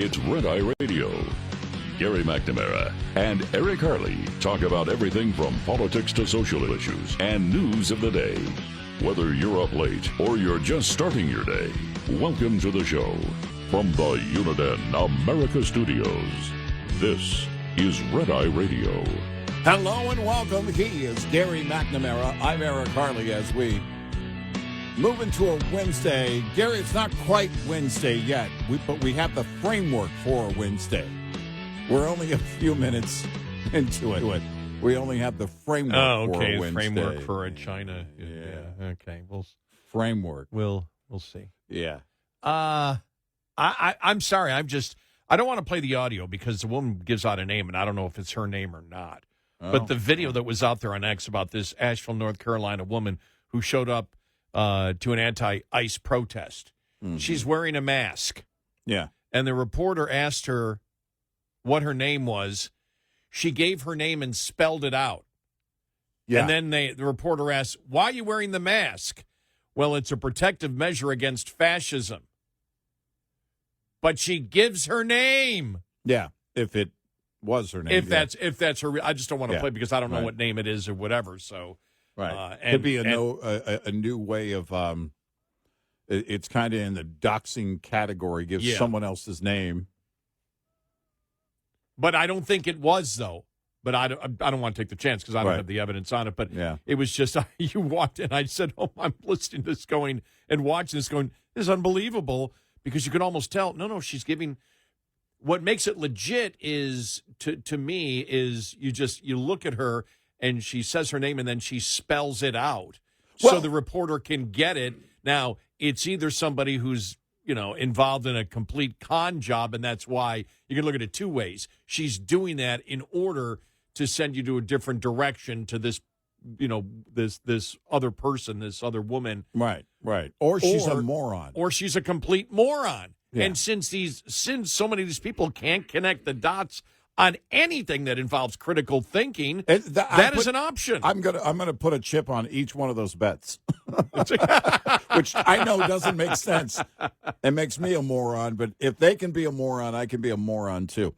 It's Red Eye Radio. Gary McNamara and Eric Harley talk about everything from politics to social issues and news of the day. Whether you're up late or you're just starting your day, welcome to the show. From the Uniden America Studios, this is Red Eye Radio. Hello and welcome. He is Gary McNamara. I'm Eric Harley as we move into a Wednesday. Gary, it's not quite Wednesday yet, but we have the framework for Wednesday. We're only a few minutes into it. We only have the framework for a Wednesday. Framework for a China. Yeah. Okay. Framework. We'll see. Yeah. I'm sorry. I don't want to play the audio because the woman gives out a name, and I don't know if it's her name or not. Oh. But the video that was out there on X about this Asheville, North Carolina woman who showed up to an anti-ICE protest. Mm-hmm. She's wearing a mask. Yeah. And the reporter asked her what her name was. She gave her name and spelled it out. Yeah. And then the reporter asked, why are you wearing the mask? Well, it's a protective measure against fascism. But she gives her name. Yeah. If it was her name. If that's her, I just don't want to play because I don't know Right. what name it is or whatever. So, right. Could be a new way of, it's kind of in the doxing category, give someone else's name. But I don't think it was, though. But I don't want to take the chance because I don't have the evidence on it. But it was just, you walked in, I said, I'm listening to this going and watching this going, this is unbelievable because you can almost tell, no, she's giving, what makes it legit is, to me, is you look at her and she says her name and then she spells it out so the reporter can get it. Now, it's either somebody who's, involved in a complete con job, and that's why you can look at it two ways. She's doing that in order to send you to a different direction to this, this other person, this other woman. Right. Or she's a moron. Or she's a complete moron. Yeah. And since so many of these people can't connect the dots on anything that involves critical thinking, that is an option. I'm gonna put a chip on each one of those bets, which I know doesn't make sense. It makes me a moron, but if they can be a moron, I can be a moron too.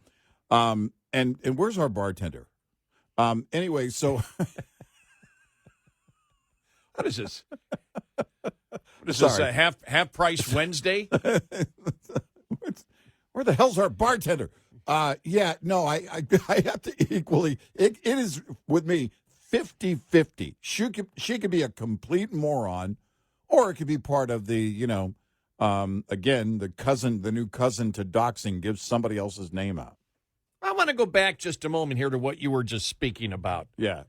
And where's our bartender? Anyway, so what is this? What is this? Half price Wednesday? Where the hell's our bartender? I have to equally. It is with me 50-50. She could be a complete moron, or it could be part of the again the new cousin to doxing gives somebody else's name out. I want to go back just a moment here to what you were just speaking about. Yeah,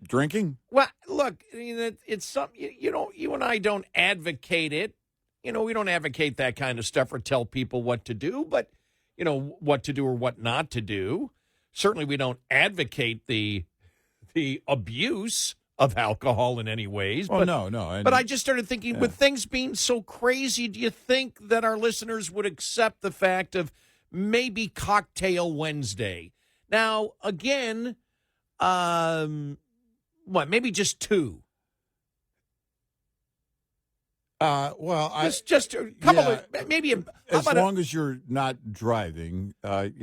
drinking. Well, look, it's something you and I don't advocate it. We don't advocate that kind of stuff or tell people what to do, but. What to do or what not to do. Certainly we don't advocate the abuse of alcohol in any ways. Oh, but, no. But I just started thinking, with things being so crazy, do you think that our listeners would accept the fact of maybe Cocktail Wednesday? Now, again, maybe just two? Just a couple of maybe. As long as you're not driving, we're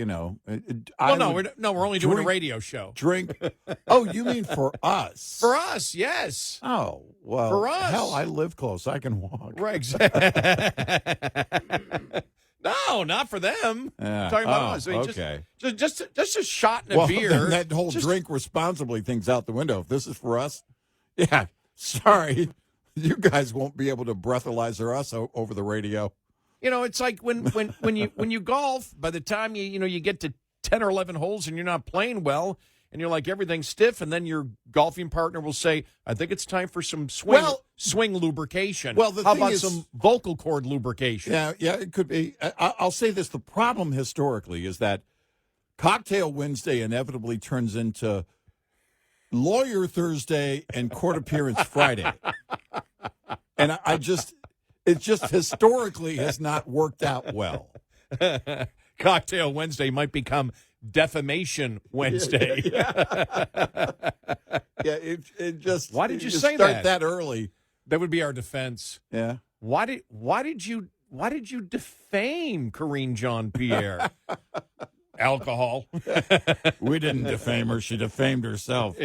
only doing a radio show. Drink. Oh, you mean for us? For us, yes. Oh, well. For us, hell, I live close. I can walk. Right. No, not for them. Yeah. I'm talking about us. I mean, okay. Just a shot and a beer. Then that whole drink responsibly thing's out the window. If this is for us, sorry. You guys won't be able to breathalyze us over the radio. It's like when you golf, by the time you get to 10 or 11 holes and you're not playing well and you're like everything's stiff, and then your golfing partner will say, I think it's time for some swing lubrication. Well, how about some vocal cord lubrication? Yeah, it could be. I'll say this. The problem historically is that Cocktail Wednesday inevitably turns into Lawyer Thursday and Court Appearance Friday. And it just historically has not worked out well. Cocktail Wednesday might become Defamation Wednesday. It just. Why did you say start that early? That would be our defense. Yeah. Why did you you defame Corinne Jean-Pierre? Alcohol. We didn't defame her. She defamed herself.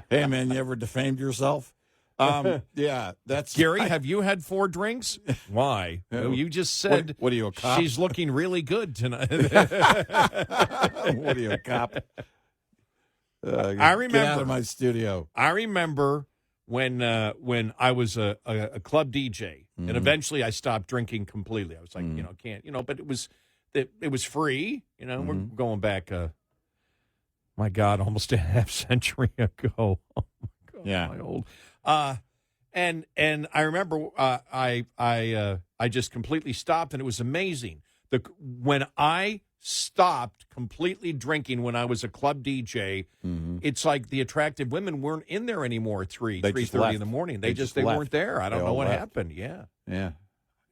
Hey, man, you ever defamed yourself? Yeah, that's Gary. Have you had 4 drinks? Why? Well, you just said. What are you, a cop? She's looking really good tonight. What are you, a cop? I remember. Get out of my studio. I remember when I was a club DJ, and eventually I stopped drinking completely. I was like, can't, but it was free. We're going back. My God, almost a half century ago. Oh my God, yeah, my old. And I remember I just completely stopped, and it was amazing. When I stopped completely drinking when I was a club DJ, it's like the attractive women weren't in there anymore at 3:30 in the morning. They weren't there. I don't know what happened. Yeah.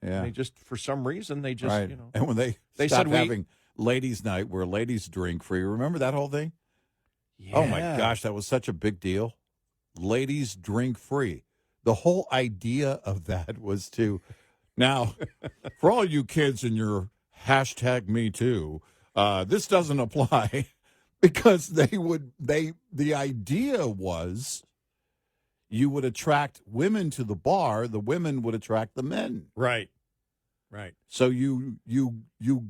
They just, for some reason, they just, right. And when they stopped having ladies' night where ladies drink free, remember that whole thing? Yeah. Oh, my gosh, that was such a big deal. Ladies drink free. The whole idea of that was to, now, for all you kids in your hashtag me too, this doesn't apply because the idea was you would attract women to the bar, the women would attract the men. Right. So you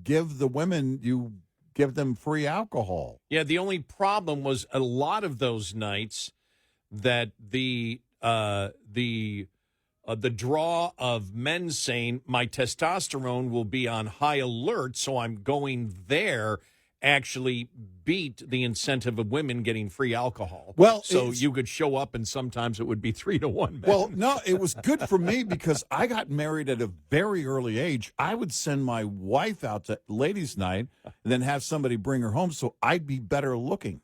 give the women, you give them free alcohol. Yeah, the only problem was a lot of those nights that the draw of men saying my testosterone will be on high alert, so I'm going there, actually beat the incentive of women getting free alcohol. Well, so you could show up, and sometimes it would be 3-1. Men. Well, no, it was good for me because I got married at a very early age. I would send my wife out to ladies' night and then have somebody bring her home so I'd be better looking.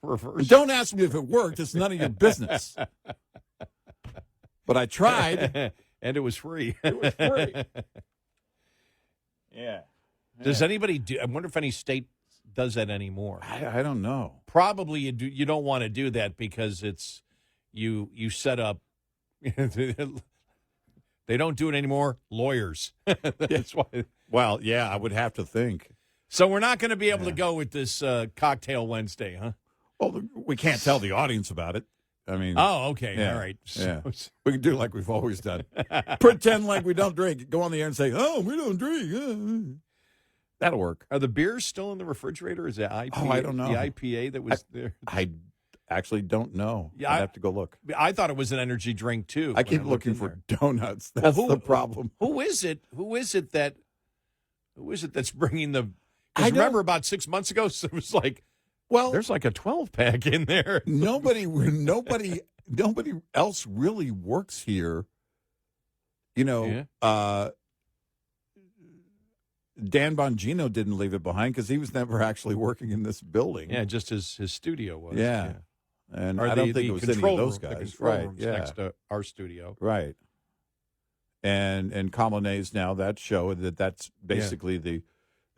Reverse. Don't ask me if it worked. It's none of your business. But I tried. And it was free. It was free. Yeah. Does anybody do? I wonder if any state does that anymore. I don't know. Probably you don't want to do that because it's you set up. They don't do it anymore. Lawyers. That's why. Well, yeah, I would have to think. So we're not going to be able to go with this Cocktail Wednesday, huh? Well, we can't tell the audience about it. I mean. Oh, okay. Yeah, all right. Yeah. We can do like we've always done. Pretend like we don't drink. Go on the air and say, oh, we don't drink. That'll work. Are the beers still in the refrigerator? Is it IPA? Oh, I don't know. The IPA that was there? I actually don't know. Yeah, I'd have to go look. I thought it was an energy drink, too. I keep looking for donuts. That's the problem. Who is it that's bringing the... Because remember about 6 months ago, it was like, well, there's like a 12-pack in there. Nobody else really works here. Dan Bongino didn't leave it behind because he was never actually working in this building. Yeah, just his studio was. Yeah. And I don't think it was any of those guys. Right. Yeah. Next to our studio. Right. And Colonnades now, that show, that's basically the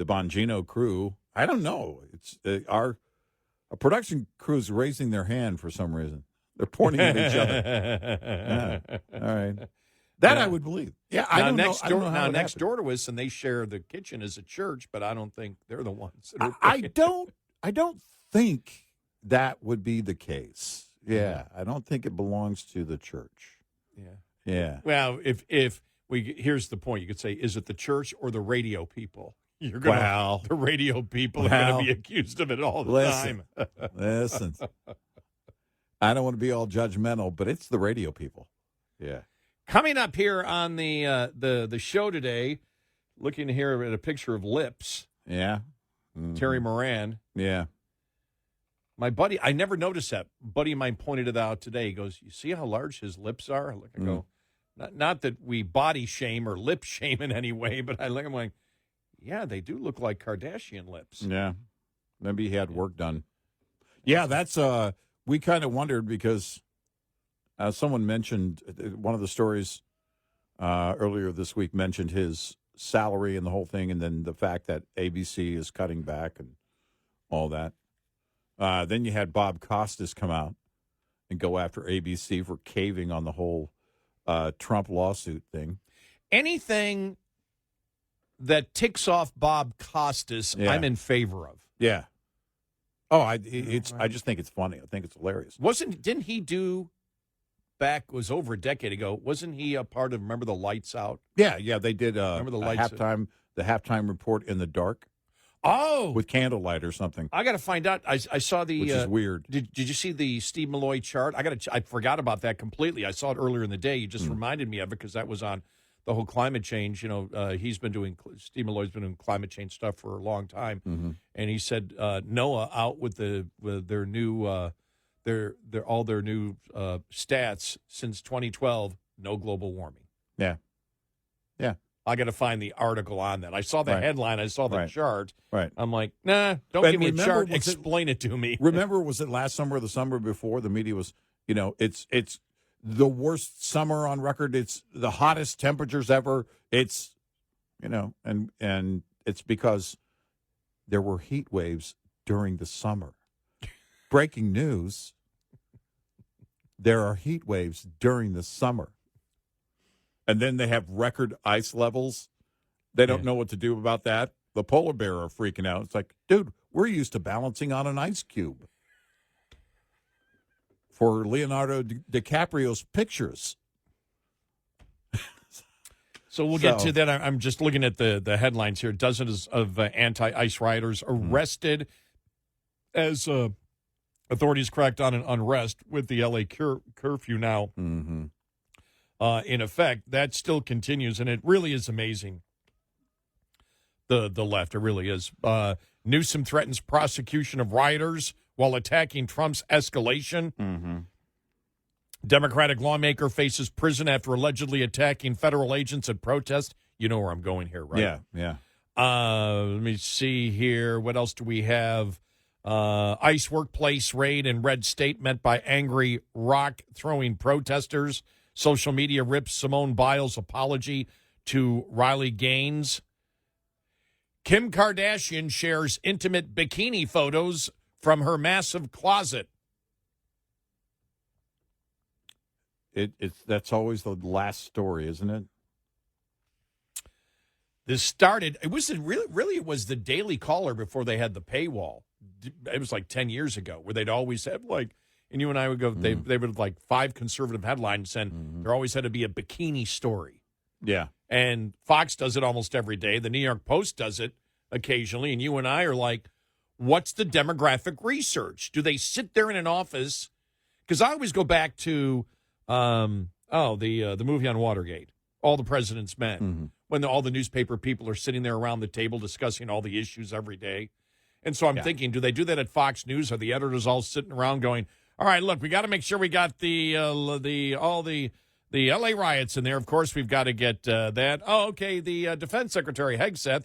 Bongino crew. I don't know. It's our production crew is raising their hand for some reason. They're pointing at each other. Yeah. All right. That I would believe. Yeah, I don't know. Next door to us, and they share the kitchen as a church, but I don't think they're the ones. I don't think that would be the case. Yeah, I don't think it belongs to the church. Yeah. Well, here's the point. You could say, is it the church or the radio people? The radio people are going to be accused of it all the time. Listen, I don't want to be all judgmental, but it's the radio people. Yeah. Coming up here on the show today, looking here at a picture of lips. Yeah. Mm-hmm. Terry Moran. Yeah. My buddy, I never noticed that. Buddy of mine pointed it out today. He goes, you see how large his lips are? I go, not that we body shame or lip shame in any way, but I look, I'm like, yeah, they do look like Kardashian lips. Yeah. Maybe he had work done. Yeah, that's, we kind of wondered because someone mentioned, one of the stories earlier this week mentioned his salary and the whole thing, and then the fact that ABC is cutting back and all that. Then you had Bob Costas come out and go after ABC for caving on the whole Trump lawsuit thing. Anything that ticks off Bob Costas, I'm in favor of. Yeah. Oh, I just think it's funny. I think it's hilarious. Didn't he do was over a decade ago? Wasn't he a part of Remember the Lights Out? Yeah, they did. Remember the halftime report in the dark. Oh, with candlelight or something. I got to find out. I saw the which is weird. Did you see the Steve Malloy chart? I forgot about that completely. I saw it earlier in the day. You just reminded me of it because that was on the whole climate change. Steve Malloy's been doing climate change stuff for a long time, and he said NOAA out with their new all their new stats since 2012. No global warming. Yeah. I got to find the article on that. I saw the headline. I saw the chart. Right. I'm like, nah, don't give me a chart. Explain it to me. Remember, was it last summer or the summer before? The media was, it's the worst summer on record. It's the hottest temperatures ever. It's, and it's because there were heat waves during the summer. Breaking news. There are heat waves during the summer. And then they have record ice levels. They don't know what to do about that. The polar bear are freaking out. It's like, dude, we're used to balancing on an ice cube. For Leonardo DiCaprio's pictures. So we'll get to that. I'm just looking at the headlines here. Dozens of anti-ice rioters arrested as authorities cracked on an unrest with the L.A. curfew now. In effect, that still continues, and it really is amazing. The left, it really is. Newsom threatens prosecution of rioters while attacking Trump's escalation. Democratic lawmaker faces prison after allegedly attacking federal agents at protest. You know where I'm going here, right? Yeah. Let me see here. What else do we have? ICE workplace raid in red state met by angry rock-throwing protesters. Social media rips Simone Biles' apology to Riley Gaines. Kim Kardashian shares intimate bikini photos from her massive closet. That's always the last story, isn't it? This started. It was it was the Daily Caller before they had the paywall. It was like 10 years ago, where they'd always have and you and I would go, they would have 5 conservative headlines, and there always had to be a bikini story. Yeah. And Fox does it almost every day. The New York Post does it occasionally. And you and I are like, what's the demographic research? Do they sit there in an office? Because I always go back to, the movie on Watergate, All the President's Men, when all the newspaper people are sitting there around the table discussing all the issues every day. And so I'm thinking, do they do that at Fox News? Are the editors all sitting around going, all right, look, we got to make sure we got the L.A. riots in there. Of course, we've got to get that. Oh, okay, the Defense Secretary Hegseth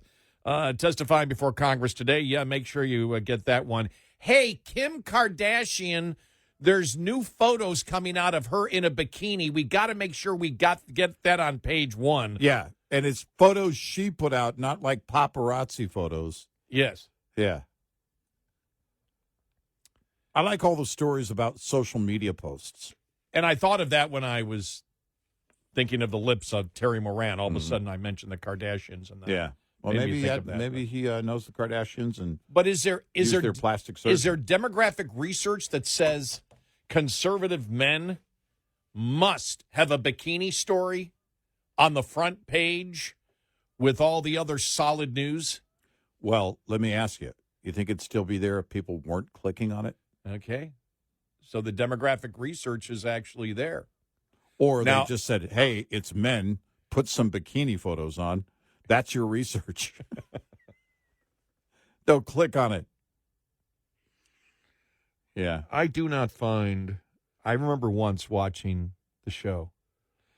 testifying before Congress today. Yeah, make sure you get that one. Hey, Kim Kardashian, there's new photos coming out of her in a bikini. We got to make sure we get that on page 1. Yeah, and it's photos she put out, not like paparazzi photos. Yes. Yeah. I like all the stories about social media posts. And I thought of that when I was thinking of the lips of Terry Moran. All of a sudden, I mentioned the Kardashians. And well, maybe he knows the Kardashians. But is there their plastic surgery. Is there demographic research that says conservative men must have a bikini story on the front page with all the other solid news? Well, let me ask you. You think it'd still be there if people weren't clicking on it? Okay. So the demographic research is actually there. Or they just said, hey, it's men. Put some bikini photos on. That's your research. They'll click on it. Yeah. I do not find. I remember once watching the show.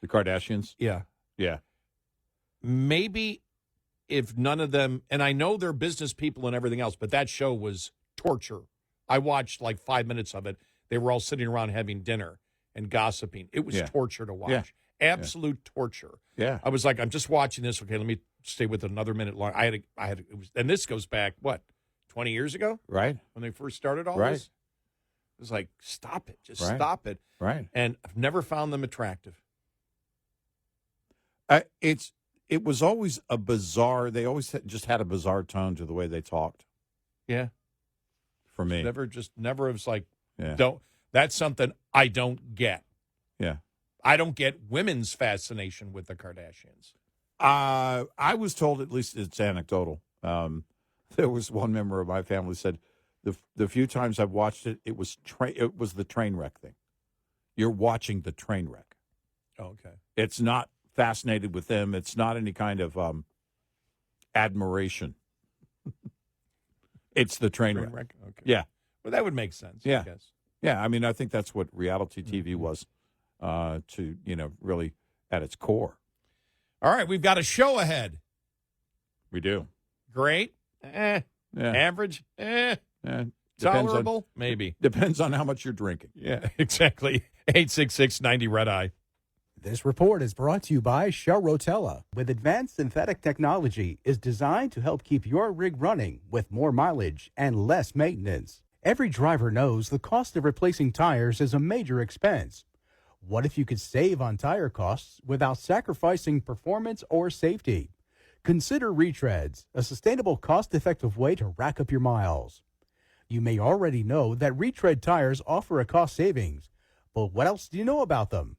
The Kardashians? Yeah. Yeah. Maybe if none of them, and I know they're business people and everything else, but that show was torture. I watched 5 minutes of it. They were all sitting around having dinner and gossiping. It was torture to watch. Yeah. Absolute torture. Yeah. I was like, I'm just watching this. Okay, let me stay with it another minute long. And this goes back, 20 years ago? Right. When they first started all this? It was like, stop it. Just stop it. Right. And I've never found them attractive. It was always a bizarre. They always just had a bizarre tone to the way they talked. Yeah, for me, never was like, don't. That's something I don't get. Yeah, I don't get women's fascination with the Kardashians. I was told, at least it's anecdotal. There was one member of my family said the few times I've watched it, it was the train wreck thing. You're watching the train wreck. Oh, okay. It's not fascinated with them. It's not any kind of admiration. It's the train wreck. Okay. Yeah. Well, that would make sense. Yeah. I guess. Yeah. I mean, I think that's what reality TV was, really at its core. All right, we've got a show ahead. We do. Great. Yeah. Average. Tolerable. Maybe. Depends on how much you're drinking. Yeah, exactly. 866-90 Red Eye. This report is brought to you by Shell Rotella. With advanced synthetic technology, is designed to help keep your rig running with more mileage and less maintenance. Every driver knows the cost of replacing tires is a major expense. What if you could save on tire costs without sacrificing performance or safety? Consider retreads, a sustainable, cost-effective way to rack up your miles. You may already know that retread tires offer a cost savings, but what else do you know about them?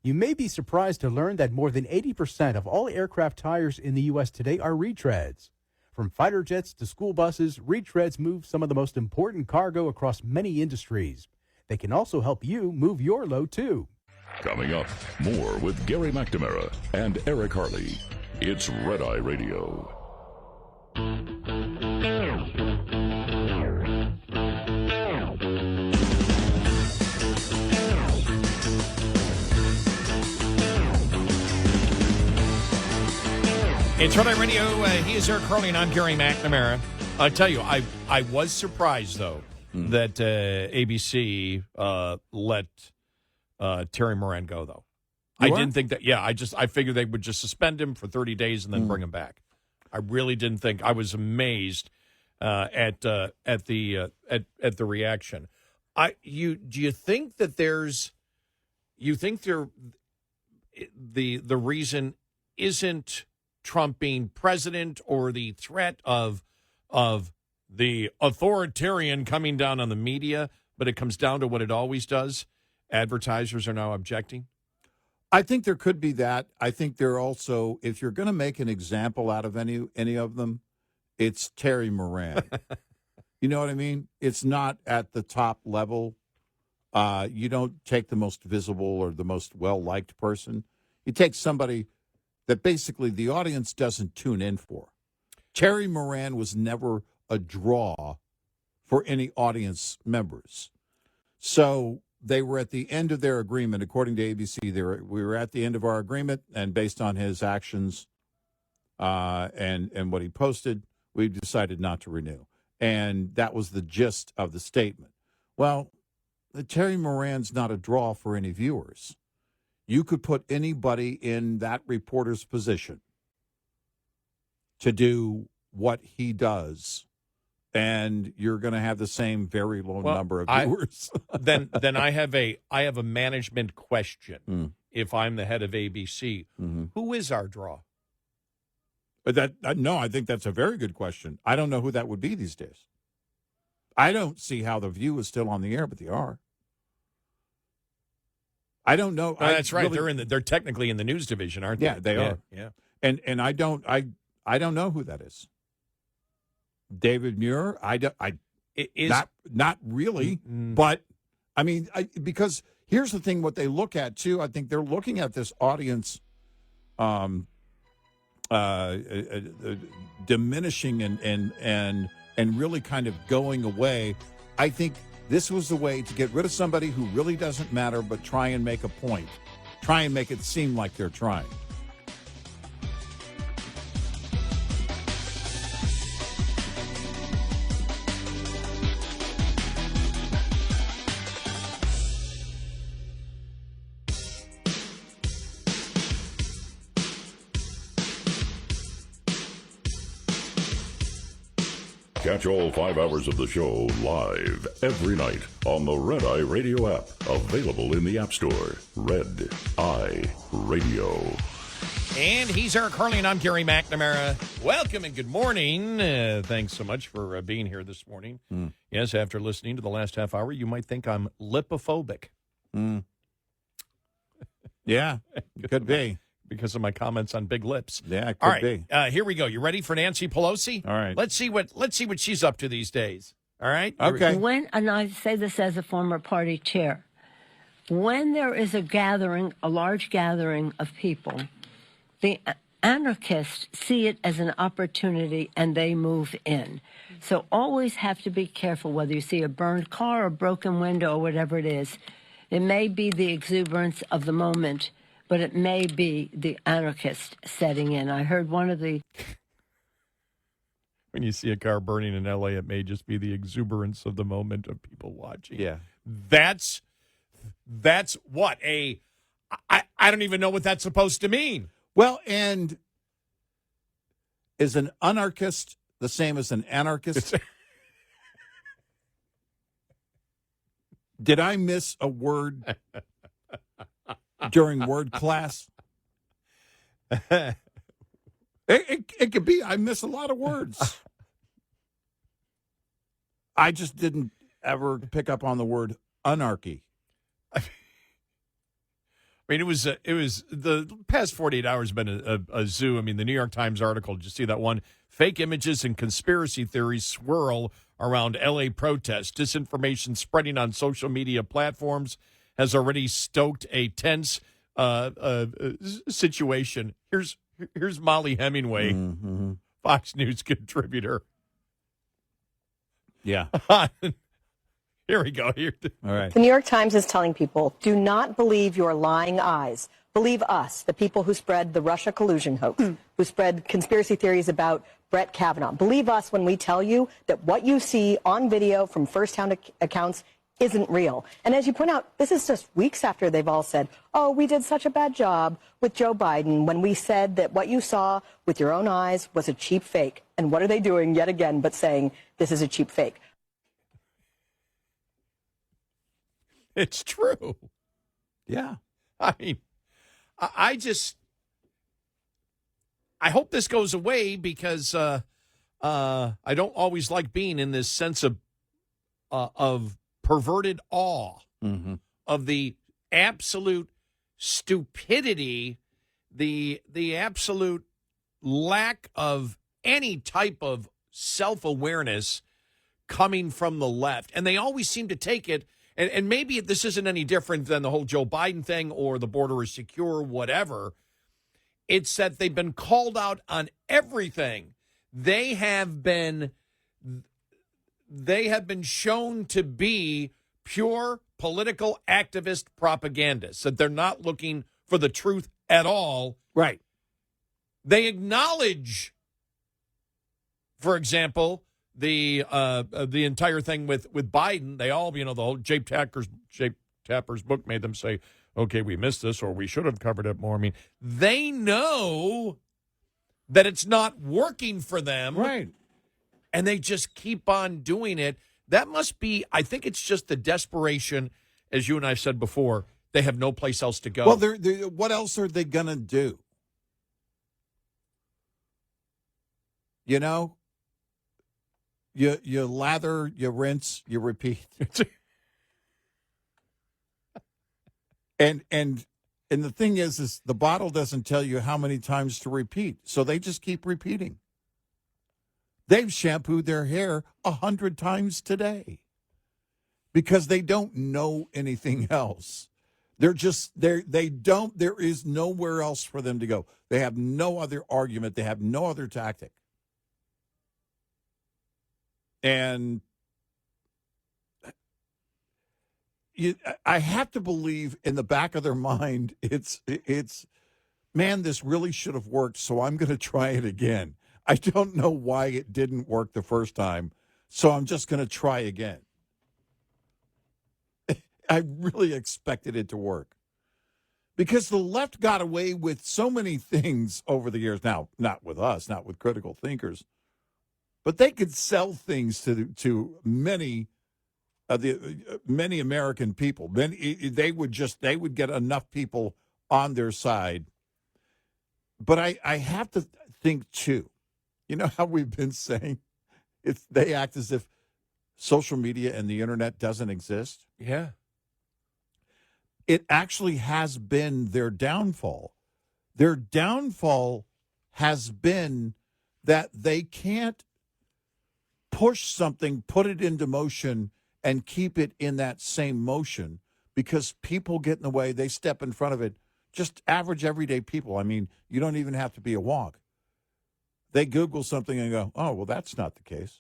You may be surprised to learn that more than 80% of all aircraft tires in the U.S. today are retreads. From fighter jets to school buses, retreads move some of the most important cargo across many industries. They can also help you move your load, too. Coming up, more with Gary McNamara and Eric Harley. It's Red Eye Radio. It's Red Eye Radio. He is Eric Harley, and I'm Gary McNamara. I tell you, I was surprised, though, that ABC let Terry Moran go, though. Didn't think that. Yeah, I figured they would just suspend him for 30 days and then bring him back. I really didn't think. I was amazed at the reaction. Do you think that the reason isn't Trump being president or the threat of the authoritarian coming down on the media, but it comes down to what it always does? Advertisers are now objecting. I think there could be that. I think there also, if you're going to make an example out of any of them, it's Terry Moran. You know what I mean? It's not at the top level. You don't take the most visible or the most well-liked person. You take somebody that basically the audience doesn't tune in for. Terry Moran was never a draw for any audience members. So they were at the end of their agreement, according to ABC. We were at the end of our agreement, and based on his actions and what he posted, we decided not to renew. And that was the gist of the statement. Well, Terry Moran's not a draw for any viewers. You could put anybody in that reporter's position to do what he does, and you're going to have the same very low number of viewers. Then I have a management question. If I'm the head of ABC, who is our draw? No, I think that's a very good question. I don't know who that would be these days. I don't see how The View is still on the air, but they are. I don't know. That's right. Really, they're technically in the news division, aren't they? Yeah, they are. Yeah. And I don't know who that is. David Muir, it is not really, but I mean, because here's the thing: what they look at too. I think they're looking at this audience, diminishing and really kind of going away. I think this was the way to get rid of somebody who really doesn't matter, but try and make a point, try and make it seem like they're trying. Catch all 5 hours of the show live every night on the Red Eye Radio app. Available in the App Store. Red Eye Radio. And he's Eric Harley, and I'm Gary McNamara. Welcome and good morning. Thanks so much for being here this morning. Yes, after listening to the last half hour, you might think I'm lipophobic. Yeah, could be. Because of my comments on big lips. Yeah, it could All right, be. Here we go. You ready for Nancy Pelosi? All right. Let's see what she's up to these days. All right? Okay. And I say this as a former party chair, when there is a gathering, a large gathering of people, the anarchists see it as an opportunity and they move in. So always have to be careful whether you see a burned car or a broken window or whatever it is. It may be the exuberance of the moment, but it may be the anarchist setting in. I heard one of the... When you see a car burning in L.A., it may just be the exuberance of the moment of people watching. Yeah. That's what I don't even know what that's supposed to mean. Well, and is an anarchist the same as an anarchist? Did I miss a word during word class? It could be I miss a lot of words. I just didn't ever pick up on the word anarchy. I mean, it was the past 48 hours have been a zoo. I mean, the New York Times article, did you see that one? Fake images and conspiracy theories swirl around L.A. protests. Disinformation spreading on social media platforms has already stoked a tense situation. Here's Molly Hemingway, Fox News contributor. Yeah. Here we go. All right. The New York Times is telling people, do not believe your lying eyes. Believe us, the people who spread the Russia collusion hoax, who spread conspiracy theories about Brett Kavanaugh. Believe us when we tell you that what you see on video from first-hand accounts isn't real. And as you point out, this is just weeks after they've all said, oh, we did such a bad job with Joe Biden when we said that what you saw with your own eyes was a cheap fake. And what are they doing yet again but saying this is a cheap fake? It's true. Yeah. I mean, I hope this goes away because I don't always like being in this sense of perverted awe of the absolute stupidity, the absolute lack of any type of self-awareness coming from the left. And they always seem to take it, and maybe this isn't any different than the whole Joe Biden thing or the border is secure, whatever. It's that they've been called out on everything. They have been shown to be pure political activist propagandists, that they're not looking for the truth at all. Right. They acknowledge, for example, the entire thing with Biden. They all, the whole Jake Tapper's book made them say, okay, we missed this, or we should have covered it more. I mean, they know that it's not working for them. Right. And they just keep on doing it. That must be, I think it's just the desperation, as you and I said before, they have no place else to go. Well, what else are they going to do? You lather, you rinse, you repeat. And the thing is the bottle doesn't tell you how many times to repeat, so they just keep repeating. They've shampooed their hair 100 times today because they don't know anything else. There is nowhere else for them to go. They have no other argument. They have no other tactic. And I have to believe in the back of their mind, it's man, this really should have worked, so I'm going to try it again. I don't know why it didn't work the first time, so I'm just going to try again. I really expected it to work because the left got away with so many things over the years. Now, not with us, not with critical thinkers, but they could sell things to many many American people. They would get enough people on their side But I have to think, too, you know how we've been saying they act as if social media and the internet doesn't exist? Yeah. It actually has been their downfall. Their downfall has been that they can't push something, put it into motion, and keep it in that same motion because people get in the way. They step in front of it. Just average, everyday people. I mean, you don't even have to be a wonk. They Google something and go, oh, well, that's not the case.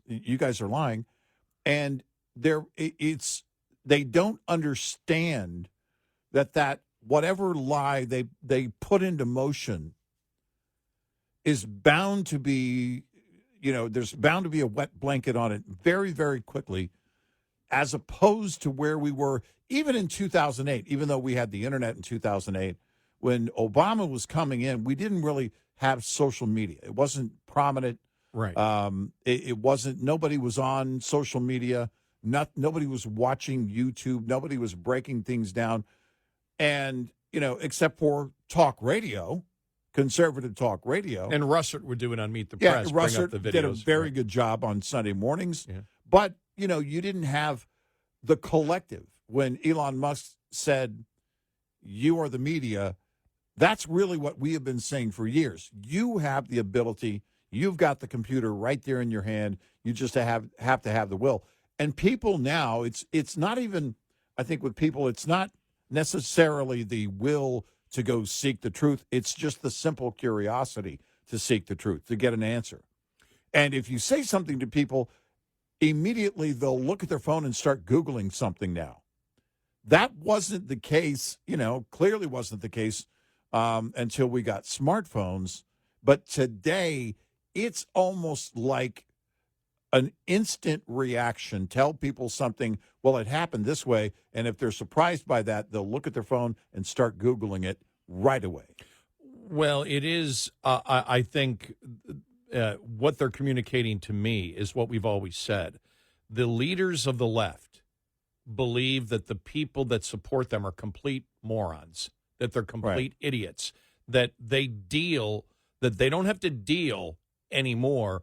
You guys are lying. And they don't understand that whatever lie they put into motion is bound to be, there's bound to be a wet blanket on it very, very quickly, as opposed to where we were even in 2008, even though we had the internet in 2008. When Obama was coming in, we didn't really have social media. It wasn't prominent. Right. It wasn't, nobody was on social media. Nobody was watching YouTube. Nobody was breaking things down. And, except for talk radio, conservative talk radio. And Russert would do it on Meet the Press. Russert bring up the videos. did a very good job on Sunday mornings. Yeah. But, you didn't have the collective. When Elon Musk said, you are the media, that's really what we have been saying for years. You have the ability. You've got the computer right there in your hand. You just have to have the will. And people now, it's not even, I think with people, it's not necessarily the will to go seek the truth. It's just the simple curiosity to seek the truth, to get an answer. And if you say something to people, immediately they'll look at their phone and start Googling something now. That wasn't the case, clearly wasn't the case until we got smartphones. But today, it's almost like an instant reaction. Tell people something, well, it happened this way. And if they're surprised by that, they'll look at their phone and start Googling it right away. Well, it is, I think, what they're communicating to me is what we've always said. The leaders of the left believe that the people that support them are complete morons, that they're complete idiots, that they don't have to deal anymore,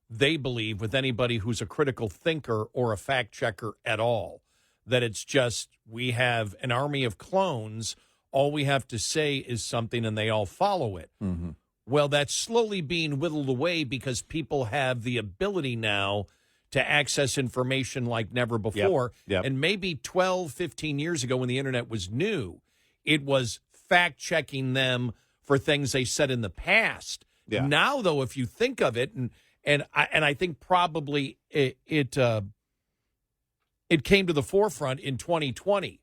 they believe, with anybody who's a critical thinker or a fact checker at all. That it's just, we have an army of clones, all we have to say is something and they all follow it. Mm-hmm. Well, that's slowly being whittled away because people have the ability now to access information like never before. Yep. And maybe 12, 15 years ago when the internet was new, it was fact-checking them for things they said in the past. Yeah. Now, though, if you think of it, and I think probably it came to the forefront in 2020.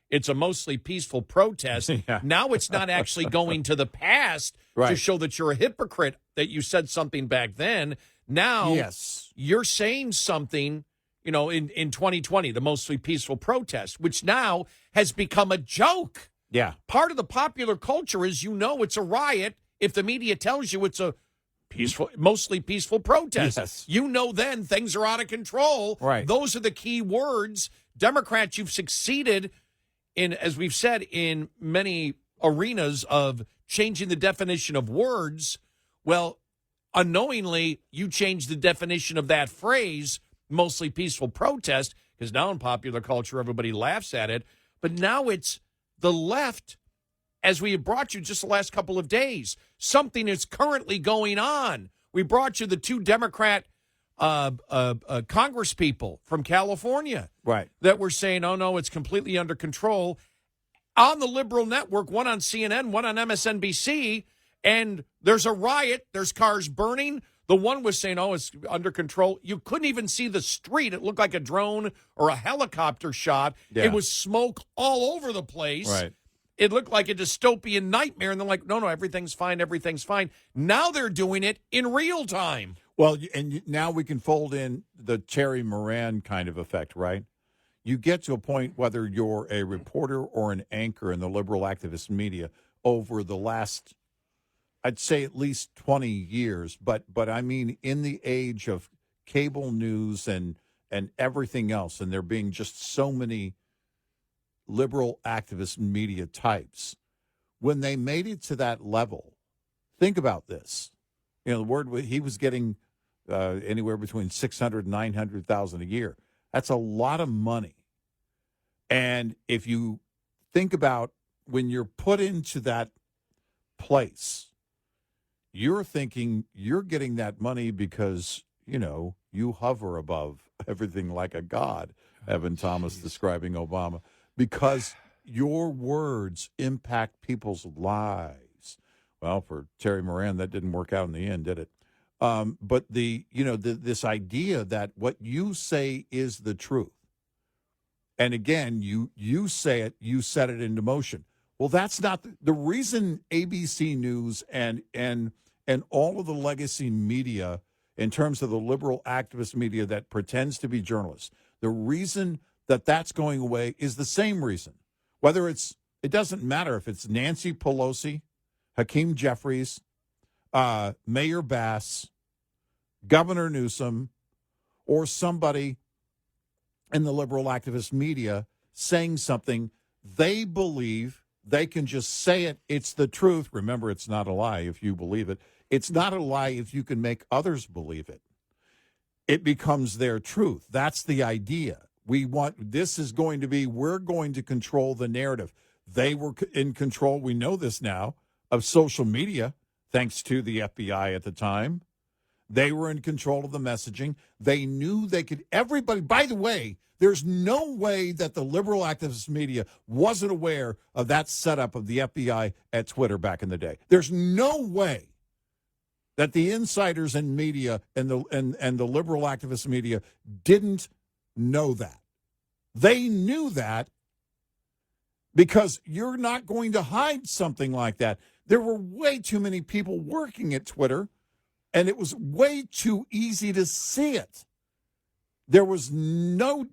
It's a mostly peaceful protest. Yeah. Now it's not actually going to the past to show that you're a hypocrite, that you said something back then. Now you're saying something, in 2020, the mostly peaceful protest, which now has become a joke. Yeah. Part of the popular culture is, it's a riot if the media tells you it's a mostly peaceful protest. Yes. Then things are out of control. Right. Those are the key words. Democrats, you've succeeded in, as we've said, in many arenas of changing the definition of words. Well, unknowingly, you change the definition of that phrase, mostly peaceful protest, because now in popular culture, everybody laughs at it. But now it's the left, as we have brought you just the last couple of days. Something is currently going on. We brought you the two Democrat Congress people from California that were saying, oh, no, it's completely under control. On the liberal network, one on CNN, one on MSNBC, and there's a riot. There's cars burning. The one was saying, oh, it's under control. You couldn't even see the street. It looked like a drone or a helicopter shot. Yeah. It was smoke all over the place. Right. It looked like a dystopian nightmare. And they're like, no, everything's fine. Everything's fine. Now they're doing it in real time. Well, and now we can fold in the Terry Moran kind of effect, right? You get to a point, whether you're a reporter or an anchor in the liberal activist media, over the last, I'd say at least 20 years, but I mean in the age of cable news and everything else, and there being just so many liberal activist media types, when they made it to that level, think about this. The word he was getting anywhere between 600 and 900,000 a year. That's a lot of money. And if you think about when you're put into that place, you're thinking you're getting that money because, you hover above everything like a god, Evan Thomas describing Obama, because your words impact people's lives. Well, for Terry Moran, that didn't work out in the end, did it? But this idea that what you say is the truth, and again, you say it, you set it into motion. Well, that's not the reason ABC News and all of the legacy media, in terms of the liberal activist media that pretends to be journalists, the reason that that's going away is the same reason. Whether it doesn't matter if it's Nancy Pelosi, Hakeem Jeffries, Mayor Bass, Governor Newsom, or somebody in the liberal activist media saying something, they believe they can just say it. It's the truth. Remember, it's not a lie if you believe it. It's not a lie if you can make others believe it. It becomes their truth. That's the idea. We're going to control the narrative. They were in control, we know this now, of social media, thanks to the FBI at the time. They were in control of the messaging. They knew they could, everybody, by the way, there's no way that the liberal activist media wasn't aware of that setup of the FBI at Twitter back in the day. There's no way that the insiders in media and the liberal activist media didn't know that. They knew that, because you're not going to hide something like that. There were way too many people working at Twitter, and it was way too easy to see it. There's no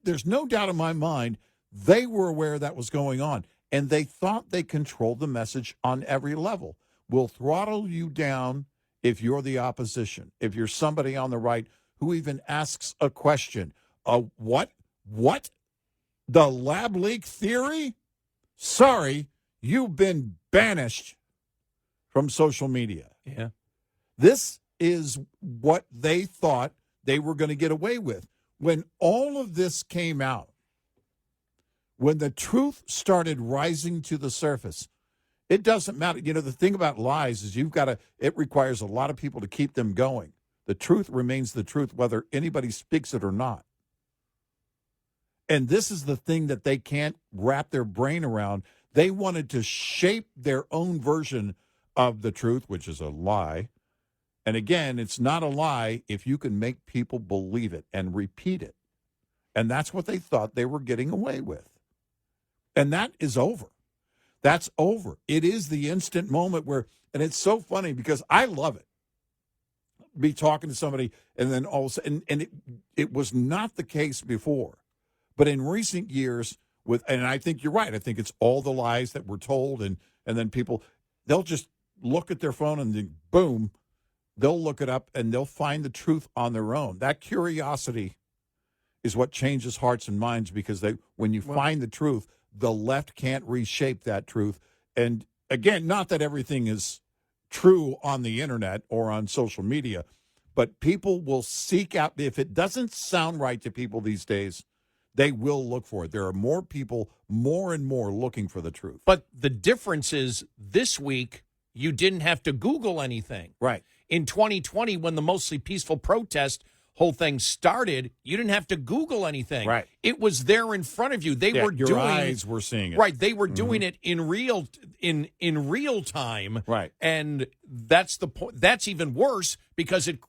doubt in my mind they were aware that was going on, and they thought they controlled the message on every level. We'll throttle you down if you're the opposition, if you're somebody on the right who even asks a question. What? The lab leak theory? Sorry, you've been banished from social media. Yeah. This is what they thought they were going to get away with. When all of this came out, when the truth started rising to the surface, it doesn't matter. The thing about lies is it requires a lot of people to keep them going. The truth remains the truth, whether anybody speaks it or not. And this is the thing that they can't wrap their brain around. They wanted to shape their own version of the truth, which is a lie. And again, it's not a lie if you can make people believe it and repeat it. And that's what they thought they were getting away with. And that is over. That's over. It is the instant moment where, and it's so funny because I love it. Be talking to somebody and then all of a sudden, and it was not the case before. But in recent years, and I think you're right, I think it's all the lies that were told, and then people, they'll just look at their phone and then boom, they'll look it up and they'll find the truth on their own. That curiosity is what changes hearts and minds, because when you find the truth, the left can't reshape that truth. And again, not that everything is true on the internet or on social media, but people will seek out, if it doesn't sound right to people these days, they will look for it. There are more people, more and more, looking for the truth. But the difference is this week, you didn't have to Google anything. Right. In 2020, when the mostly peaceful protest whole thing started, you didn't have to Google anything. Right. It was there in front of you. Your eyes were seeing it. Right. They were doing it in real time. Right. And that's the point. That's even worse because it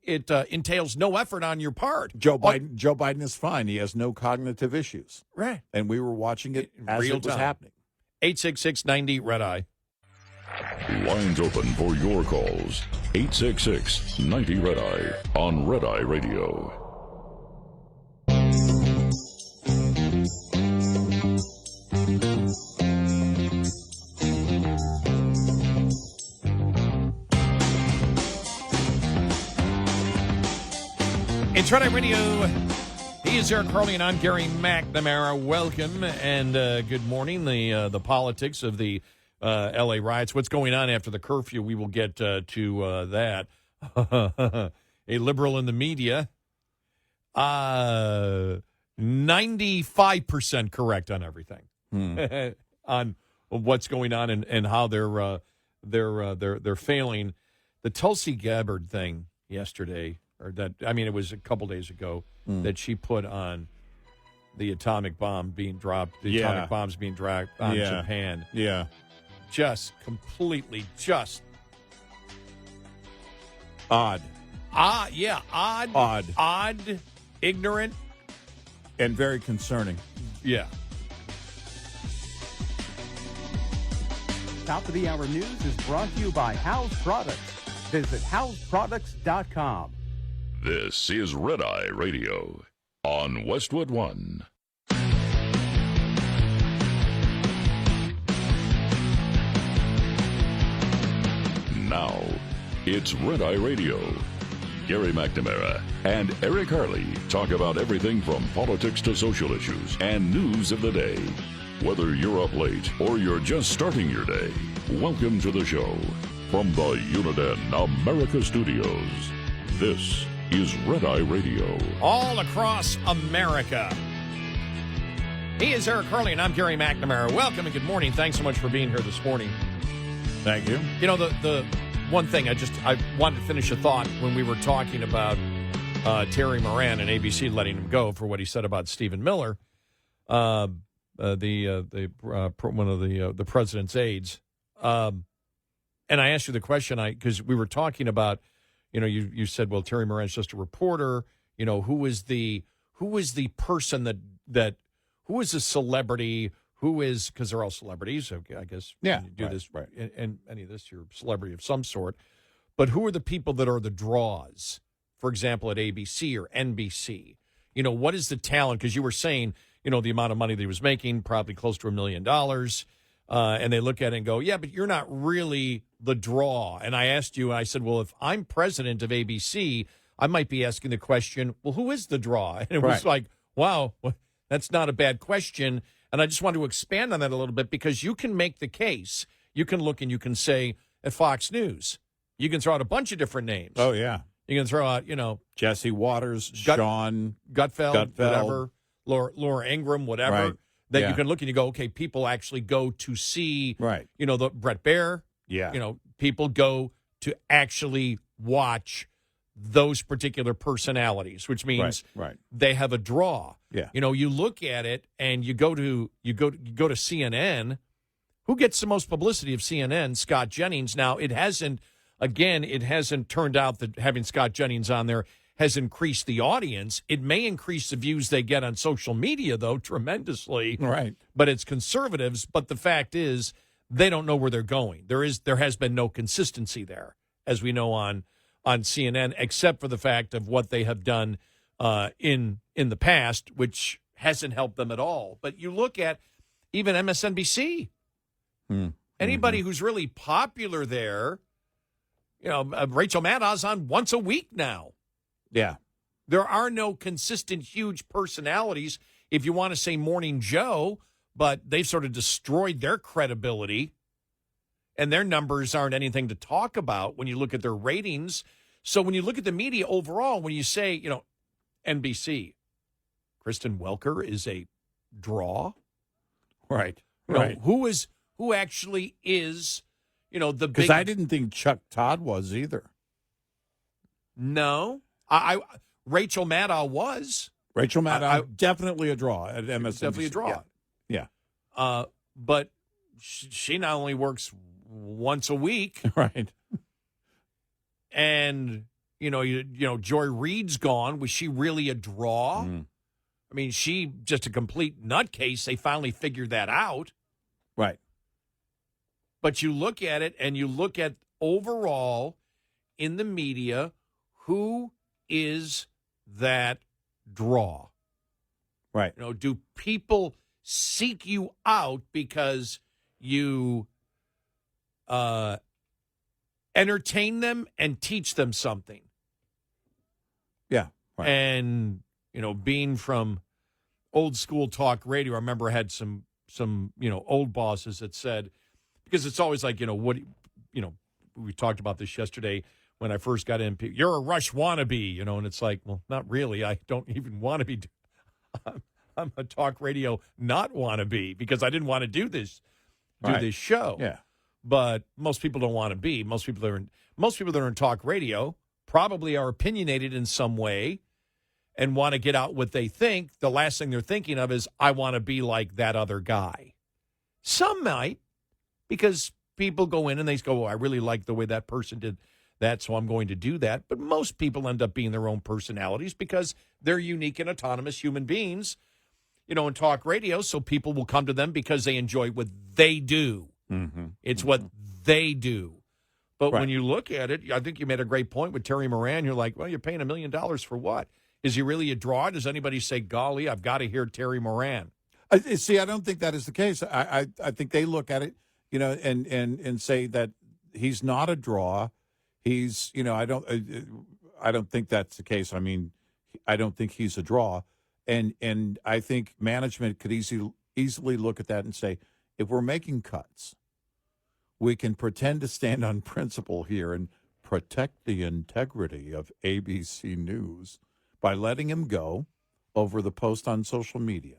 entails no effort on your part. Joe Biden is fine. He has no cognitive issues. Right. And we were watching it as it was happening. 866-90-RED-I. Lines open for your calls. 866-90-RED-I on Red Eye Radio. It's Red Eye Radio. He is Eric Carly, and I'm Gary McNamara. Welcome and good morning. The politics of the L.A. riots. What's going on after the curfew? We will get to that. A liberal in the media, 95% correct on everything on what's going on and how they're failing. The Tulsi Gabbard thing yesterday, it was a couple days ago that she put on the atomic bomb being dropped, atomic bombs being dropped on Japan. Yeah. Just completely odd. Odd, ignorant. And very concerning. Yeah. Top of the Hour News is brought to you by House Products. Visit houseproducts.com. This is Red Eye Radio on Westwood One. Now, it's Red Eye Radio. Gary McNamara and Eric Harley talk about everything from politics to social issues and news of the day. Whether you're up late or you're just starting your day, welcome to the show. From the Uniden America Studios, this is Red Eye Radio. All across America. He is Eric Harley, and I'm Gary McNamara. Welcome and good morning. Thanks so much for being here this morning. Thank you. You know, the one thing I wanted to finish a thought when we were talking about Terry Moran and ABC letting him go for what he said about Stephen Miller, one of the president's aides. And I asked you the question, because we were talking about, you said, well, Terry Moran's just a reporter. Who is the person who is a celebrity? Who is, because they're all celebrities, I guess. Yeah. When you do right, this, right. And any of this, you're a celebrity of some sort. But who are the people that are the draws? For example, at ABC or NBC. What is the talent? Because you were saying, the amount of money that he was making, probably close to $1 million. And they look at it and go, yeah, but you're not really the draw. And I asked you, I said, well, if I'm president of ABC, I might be asking the question, well, who is the draw? And it was like, wow, that's not a bad question. And I just want to expand on that a little bit, because you can make the case. You can look and you can say at Fox News, you can throw out a bunch of different names. Oh, yeah. You can throw out, Jesse Waters, Sean Gutfeld, whatever, Laura Ingraham, whatever. Right. That you can look and you go, okay, people actually go to see, the Brett Baer. Yeah. People go to actually watch those particular personalities, which means they have a draw. Yeah. You look at it and you go to CNN. Who gets the most publicity of CNN? Scott Jennings. Now, it hasn't turned out that having Scott Jennings on there has increased the audience. It may increase the views they get on social media, though, tremendously. Right. But it's conservatives. But the fact is, they don't know where they're going. There has been no consistency there, as we know on CNN, except for the fact of what they have done in the past, which hasn't helped them at all. But you look at even MSNBC. Anybody who's really popular there, Rachel Maddow's on once a week now. Yeah. There are no consistent huge personalities, if you want to say Morning Joe, but they've sort of destroyed their credibility, and their numbers aren't anything to talk about when you look at their ratings. So when you look at the media overall, when you say, NBC, Kristen Welker is a draw. Right. Who actually is, the big... Because I didn't think Chuck Todd was either. No. Rachel Maddow was. Rachel Maddow, definitely a draw at MSNBC. Definitely a draw. Yeah. But she not only works once a week. Right. And, Joy Reid's gone. Was she really a draw? I mean, she just a complete nutcase. They finally figured that out. Right. But you look at it and you look at overall in the media, who is that draw? Right. Do people seek you out because you entertain them and teach them something? Yeah. Right. And, being from old school talk radio, I remember I had some old bosses that said, Because it's always like, we talked about this yesterday when I first got in. You're a Rush wannabe, and it's like, well, not really. I don't even want to be. I'm a talk radio not wannabe because I didn't want to do this show. Yeah. But most people don't want to be. Most people that are in talk radio probably are opinionated in some way and want to get out what they think. The last thing they're thinking of is, I want to be like that other guy. Some might, because people go in and they go, I really like the way that person did that, so I'm going to do that. But most people end up being their own personalities because they're unique and autonomous human beings, in talk radio. So people will come to them because they enjoy what they do. Mm-hmm. It's what they do. But when you look at it, I think you made a great point with Terry Moran. You're like, well, you're paying $1 million for what? Is he really a draw? Does anybody say, golly, I've got to hear Terry Moran? See, I don't think that is the case. I think they look at it, and say that he's not a draw. He's, I don't think that's the case. I mean, I don't think he's a draw. And I think management could easily look at that and say, if we're making cuts, we can pretend to stand on principle here and protect the integrity of ABC News by letting him go over the post on social media.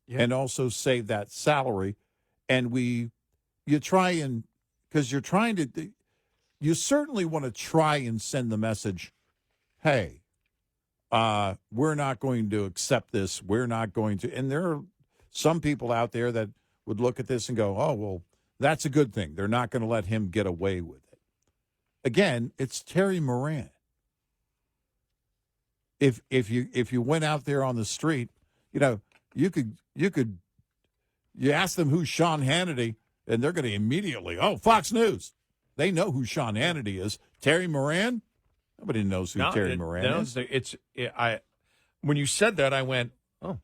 Yeah. And also save that salary. And you certainly want to try and send the message, hey, we're not going to accept this. We're not going to. And there are some people out there that would look at this and go, oh, well, that's a good thing. They're not going to let him get away with it. Again, it's Terry Moran. If you went out there on the street, you ask them who's Sean Hannity, and they're going to immediately, Fox News. They know who Sean Hannity is. Terry Moran? Nobody knows who Terry Moran is. When you said that, I went, oh,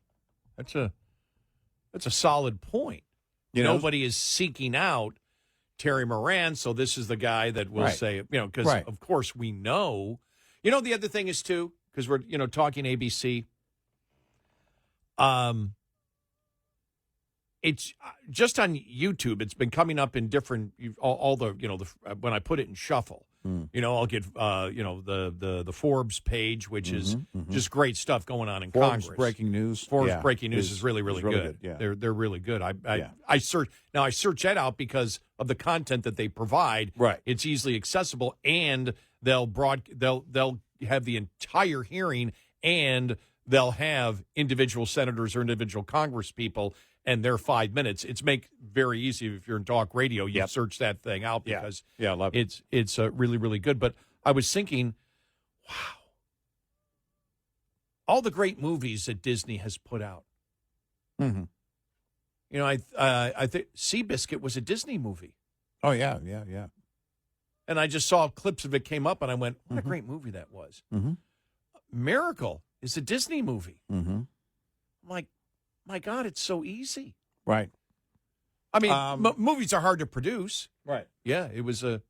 that's a solid point. Nobody is seeking out Terry Moran, so this is the guy that will say, because of course we know. The other thing is too, because we're talking ABC. It's just on YouTube. It's been coming up in different all the when I put it in shuffle. I'll get the Forbes page, which is just great stuff going on in Forbes Congress. Breaking news. Forbes breaking news is really good. Yeah. They're really good. I search that out because of the content that they provide. Right. It's easily accessible, and they'll have the entire hearing, and they'll have individual senators or individual Congress people and their 5 minutes. It's very easy if you're in talk radio. You search that thing out because I love it. It's really, really good. But I was thinking, wow, all the great movies that Disney has put out. Mm-hmm. I think Seabiscuit was a Disney movie. Oh yeah. And I just saw clips of it came up, and I went, what a great movie that was. Mm-hmm. Miracle is a Disney movie. Mm-hmm. I'm like, my God, it's so easy. Right. I mean, movies are hard to produce. Right. Yeah, it was a.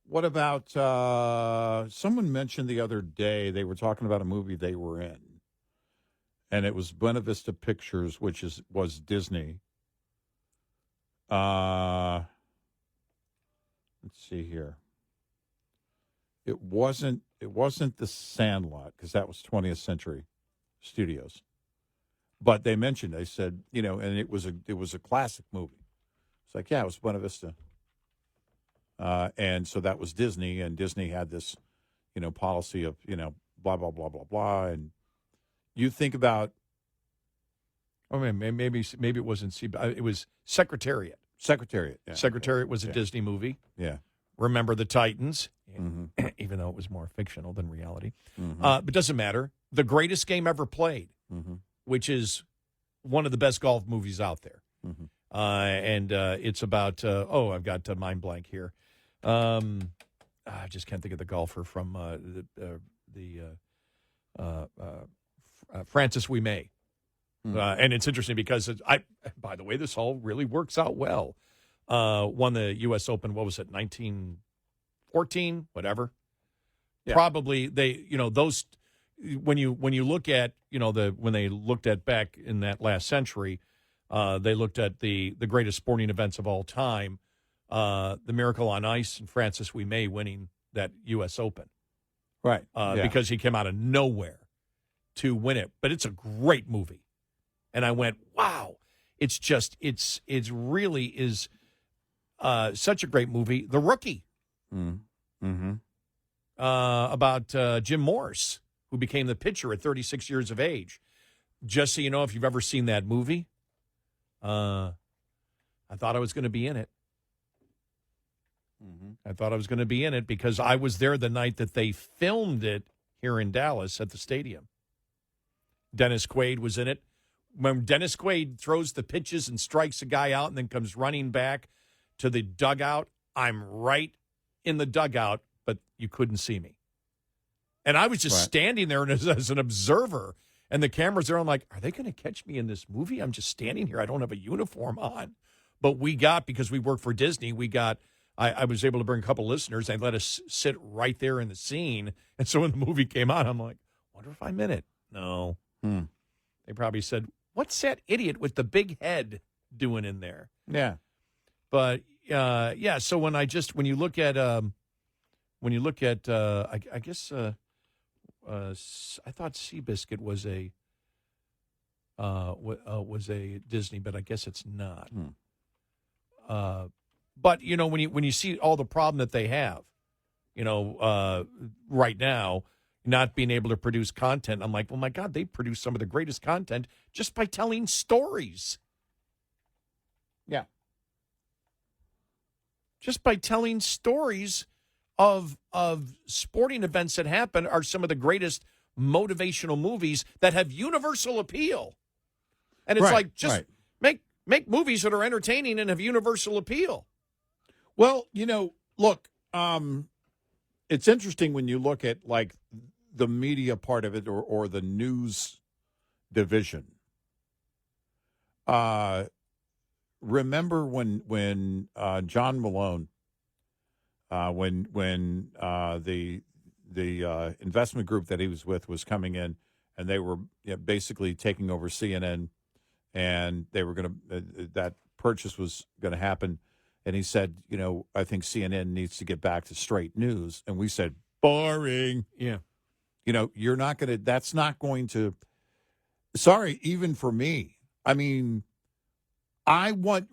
What about someone mentioned the other day, they were talking about a movie they were in, and it was Buena Vista Pictures, which was Disney. Let's see here. It wasn't The Sandlot, because that was 20th Century Studios. But they said, and it was a classic movie. It's like, yeah, it was Buena Vista. And so that was Disney, and Disney had this, policy of, blah, blah, blah, blah, blah. And you think about. Oh, man, maybe it wasn't it was Secretariat. Secretariat. Yeah. Secretariat was a Disney movie. Yeah. Remember the Titans, even though it was more fictional than reality. But it doesn't matter. The Greatest Game Ever Played, which is one of the best golf movies out there. And it's about, I've got mind blank here. I just can't think of the golfer from Francis Ouimet. And it's interesting because by the way, this all really works out well. Won the U.S. Open, what was it, 1914, whatever. Yeah. Probably those when you look at when they looked at back in that last century, They looked at the greatest sporting events of all time, the Miracle on Ice and Francis Ouimet winning that U.S. Open. Right. Because he came out of nowhere to win it. But it's a great movie. And I went, wow. It's just, it's really is such a great movie. The Rookie. Mm-hmm. About Jim Morse, who became the pitcher at 36 years of age. Just so you know, if you've ever seen that movie, I thought I was going to be in it. I thought I was going to be in it because I was there the night that they filmed it here in Dallas at the stadium. Dennis Quaid was in it. When Dennis Quaid throws the pitches and strikes a guy out and then comes running back to the dugout, I'm right in the dugout, but you couldn't see me. And I was just standing there as an observer, and the camera's there. I'm like, are they going to catch me in this movie? I'm just standing here. I don't have a uniform on. But because we work for Disney, I was able to bring a couple listeners. They let us sit right there in the scene. And so when the movie came out, I'm like, wonder if I'm in it. No. They probably said, what's that idiot with the big head doing in there? Yeah. But, so when you look at, I guess, I thought Seabiscuit was a Disney, but I guess it's not. But, when you see all the problem that they have, right now, not being able to produce content, I'm like, well, my God, they produce some of the greatest content just by telling stories. Yeah. Just by telling stories of sporting events that happen are some of the greatest motivational movies that have universal appeal. And it's make movies that are entertaining and have universal appeal. Well, look, it's interesting when you look at like the media part of it or the news division. Remember when John Malone, when the investment group that he was with was coming in, and they were basically taking over CNN, and they were going to that purchase was going to happen. And he said, I think CNN needs to get back to straight news. And we said, boring. Yeah. You're not going to, that's not going to, sorry, even for me. I mean, I want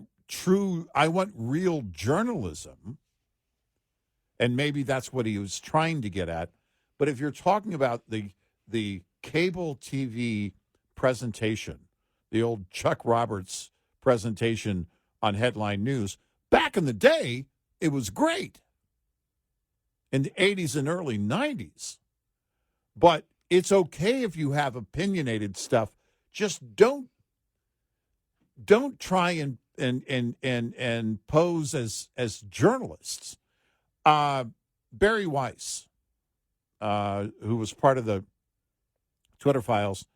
real journalism. And maybe that's what he was trying to get at. But if you're talking about the cable TV presentation, the old Chuck Roberts presentation on Headline News, back in the day, it was great. In the 80s and early 90s. But it's okay if you have opinionated stuff. Just don't try and pose as journalists. Barry Weiss, who was part of the Twitter Files,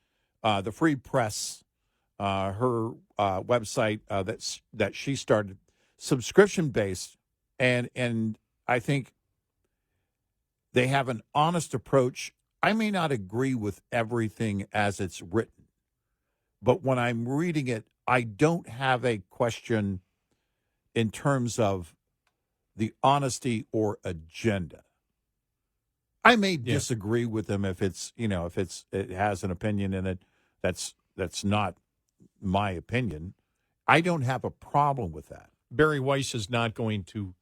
the Free Press, her website that she started, subscription-based, and I think they have an honest approach. I may not agree with everything as it's written, but when I'm reading it, I don't have a question in terms of the honesty or agenda. I may disagree with them if it has an opinion in it that's not my opinion. I don't have a problem with that. Barry Weiss is not going to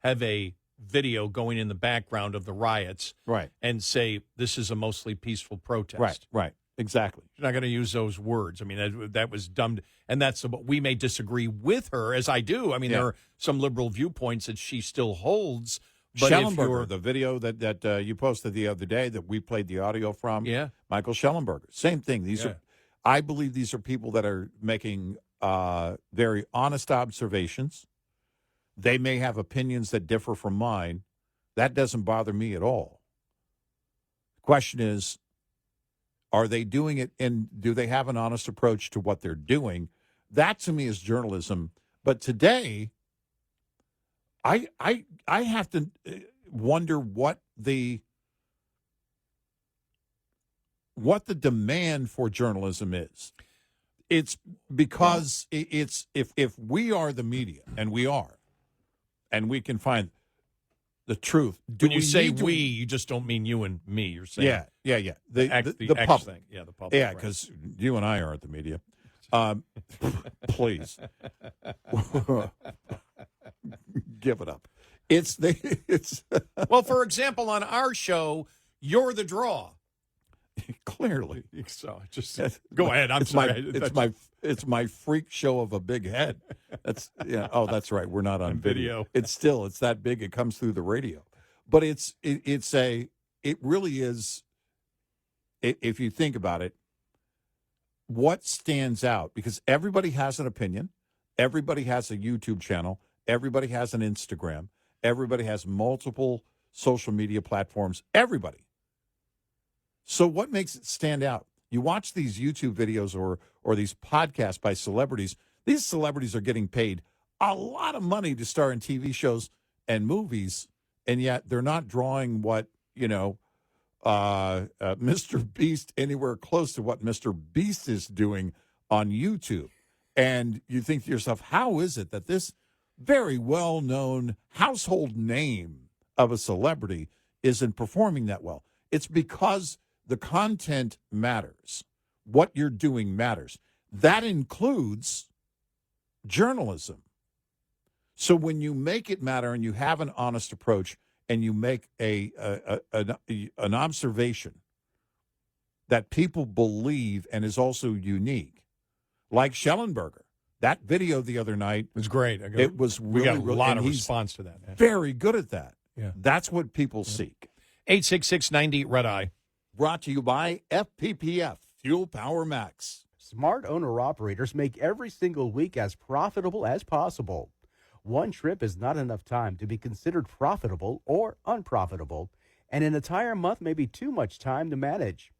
have a video going in the background of the riots and say this is a mostly peaceful protest. Right. Exactly. You're not going to use those words. I mean, that was dumb. And that's what we may disagree with her, as I do. I mean, there are some liberal viewpoints that she still holds. But Schellenberger, the video that you posted the other day that we played the audio from, Michael Schellenberger, same thing. These are, I believe these are people that are making very honest observations. They may have opinions that differ from mine. That doesn't bother me at all. The question is, are they doing it, and do they have an honest approach to what they're doing? That, to me, is journalism. But today, I have to wonder what the demand for journalism is. It's because it's if we are the media, and we are, and we can find the truth. When you say we, you just don't mean you and me. You're saying yeah. The public thing. Yeah, the public. Yeah, because you and I aren't the media. Please give it up. It's well, for example, on our show, you're the draw. Clearly, so just go ahead. I'm sorry. It's my freak show of a big head. That's Oh, that's right. We're not on video. It's that big. It comes through the radio, but it really is. If you think about it, what stands out, because everybody has an opinion, everybody has a YouTube channel, everybody has an Instagram, everybody has multiple social media platforms. Everybody. So what makes it stand out? You watch these YouTube videos or these podcasts by celebrities. These celebrities are getting paid a lot of money to star in TV shows and movies, and yet they're not drawing what, Mr. Beast anywhere close to what Mr. Beast is doing on YouTube. And you think to yourself, how is it that this very well-known household name of a celebrity isn't performing that well? It's because the content matters. What you're doing matters. That includes journalism. So when you make it matter and you have an honest approach and you make an observation that people believe and is also unique, like Schellenberger, that video the other night was great. It was really, we got a lot of he's response to that. Man. Very good at that. Yeah. That's what people seek. 866-90 Red Eye. Brought to you by FPPF, Fuel Power Max. Smart owner-operators make every single week as profitable as possible. One trip is not enough time to be considered profitable or unprofitable, and an entire month may be too much time to manage.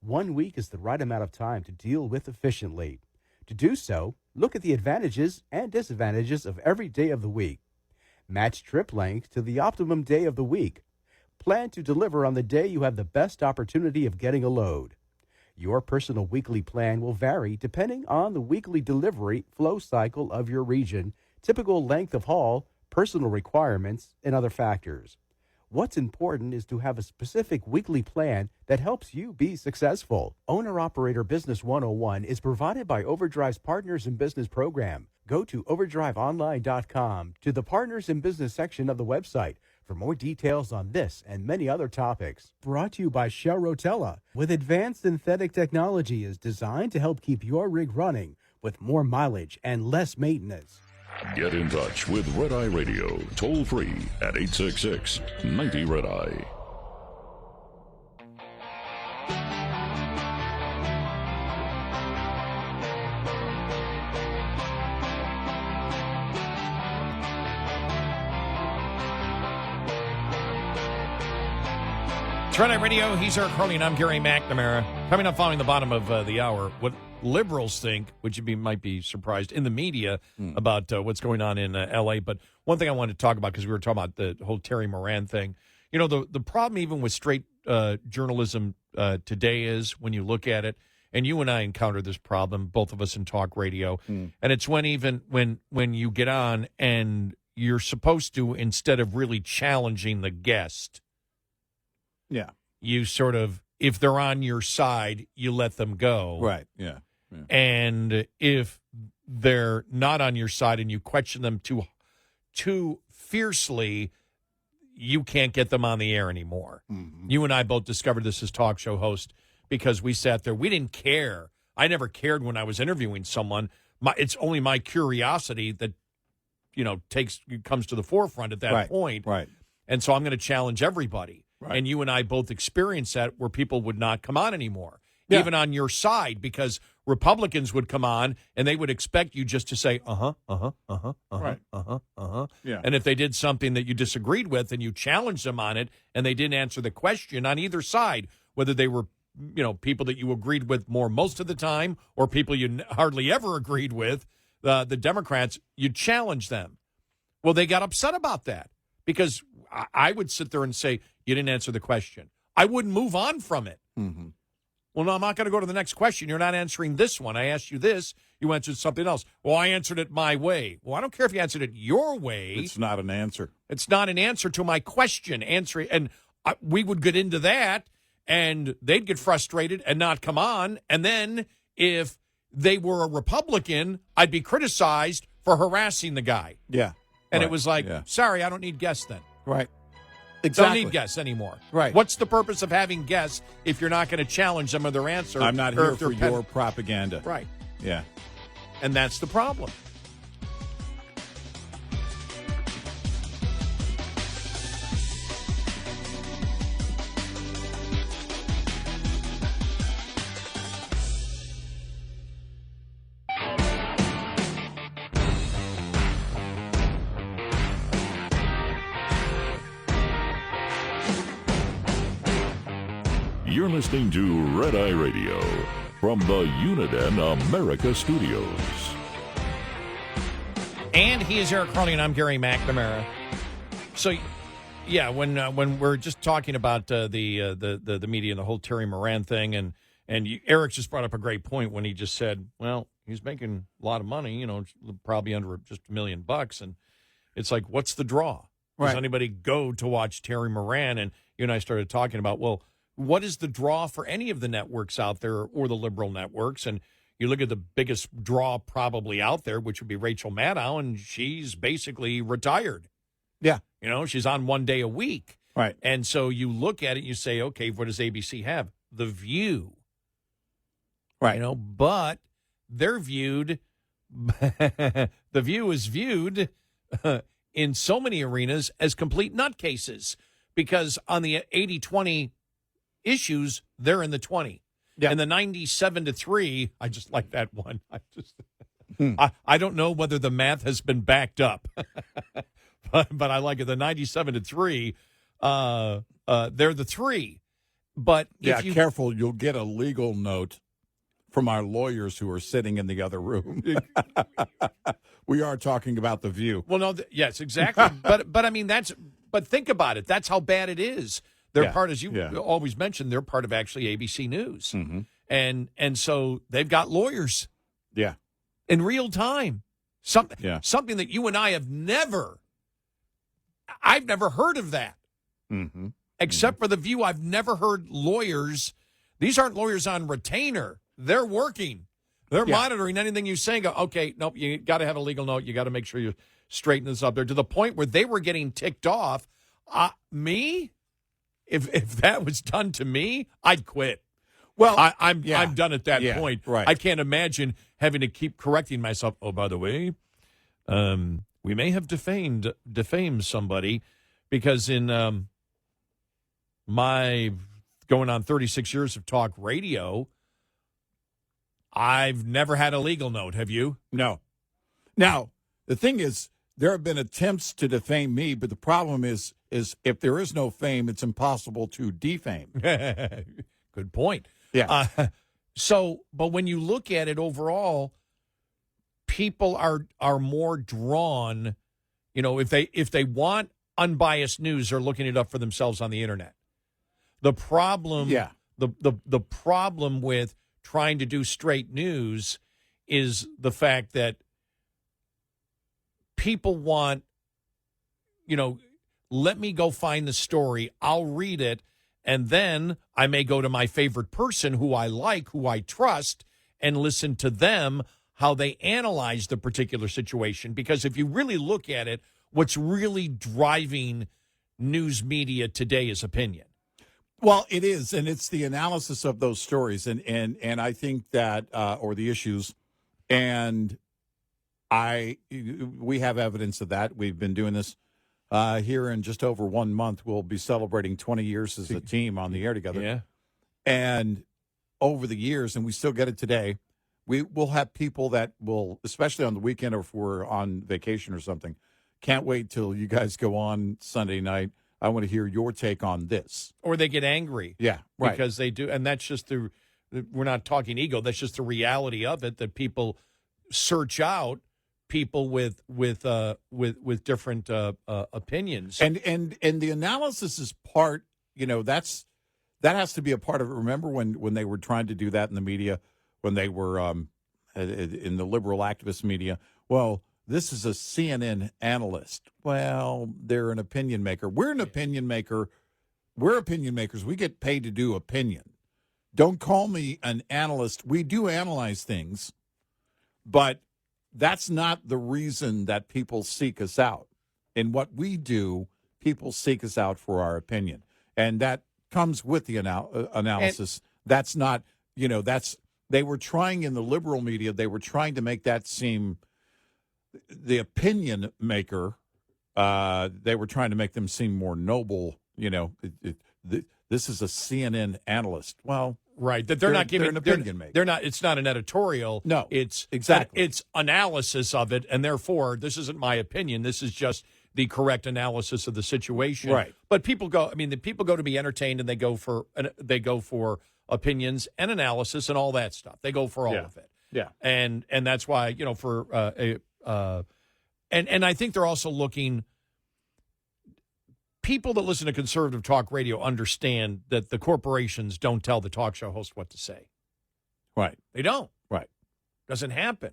1 week is the right amount of time to deal with efficiently. To do so, look at the advantages and disadvantages of every day of the week. Match trip length to the optimum day of the week. Plan to deliver on the day you have the best opportunity of getting a load. Your personal weekly plan will vary depending on the weekly delivery flow cycle of your region, typical length of haul, personal requirements, and other factors. What's important is to have a specific weekly plan that helps you be successful. Owner-Operator Business 101 is provided by Overdrive's Partners in Business program. Go to overdriveonline.com to the Partners in Business section of the website for more details on this and many other topics. Brought to you by Shell Rotella. With advanced synthetic technology is designed to help keep your rig running with more mileage and less maintenance. Get in touch with Red Eye Radio, toll free at 866-90 Red Eye. It's Red Eye Radio. He's Eric Harley, and I'm Gary McNamara. Coming up following the bottom of the hour, what liberals think, which you might be surprised, in the media about what's going on in L.A. But one thing I wanted to talk about, because we were talking about the whole Terry Moran thing, the problem even with straight journalism today is, when you look at it, and you and I encounter this problem, both of us in talk radio, and it's when you get on and you're supposed to, instead of really challenging the guest, yeah, you sort of, if they're on your side, you let them go. Right, yeah. And if they're not on your side and you question them too fiercely, you can't get them on the air anymore. Mm-hmm. You and I both discovered this as talk show host because we sat there. We didn't care. I never cared when I was interviewing someone. It's only my curiosity that, comes to the forefront at that point. Right. And so I'm going to challenge everybody. Right. And you and I both experienced that, where people would not come on anymore, even on your side, because Republicans would come on and they would expect you just to say, right. Yeah. And if they did something that you disagreed with and you challenged them on it and they didn't answer the question on either side, whether they were, people that you agreed with more most of the time or people you hardly ever agreed with, the Democrats, you challenge them. Well, they got upset about that because I would sit there and say, you didn't answer the question. I wouldn't move on from it. Mm-hmm. Well, no, I'm not going to go to the next question. You're not answering this one. I asked you this. You answered something else. Well, I answered it my way. Well, I don't care if you answered it your way. It's not an answer. It's not an answer to my question. We would get into that, and they'd get frustrated and not come on. And then if they were a Republican, I'd be criticized for harassing the guy. Yeah. And it was like, sorry, I don't need guests then. Right. Exactly. Don't need guests anymore. Right. What's the purpose of having guests if you're not going to challenge them of their answer? I'm not here for your propaganda. Right. Yeah. And that's the problem. You're listening to Red Eye Radio from the Uniden America Studios. And he is Eric Carly, and I'm Gary McNamara. So, yeah, when we're just talking about the media and the whole Terry Moran thing, and Eric just brought up a great point when he just said, well, he's making a lot of money, probably under just $1 million, and it's like, what's the draw? Right. Does anybody go to watch Terry Moran? And you and I started talking about, well, what is the draw for any of the networks out there or the liberal networks? And you look at the biggest draw probably out there, which would be Rachel Maddow, and she's basically retired. Yeah. She's on 1 day a week. Right. And so you look at it, you say, okay, what does ABC have? The View. Right. But they're viewed, The View is viewed in so many arenas as complete nutcases because on the 80-20 issues, they're in the 20. Yeah. And the 97-3, I just like that one. I don't know whether the math has been backed up, but I like it. The 97-3, they're the 3. But if careful, you'll get a legal note from our lawyers who are sitting in the other room. We are talking about The View. Well, no, yes, exactly. but I mean, but think about it. That's how bad it is. They're part, as you always mentioned, they're part of actually ABC News. Mm-hmm. And so they've got lawyers. Yeah. In real time. Something that you and I have I've never heard of that. Mm-hmm. Except for The View, I've never heard lawyers. These aren't lawyers on retainer. They're working. They're monitoring anything you say. Go, okay, nope, you got to have a legal note. You got to make sure you straighten this up there to the point where they were getting ticked off. Me? If that was done to me, I'd quit. Well, I'm done at that point. Right. I can't imagine having to keep correcting myself. Oh, by the way, we may have defamed somebody because in my going on 36 years of talk radio, I've never had a legal note. Have you? No. Now, the thing is, there have been attempts to defame me, but the problem is if there is no fame, it's impossible to defame. Good point. Yeah. But when you look at it overall, people are more drawn, if they want unbiased news, they're looking it up for themselves on the internet. The problem, the problem with trying to do straight news is the fact that people want, let me go find the story. I'll read it. And then I may go to my favorite person who I like, who I trust, and listen to them, how they analyze the particular situation. Because if you really look at it, what's really driving news media today is opinion. Well, it is, and it's the analysis of those stories, and I think that, or the issues, and we have evidence of that. We've been doing this here in just over 1 month. We'll be celebrating 20 years as a team on the air together. Yeah. And over the years, and we still get it today, we'll have people that will, especially on the weekend or if we're on vacation or something, can't wait till you guys go on Sunday night. I want to hear your take on this. Or they get angry. Yeah, right. Because they do. And that's just we're not talking ego. That's just the reality of it, that people search out people with different opinions. And the analysis is part, that's that has to be a part of it. Remember when they were trying to do that in the media, when they were in the liberal activist media? Well, this is a CNN analyst. Well, they're an opinion maker. We're an opinion maker. We're opinion makers. We get paid to do opinion. Don't call me an analyst. We do analyze things, but that's not the reason that people seek us out. In what we do, people seek us out for our opinion. And that comes with the analysis. That's not, they were trying in the liberal media, they were trying to make that seem, the opinion maker, they were trying to make them seem more noble. This is a CNN analyst. Well, right, that they're not giving an opinion maker. They're not. It's not an editorial. No, it's exactly. It's analysis of it, and therefore, this isn't my opinion. This is just the correct analysis of the situation. Right. But people go. I mean, the people go to be entertained, and they go for opinions and analysis and all that stuff. They go for all of it. Yeah. And that's why and I think they're also looking. People that listen to conservative talk radio understand that the corporations don't tell the talk show host what to say. Right. They don't. Right. Doesn't happen.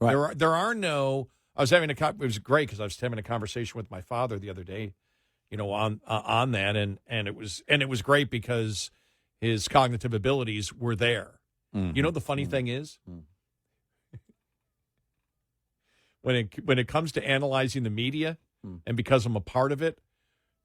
Right. There are no. I was having it was great because I was having a conversation with my father the other day, on that, and it was great because his cognitive abilities were there. Mm-hmm. The funny thing is, when it comes to analyzing the media, and because I'm a part of it.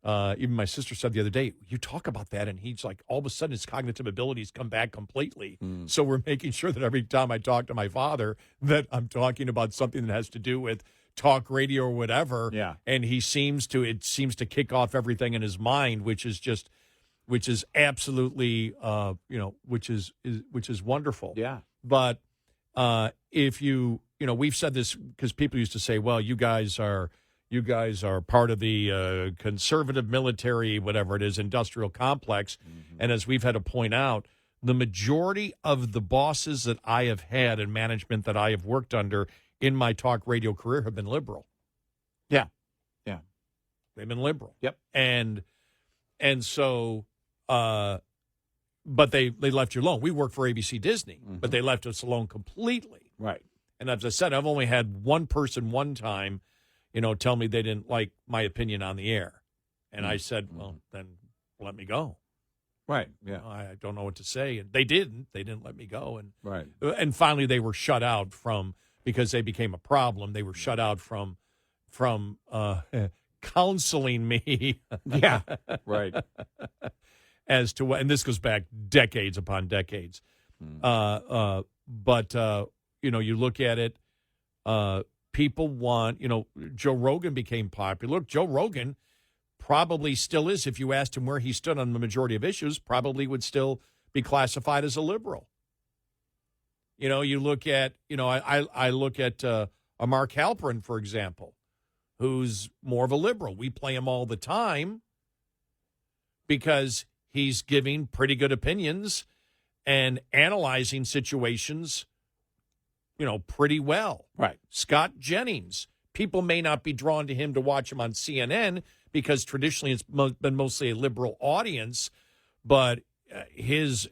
Even my sister said the other day, you talk about that, and he's like, all of a sudden his cognitive abilities come back completely. So we're making sure that every time I talk to my father that I'm talking about something that has to do with talk radio or whatever. Yeah. And it seems to kick off everything in his mind, which is absolutely, which is wonderful. Yeah. But if we've said this because people used to say, well, you guys are part of the conservative military, whatever it is, industrial complex. Mm-hmm. And as we've had to point out, the majority of the bosses that I have had and management that I have worked under in my talk radio career have been liberal. Yeah. Yeah. They've been liberal. Yep. And so, but they left you alone. We worked for ABC Disney, but they left us alone completely. Right. And as I said, I've only had one person one time tell me they didn't like my opinion on the air. And I said, well, then let me go. Right, yeah. I don't know what to say. And they didn't. They didn't let me go. And right. And finally they were shut out because they became a problem. They were shut out from counseling me. Yeah, right. As to what, and this goes back decades upon decades. But you look at it, people want, Joe Rogan became popular. Joe Rogan probably still is, if you asked him where he stood on the majority of issues, probably would still be classified as a liberal. You look at, I look at a Mark Halperin, for example, who's more of a liberal. We play him all the time because he's giving pretty good opinions and analyzing situations pretty well. Right. Scott Jennings. People may not be drawn to him to watch him on CNN because traditionally it's been mostly a liberal audience, but his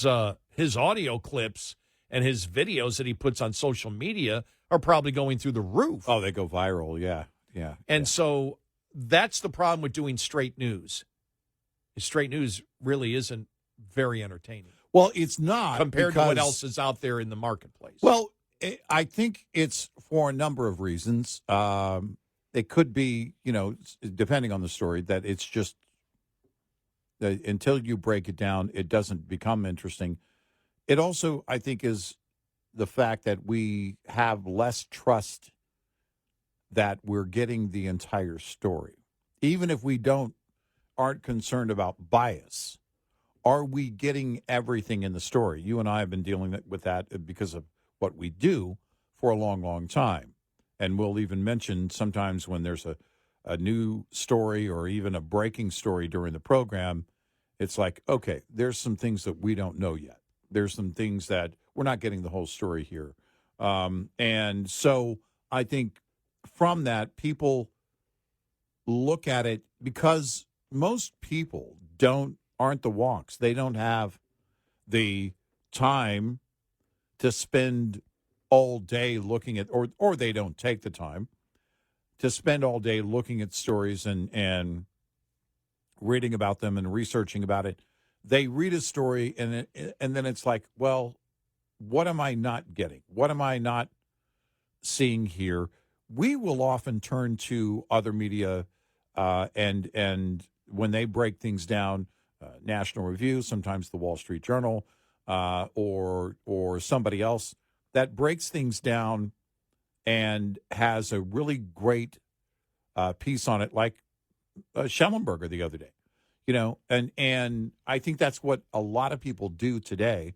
audio clips and his videos that he puts on social media are probably going through the roof. Oh, they go viral, yeah. Yeah. And so that's the problem with doing straight news. Straight news really isn't very entertaining. Well, it's not. Compared to what else is out there in the marketplace. Well, I think it's for a number of reasons. It could be, depending on the story, that it's just until you break it down, it doesn't become interesting. It also, I think, is the fact that we have less trust that we're getting the entire story. Even if we aren't concerned about bias, are we getting everything in the story? You and I have been dealing with that because of what we do for a long, long time. And we'll even mention sometimes when there's a new story or even a breaking story during the program, it's like, okay, there's some things that we don't know yet. There's some things that we're not getting the whole story here. And so I think from that, people look at it because most people aren't the wonks. They don't have the time to spend all day looking at, or they don't take the time to spend all day looking at stories and reading about them and researching about it. They read a story and then it's like, well, what am I not getting? What am I not seeing here? We will often turn to other media and when they break things down, National Review, sometimes the Wall Street Journal, or somebody else that breaks things down and has a really great piece on it, like Schellenberger the other day, and I think that's what a lot of people do today,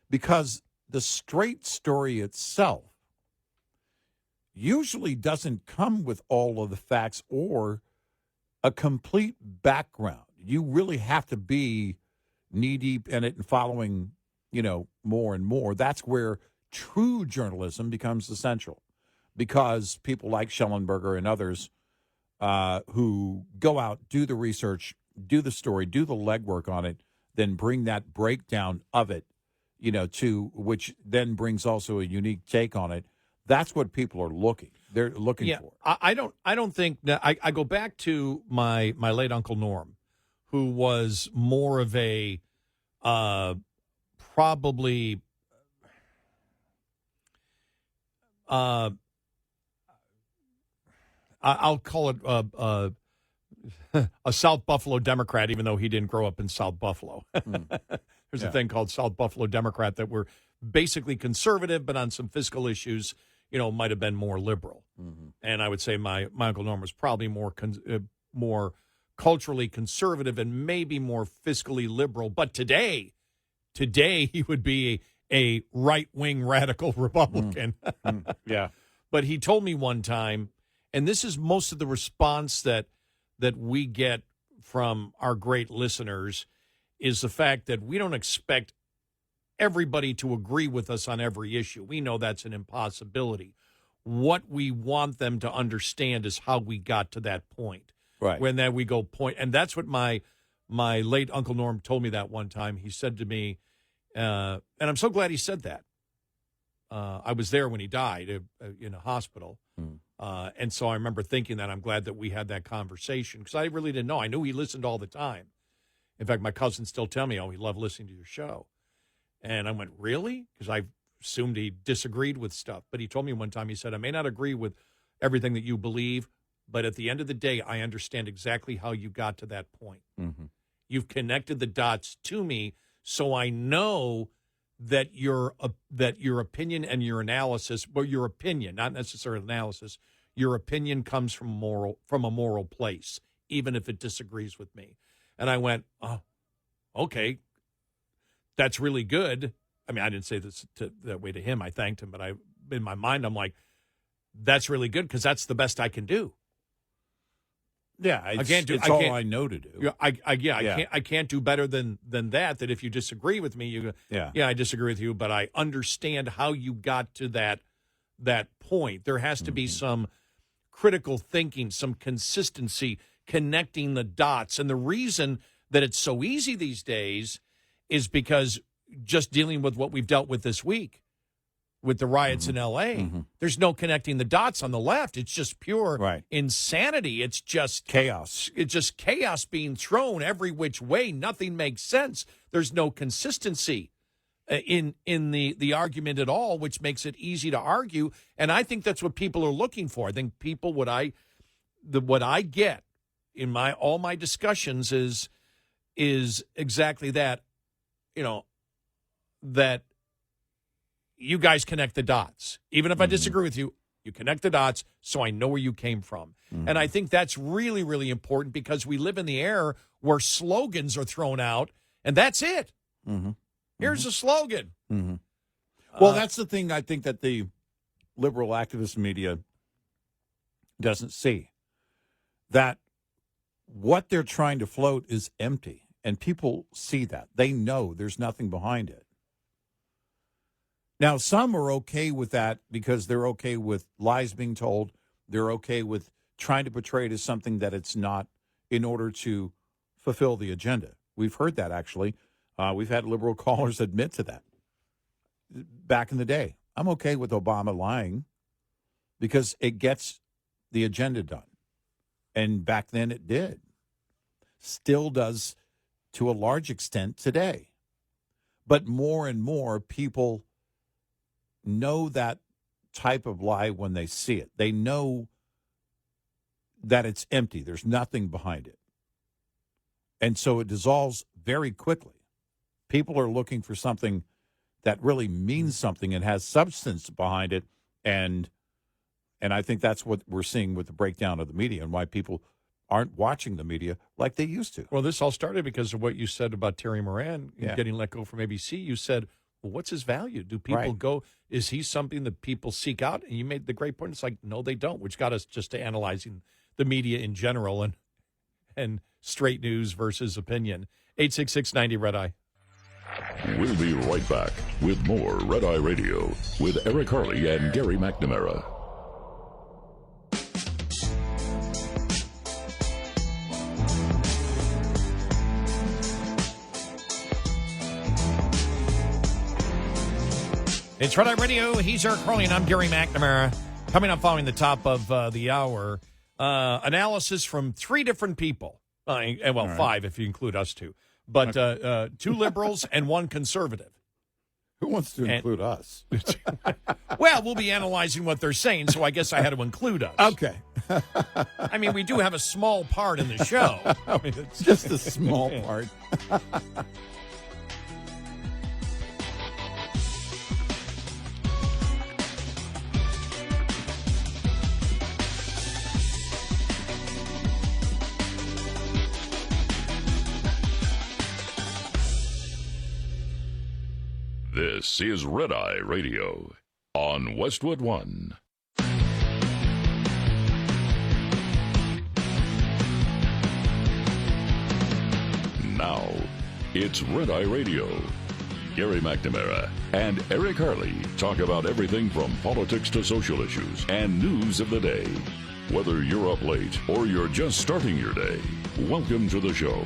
because the straight story itself usually doesn't come with all of the facts or a complete background. You really have to be knee-deep in it and following, more and more. That's where true journalism becomes essential, because people like Schellenberger and others who go out, do the research, do the story, do the legwork on it, then bring that breakdown of it, to which then brings also a unique take on it. That's what people are looking. They're looking for. I don't think I go back to my late Uncle Norm, who was more of a probably I'll call it a South Buffalo Democrat, even though he didn't grow up in South Buffalo. There's a thing called South Buffalo Democrat that were basically conservative, but on some fiscal issues, might have been more liberal. Mm-hmm. And I would say my Uncle Norm was probably more culturally conservative and maybe more fiscally liberal. But today he would be a right-wing radical Republican. Yeah. But he told me one time, and this is most of the response that we get from our great listeners, is the fact that we don't expect everybody to agree with us on every issue. We know that's an impossibility. What we want them to understand is how we got to that point. Right. When then we go point, and that's what my late Uncle Norm told me that one time. He said to me, and I'm so glad he said that. I was there when he died in a hospital. And so I remember thinking that I'm glad that we had that conversation, because I really didn't know. I knew he listened all the time. In fact, my cousins still tell me, he loved listening to your show. And I went, really? Because I assumed he disagreed with stuff. But he told me one time, he said, I may not agree with everything that you believe, but at the end of the day, I understand exactly how you got to that point. Mm-hmm. You've connected the dots to me, so I know that your opinion and your analysis, well, your opinion, not necessarily analysis, your opinion comes from a moral place, even if it disagrees with me. And I went, oh, okay, that's really good. I mean, I didn't say this that way to him. I thanked him, but in my mind, I'm like, that's really good, because that's the best I can do. Yeah, it's all I know to do. I can't do better than that. That if you disagree with me, you go, I disagree with you, but I understand how you got to that point. There has to be some critical thinking, some consistency, connecting the dots. And the reason that it's so easy these days is because just dealing with what we've dealt with this week with the riots in L.A., there's no connecting the dots on the left. It's just pure insanity. It's just chaos. It's just chaos being thrown every which way. Nothing makes sense. There's no consistency in the argument at all, which makes it easy to argue. And I think that's what people are looking for. I think people, what I get in all my discussions is exactly that. That you guys connect the dots. Even if I disagree with you, you connect the dots so I know where you came from. And I think that's really, really important, because we live in the era where slogans are thrown out, and that's it. Here's a slogan. Well, that's the thing I think that the liberal activist media doesn't see, that what they're trying to float is empty, and people see that. They know there's nothing behind it. Now, some are okay with that because they're okay with lies being told. They're okay with trying to portray it as something that it's not, in order to fulfill the agenda, We've heard that, actually. We've had liberal callers admit to that back in the day. I'm okay with Obama lying because it gets the agenda done. And back then it did. Still does to a large extent today. But more and more people know that type of lie when they see it. They know that it's empty. There's nothing behind it. And so it dissolves very quickly. People are looking for something that really means something and has substance behind it. And I think that's what we're seeing with the breakdown of the media and why people aren't watching the media like they used to. Well, this all started because of what you said about Terry Moran getting let go from ABC. You said, well, what's his value? Do people go, is he something that people seek out? And you made the great point. It's like, no, they don't, which got us just to analyzing the media in general and straight news versus opinion. 866-90-RED-EYE. We'll be right back with more Red Eye Radio with Eric Harley and Gary McNamara. It's Red Eye Radio. He's Eric Harley, and I'm Gary McNamara. Coming up following the top of the hour, analysis from three different people. Five if you include us two. But two liberals and one conservative. Who wants to include us? Well, we'll be analyzing what they're saying, so I guess I had to include us. Okay. I mean, we do have a small part in the show. I mean, it's just a small part. This is Red Eye Radio on Westwood One. Now, it's Red Eye Radio. Gary McNamara and Eric Harley talk about everything from politics to social issues and news of the day. Whether you're up late or you're just starting your day, welcome to the show.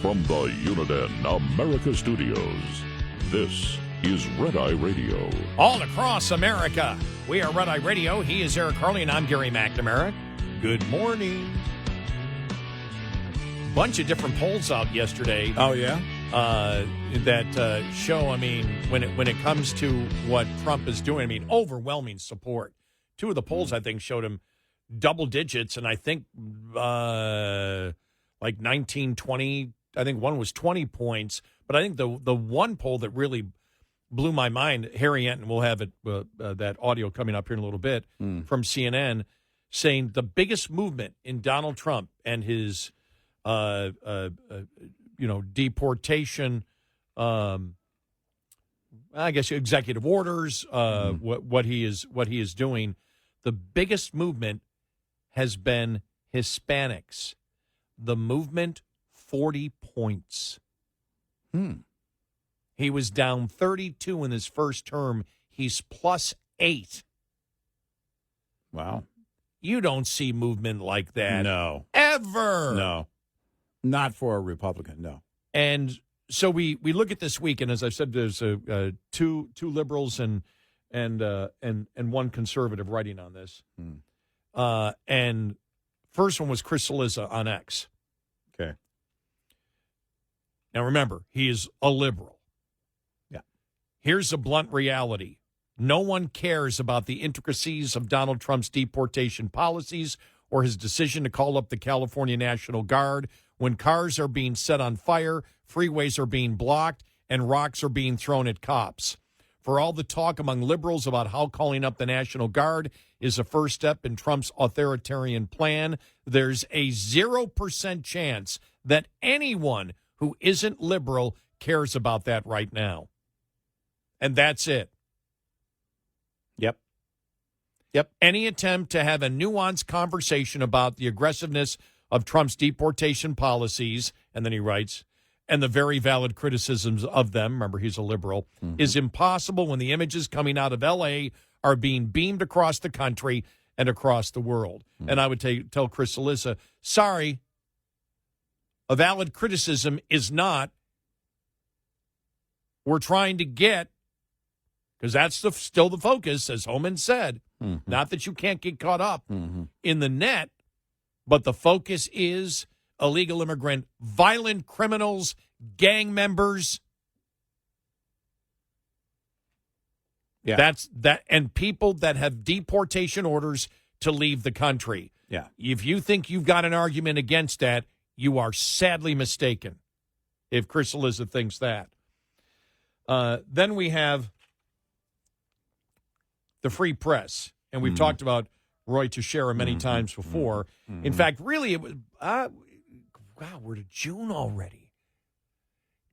From the Uniden America Studios, this is Red Eye Radio. All across America, we are Red Eye Radio. He is Eric Harley, and I'm Gary McNamara. Good morning. Bunch of different polls out yesterday. Oh, yeah? That show, I mean, when it comes to what Trump is doing, I mean, overwhelming support. Two of the polls, I think, showed him double digits, and I think like 19, 20, I think one was 20 points. But I think the one poll that really blew my mind, Harry Enton will have it that audio coming up here in a little bit from CNN, saying the biggest movement in Donald Trump and his deportation, I guess executive orders, what he is doing, the biggest movement has been Hispanics. The movement 40 points. He was down 32 in his first term. He's +8. Wow. You don't see movement like that. No. Ever. No. Not for a Republican, no. And so we look at this week, and as I've said, there's two liberals and one conservative writing on this. And first one was Chris Cillizza on X. Okay. Now remember, he is a liberal. Yeah. Here's a blunt reality. No one cares about the intricacies of Donald Trump's deportation policies or his decision to call up the California National Guard when cars are being set on fire, freeways are being blocked, and rocks are being thrown at cops. For all the talk among liberals about how calling up the National Guard is a first step in Trump's authoritarian plan, there's a 0% chance that anyone who isn't liberal cares about that right now. And that's it. Yep. Any attempt to have a nuanced conversation about the aggressiveness of Trump's deportation policies, and then he writes, and the very valid criticisms of them, remember he's a liberal, is impossible when the images coming out of L.A. are being beamed across the country and across the world. And I would tell Chris Cillizza, sorry, A valid criticism is not, we're trying to get, because that's still the focus, as Homan said, not that you can't get caught up in the net, but the focus is illegal immigrant, violent criminals, gang members. Yeah. That's that, and people that have deportation orders to leave the country. Yeah. If you think you've got an argument against that, you are sadly mistaken. If Chris Cillizza thinks that. Then we have the free press, and we've talked about Roy Teixeira many times before. In fact, really, it was we're to June already.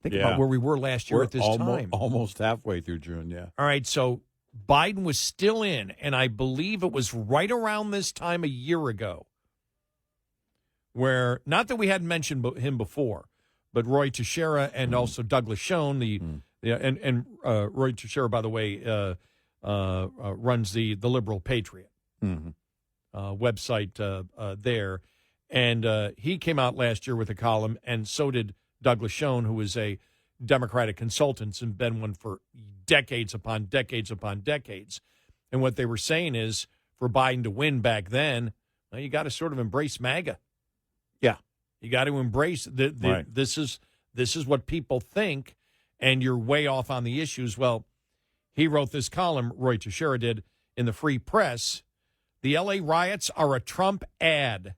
Think about where we were last year at this time. Almost halfway through June, yeah. All right, so Biden was still in, and I believe it was right around this time a year ago, where, not that we hadn't mentioned him before, but Roy Teixeira and also Douglas Schoen, Roy Teixeira, by the way, runs the Liberal Patriot website there. And he came out last year with a column, and so did Douglas Schoen, who is a Democratic consultant and been one for decades upon decades upon decades. And what they were saying is, for Biden to win back then, well, you got to sort of embrace MAGA. Yeah. You got to embrace right. This is what people think, and you're way off on the issues. Well, he wrote this column, Roy Teixeira did, in the Free Press. The L.A. riots are a Trump ad.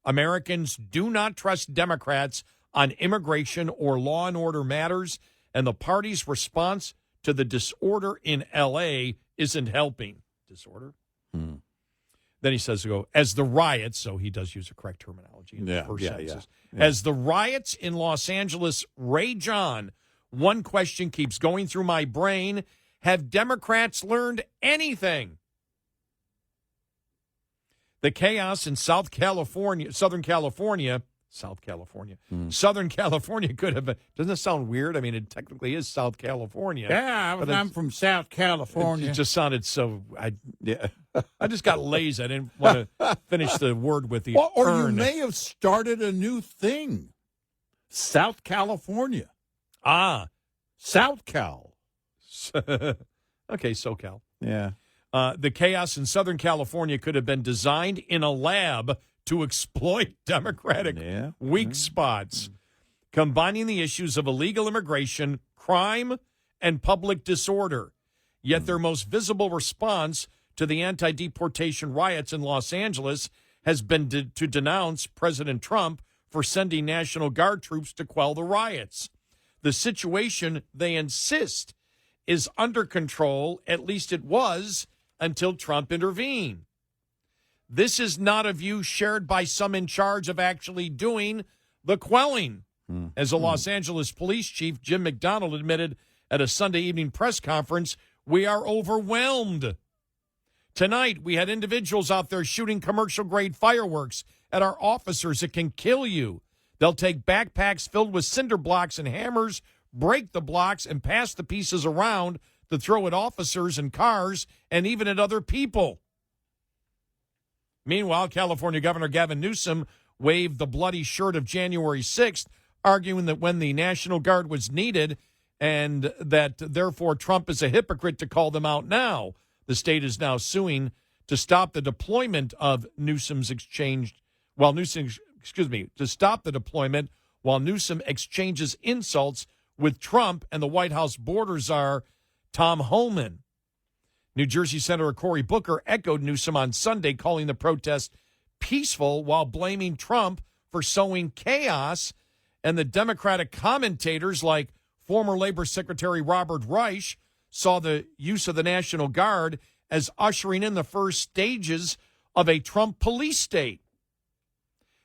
Americans do not trust Democrats on immigration or law and order matters, and the party's response to the disorder in L.A. isn't helping. Disorder? Then he says, as the riots, so he does use the correct terminology in the first sentences. Yeah. As the riots in Los Angeles rage on, one question keeps going through my brain. Have Democrats learned anything? The chaos in Southern California could have been, doesn't it sound weird? I mean, it technically is South California. Yeah, I'm from South California. It just sounded so, I just got lazy. I didn't want to finish the word with the or earn. You may have started a new thing. South California. South Cal. Okay, SoCal. Yeah. The chaos in Southern California could have been designed in a lab to exploit Democratic weak spots, combining the issues of illegal immigration, crime, and public disorder. Yet their most visible response to the anti-deportation riots in Los Angeles has been to denounce President Trump for sending National Guard troops to quell the riots. The situation, they insist, is under control, at least it was, until Trump intervened. This is not a view shared by some in charge of actually doing the quelling. As a Los Angeles police chief, Jim McDonald, admitted at a Sunday evening press conference, we are overwhelmed. Tonight, we had individuals out there shooting commercial-grade fireworks at our officers. It can kill you. They'll take backpacks filled with cinder blocks and hammers, break the blocks, and pass the pieces around to throw at officers and cars and even at other people. Meanwhile, California Governor Gavin Newsom waved the bloody shirt of January 6th, arguing that when the National Guard was needed and that, therefore, Trump is a hypocrite to call them out now. The state is now suing to stop the deployment of to stop the deployment while Newsom exchanges insults with Trump and the White House border czar, Tom Homan. New Jersey Senator Cory Booker echoed Newsom on Sunday, calling the protest peaceful while blaming Trump for sowing chaos. And the Democratic commentators, like former Labor Secretary Robert Reich, saw the use of the National Guard as ushering in the first stages of a Trump police state.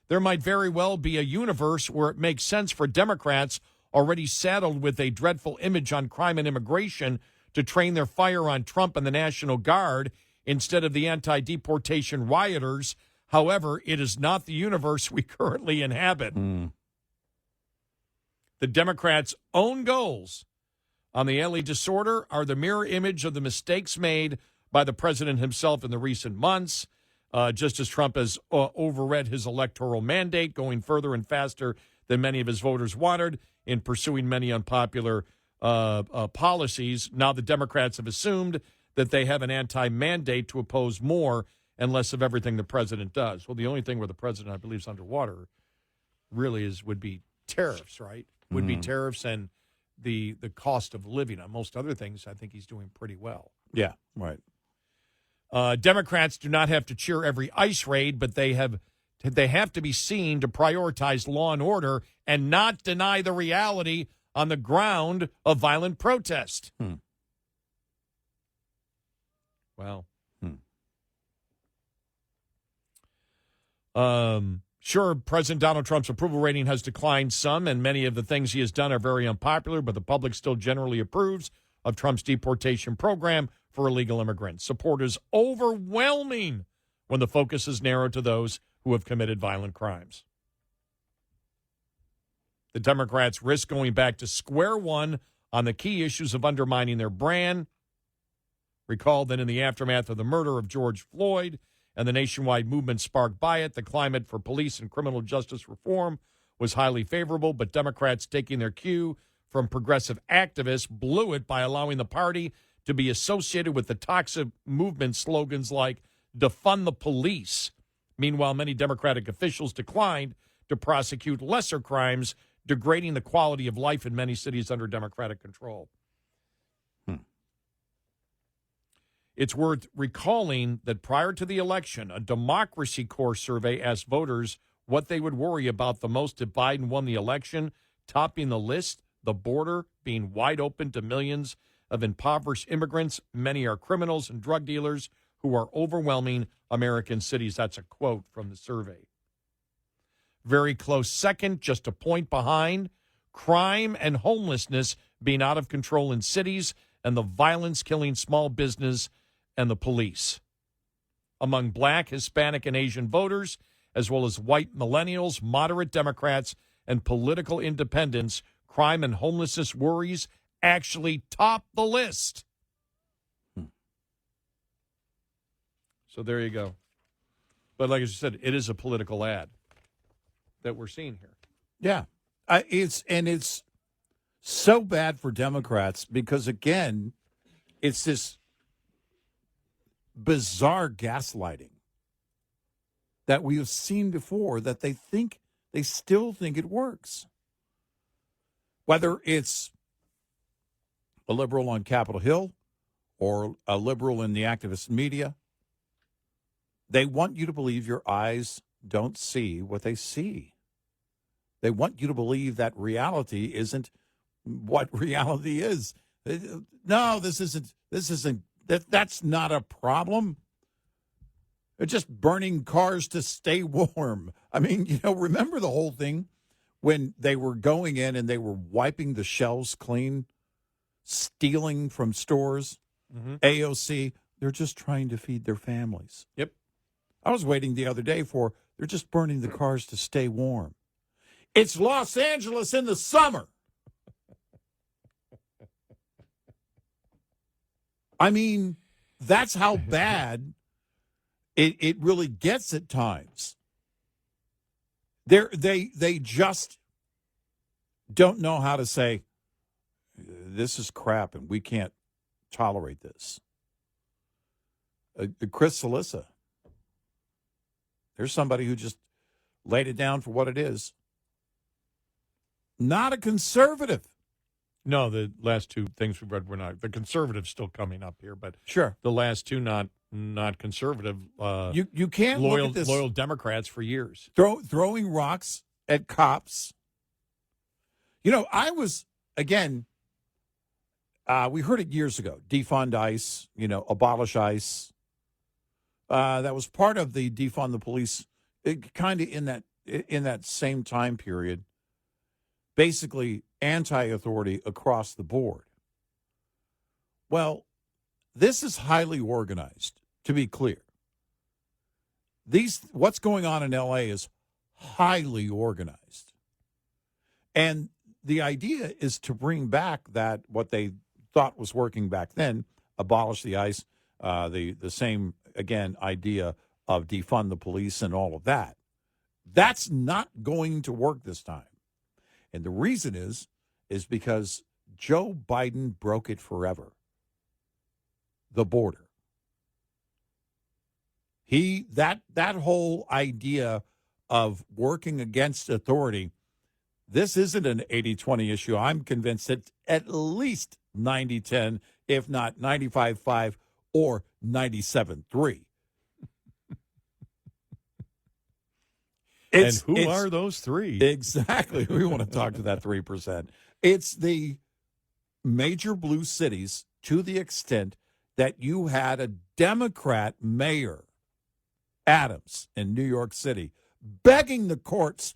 There might very well be a universe where it makes sense for Democrats already saddled with a dreadful image on crime and immigration to train their fire on Trump and the National Guard instead of the anti-deportation rioters. However, it is not the universe we currently inhabit. The Democrats' own goals on the LA disorder are the mirror image of the mistakes made by the president himself in the recent months, just as Trump has overread his electoral mandate, going further and faster than many of his voters wanted in pursuing many unpopular policies. Now the Democrats have assumed that they have an anti-mandate to oppose more and less of everything the president does. Well, the only thing where the president, I believe, is underwater really would be tariffs, right? Would be tariffs and the cost of living. On most other things, I think he's doing pretty well. Yeah, right. Democrats do not have to cheer every ICE raid, but they have to be seen to prioritize law and order and not deny the reality on the ground of violent protest. Wow. Sure, President Donald Trump's approval rating has declined some, and many of the things he has done are very unpopular, but the public still generally approves of Trump's deportation program for illegal immigrants. Support is overwhelming when the focus is narrowed to those who have committed violent crimes. The Democrats risk going back to square one on the key issues of undermining their brand. Recall that in the aftermath of the murder of George Floyd and the nationwide movement sparked by it, the climate for police and criminal justice reform was highly favorable, but Democrats, taking their cue from progressive activists, blew it by allowing the party to be associated with the toxic movement slogans like defund the police. Meanwhile, many Democratic officials declined to prosecute lesser crimes, degrading the quality of life in many cities under Democratic control. It's worth recalling that prior to the election, a Democracy Corps survey asked voters what they would worry about the most if Biden won the election, topping the list, the border being wide open to millions of impoverished immigrants. Many are criminals and drug dealers who are overwhelming American cities. That's a quote from the survey. Very close second, just a point behind, crime and homelessness being out of control in cities and the violence killing small business and the police. Among Black, Hispanic, and Asian voters, as well as white millennials, moderate Democrats, and political independents, crime and homelessness worries actually top the list. So there you go. But like I said, it is a political ad that we're seeing here. Yeah. It's so bad for Democrats because, again, it's this bizarre gaslighting that we have seen before that they still think it works. Whether it's a liberal on Capitol Hill or a liberal in the activist media, they want you to believe your eyes don't see what they see. They want you to believe that reality isn't what reality is. No, that's not a problem. They're just burning cars to stay warm. I mean, remember the whole thing when they were going in and they were wiping the shelves clean, stealing from stores, AOC, they're just trying to feed their families. Yep. I was waiting the other day for, they're just burning the cars to stay warm. It's Los Angeles in the summer. I mean, that's how bad it really gets at times. They just don't know how to say, this is crap and we can't tolerate this. Chris Cillizza, there's somebody who just laid it down for what it is. Not a conservative. No, the last two things we read were not. The conservatives still coming up here, but sure, the last two not conservative. You can't loyal look at this, loyal Democrats for years throwing rocks at cops. I was again. We heard it years ago. Defund ICE. Abolish ICE. That was part of the defund the police. Kind of in that same time period. Basically, anti-authority across the board. Well, this is highly organized, to be clear. What's going on in L.A. is highly organized. And the idea is to bring back what they thought was working back then, abolish the ICE, the same, again, idea of defund the police and all of that. That's not going to work this time. And the reason is because Joe Biden broke it forever. The border. That whole idea of working against authority, this isn't an 80-20 issue. I'm convinced it's at least 90-10, if not 95-5 or 97-3. And who are those three? Exactly. We want to talk to that 3%. It's the major blue cities, to the extent that you had a Democrat mayor, Adams, in New York City, begging the courts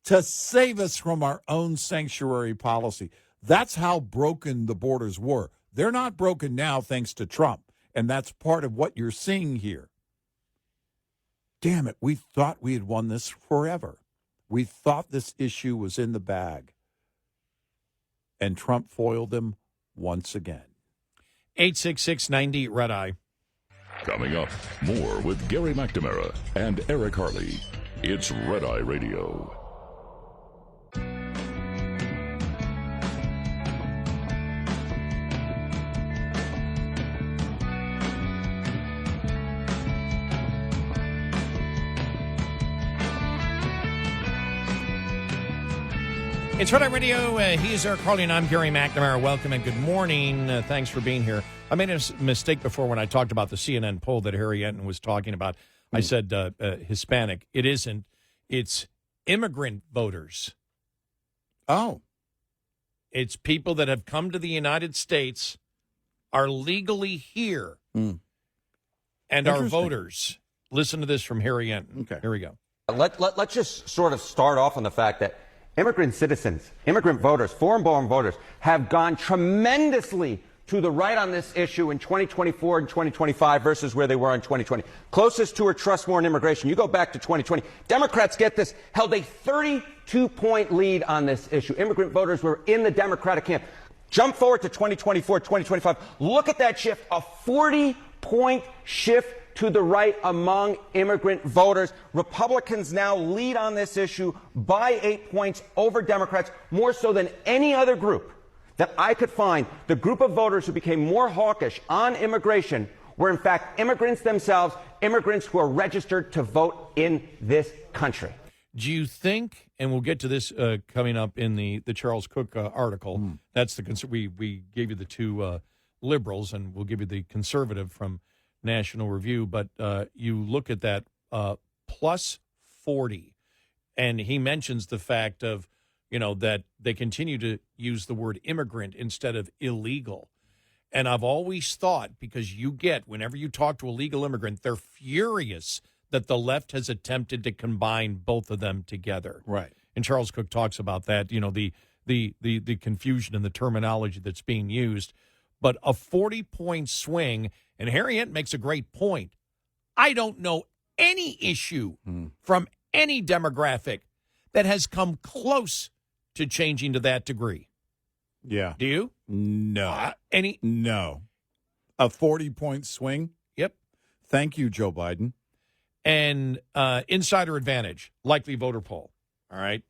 to save us from our own sanctuary policy. That's how broken the borders were. They're not broken now thanks to Trump, and that's part of what you're seeing here. Damn it, we thought we had won this forever. We thought this issue was in the bag. And Trump foiled them once again. 866-90 Red Eye. Coming up, more with Gary McNamara and Eric Harley. It's Red Eye Radio. It's Red Eye Radio. He's Eric Harley, and I'm Gary McNamara. Welcome and good morning. Thanks for being here. I made a mistake before when I talked about the CNN poll that Harry Enton was talking about. I said Hispanic. It isn't. It's immigrant voters. Oh. It's people that have come to the United States, are legally here, and are voters. Listen to this from Harry Enton. Okay. Here we go. Let's just sort of start off on the fact that immigrant citizens, immigrant voters, foreign-born voters have gone tremendously to the right on this issue in 2024 and 2025 versus where they were in 2020. Closest to or trust more in immigration. You go back to 2020. Democrats, get this, held a 32-point lead on this issue. Immigrant voters were in the Democratic camp. Jump forward to 2024, 2025. Look at that shift, a 40-point shift to the right among immigrant voters. Republicans now lead on this issue by 8 points over Democrats, more so than any other group that I could find. The group of voters who became more hawkish on immigration were, in fact, immigrants themselves, immigrants who are registered to vote in this country. Do you think, and we'll get to this coming up in the Charles Cook article, that's the we gave you the two liberals, and we'll give you the conservative from National Review, but you look at that plus 40, and he mentions the fact of, that they continue to use the word immigrant instead of illegal. And I've always thought, because whenever you talk to a legal immigrant, they're furious that the left has attempted to combine both of them together. Right. And Charles Cook talks about that, the confusion in the terminology that's being used. But a 40-point swing, and Harry Enton makes a great point. I don't know any issue from any demographic that has come close to changing to that degree. Yeah. Do you? No. Any? No. A 40-point swing? Yep. Thank you, Joe Biden. And insider advantage, likely voter poll, all right,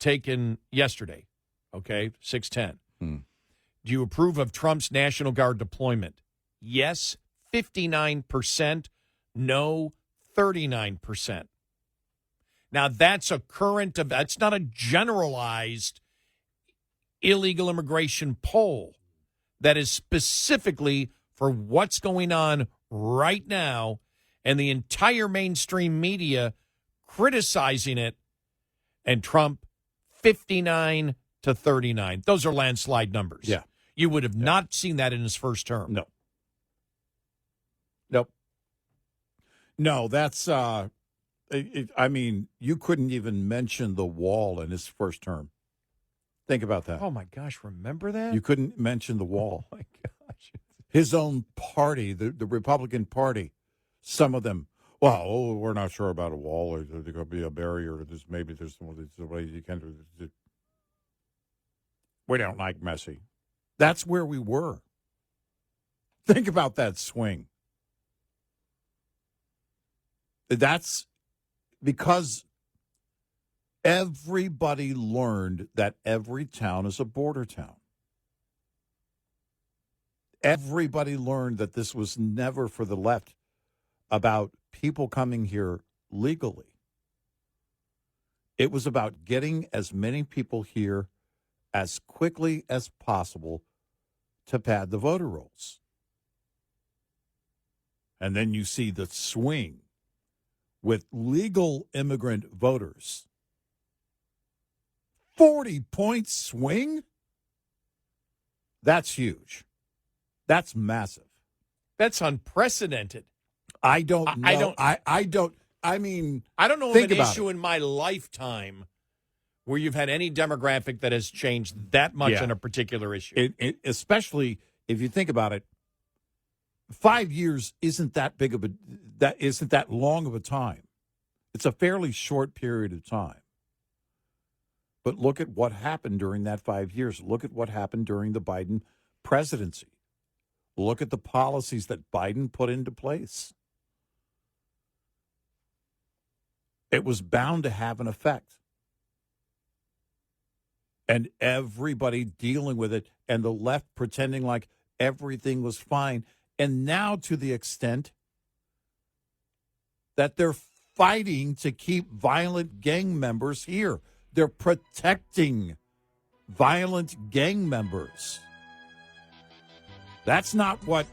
taken yesterday, okay, 6:10. Do you approve of Trump's National Guard deployment? Yes, 59%. No, 39%. Now, that's that's not a generalized illegal immigration poll. That is specifically for what's going on right now, and the entire mainstream media criticizing it, and Trump 59 to 39. Those are landslide numbers. Yeah. You would have not seen that in his first term. No. Nope. No, that's, I mean, you couldn't even mention the wall in his first term. Think about that. Oh, my gosh, remember that? You couldn't mention the wall. Oh, my gosh. His own party, the Republican Party, some of them, we're not sure about a wall, or there could be a barrier, or maybe there's some ways you can do it. We don't like Messi. That's where we were. Think about that swing. That's because Everybody learned that every town is a border town. Everybody learned that this was never for the left about people coming here legally. It was about getting as many people here as quickly as possible to pad the voter rolls. And then you see the swing with legal immigrant voters. 40-point swing? That's huge. That's massive. That's unprecedented. I don't know. I don't know of an issue in my lifetime where you've had any demographic that has changed that much on a particular issue. Especially if you think about it, 5 years isn't that long of a time. It's a fairly short period of time. But look at what happened during that 5 years. Look at what happened during the Biden presidency. Look at the policies that Biden put into place. It was bound to have an effect. And everybody dealing with it, and the left pretending like everything was fine. And now to the extent that they're fighting to keep violent gang members here. They're protecting violent gang members. That's not what,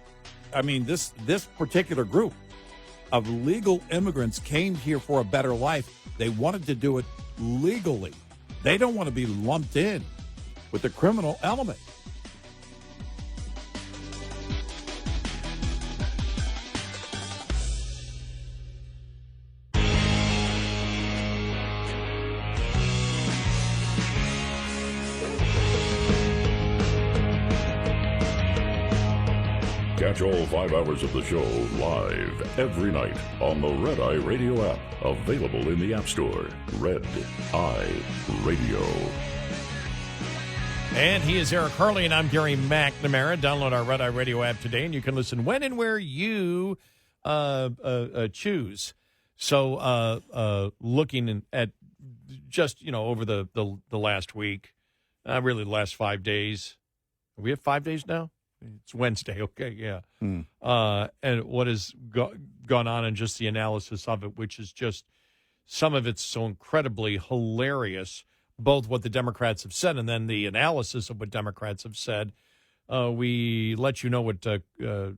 this particular group of legal immigrants came here for a better life. They wanted to do it legally. They don't want to be lumped in with the criminal element. Catch all 5 hours of the show live every night on the Red Eye Radio app. Available in the App Store. Red Eye Radio. And he is Eric Harley, and I'm Gary McNamara. Download our Red Eye Radio app today, and you can listen when and where you choose. So looking at just, over the last week, really the last 5 days. Are we at 5 days now? It's Wednesday, okay, yeah. And what has gone on and just the analysis of it, which is just, some of it's so incredibly hilarious, both what the Democrats have said and then the analysis of what Democrats have said. We let you know what two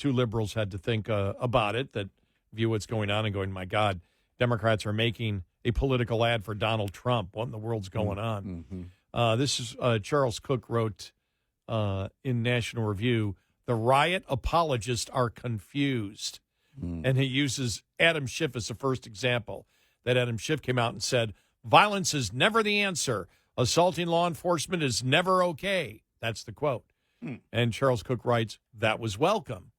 liberals had to think about it, that view what's going on and going, my God, Democrats are making a political ad for Donald Trump. What in the world's going on? Mm-hmm. This is Charles Cook wrote in National Review, the riot apologists are confused. And he uses Adam Schiff as the first example, that Adam Schiff came out and said, violence is never the answer. Assaulting law enforcement is never okay. That's the quote. And Charles Cook writes, that was welcome.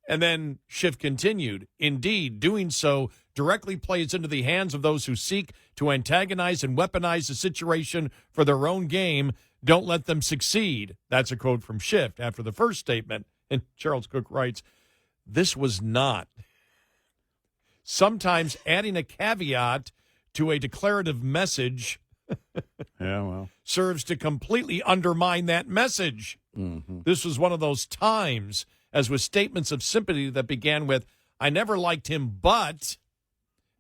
And then Schiff continued, indeed, doing so directly plays into the hands of those who seek to antagonize and weaponize the situation for their own game. Don't let them succeed. That's a quote from Schiff after the first statement. And Charles Cook writes, this was not. Sometimes adding a caveat to a declarative message serves to completely undermine that message. Mm-hmm. This was one of those times, as with statements of sympathy that began with, I never liked him, but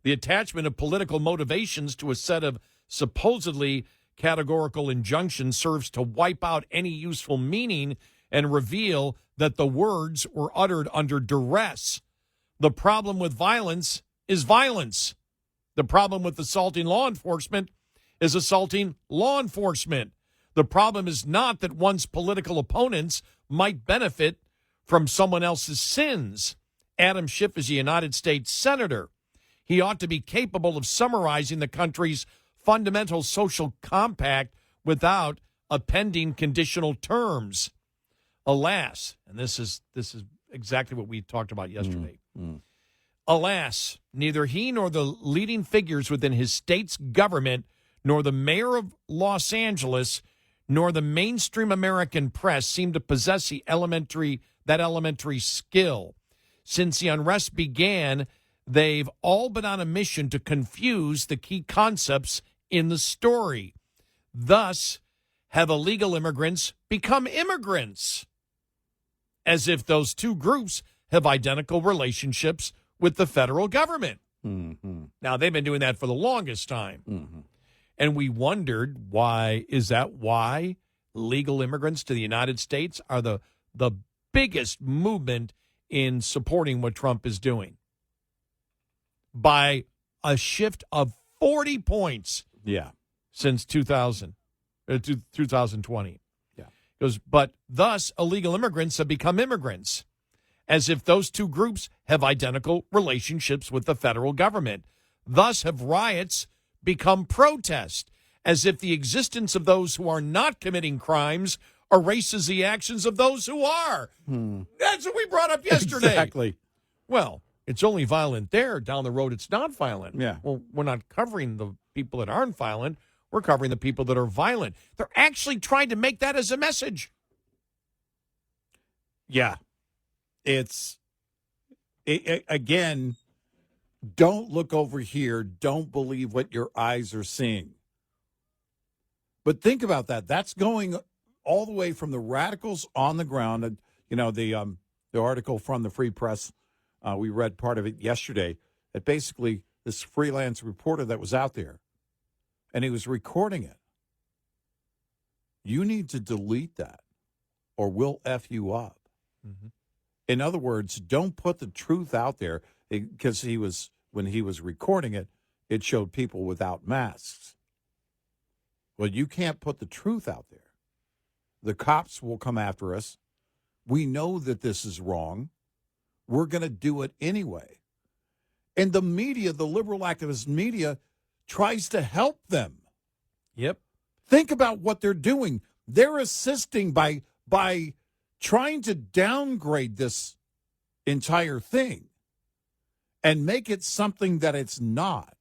the attachment of political motivations to a set of supposedly categorical injunctions serves to wipe out any useful meaning and reveal that the words were uttered under duress. The problem with violence is violence. The problem with assaulting law enforcement is assaulting law enforcement. The problem is not that one's political opponents might benefit from someone else's sins. Adam Schiff is a United States Senator. He ought to be capable of summarizing the country's fundamental social compact without appending conditional terms. Alas, and this is exactly what we talked about yesterday. Alas, neither he nor the leading figures within his state's government, nor the mayor of Los Angeles, nor the mainstream American press seem to possess that elementary skill. Since the unrest began, they've all been on a mission to confuse the key concepts in the story. Thus, have illegal immigrants become immigrants, as if those two groups have identical relationships with the federal government. Mm-hmm. Now, they've been doing that for the longest time. Mm-hmm. And we wondered why legal immigrants to the United States are the biggest movement in supporting what Trump is doing by a shift of 40 points since 2020. Yeah. It goes, but thus illegal immigrants have become immigrants, as if those two groups have identical relationships with the federal government. Thus have riots become protest, as if the existence of those who are not committing crimes erases the actions of those who are. That's what we brought up yesterday. Exactly. Well, it's only violent there. Down the road, it's not violent. Yeah. Well, we're not covering the people that aren't violent. We're covering the people that are violent. They're actually trying to make that as a message. Yeah. Again, don't look over here. Don't believe what your eyes are seeing. But think about that. That's going all the way from the radicals on the ground. The article from the Free Press, we read part of it yesterday, that basically this freelance reporter that was out there, and he was recording it. You need to delete that or we'll F you up. Mm-hmm. In other words, don't put the truth out there, because when he was recording it, it showed people without masks. Well, you can't put the truth out there. The cops will come after us. We know that this is wrong. We're going to do it anyway. And the media, the liberal activist media, tries to help them. Yep. Think about what they're doing. They're assisting by trying to downgrade this entire thing and make it something that it's not.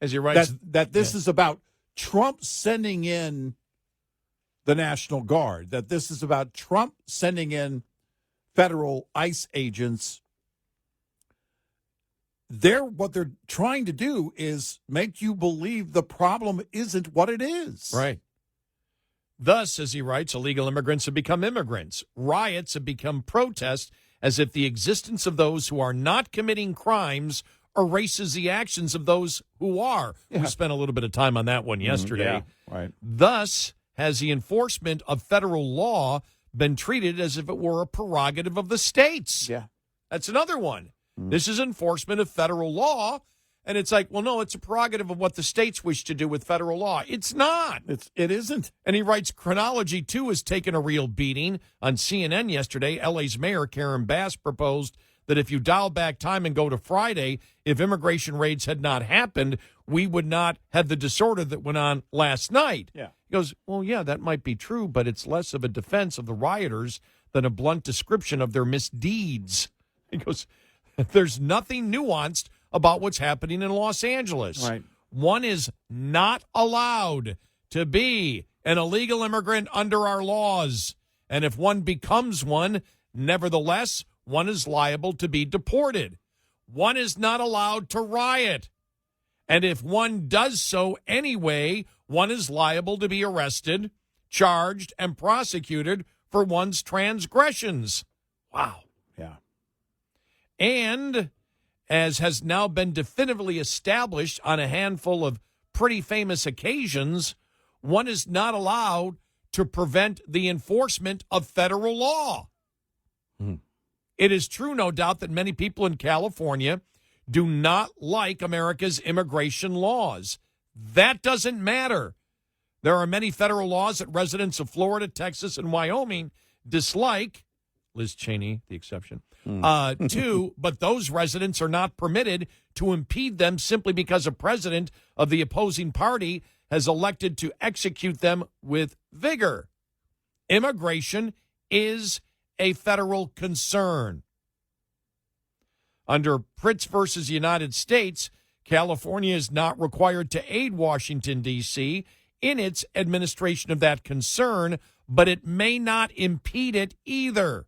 As you write, that this is about Trump sending in the National Guard, that this is about Trump sending in federal ICE agents. What they're trying to do is make you believe the problem isn't what it is. Right. Thus, as he writes, illegal immigrants have become immigrants. Riots have become protests, as if the existence of those who are not committing crimes erases the actions of those who are. Yeah. We spent a little bit of time on that one yesterday. Right. Thus, has the enforcement of federal law been treated as if it were a prerogative of the states? Yeah. That's another one. This is enforcement of federal law. And it's like, well, no, it's a prerogative of what the states wish to do with federal law. It's not. It isn't. And he writes, chronology, too, has taken a real beating. On CNN yesterday, L.A.'s Mayor Karen Bass proposed that if you dial back time and go to Friday, if immigration raids had not happened, we would not have the disorder that went on last night. Yeah. He goes, well, yeah, that might be true, but it's less of a defense of the rioters than a blunt description of their misdeeds. He goes, there's nothing nuanced about what's happening in Los Angeles. Right. One is not allowed to be an illegal immigrant under our laws. And if one becomes one, nevertheless, one is liable to be deported. One is not allowed to riot. And if one does so anyway, one is liable to be arrested, charged, and prosecuted for one's transgressions. Wow. Yeah. And as has now been definitively established on a handful of pretty famous occasions, one is not allowed to prevent the enforcement of federal law. It is true, no doubt, that many people in California do not like America's immigration laws. That doesn't matter. There are many federal laws that residents of Florida, Texas, and Wyoming dislike, Liz Cheney, the exception, too, but those residents are not permitted to impede them simply because a president of the opposing party has elected to execute them with vigor. Immigration is a federal concern. Under Pritz versus United States, California is not required to aid Washington, D.C. in its administration of that concern, but it may not impede it either.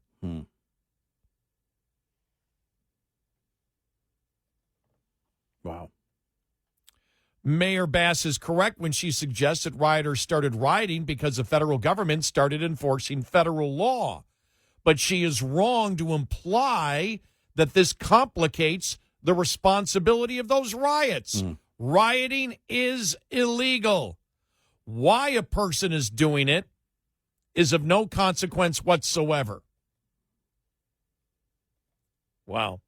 Wow. Mayor Bass is correct when she suggests that rioters started rioting because the federal government started enforcing federal law. But she is wrong to imply that this complicates the responsibility of those riots. Rioting is illegal. Why a person is doing it is of no consequence whatsoever. Wow.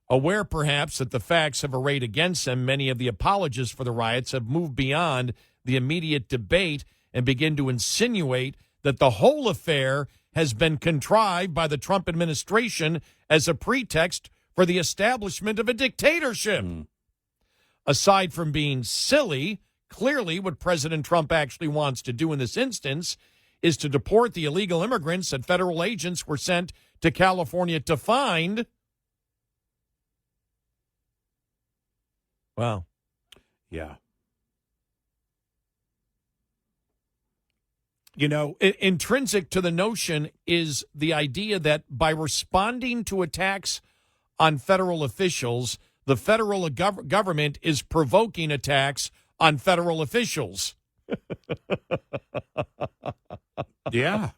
Aware, perhaps, that the facts have arrayed against them, many of the apologists for the riots have moved beyond the immediate debate and begin to insinuate that the whole affair has been contrived by the Trump administration as a pretext for the establishment of a dictatorship. Aside from being silly, clearly what President Trump actually wants to do in this instance is to deport the illegal immigrants that federal agents were sent to California to find. Wow. Yeah. Intrinsic to the notion is the idea that by responding to attacks on federal officials, the federal government is provoking attacks on federal officials. Yeah.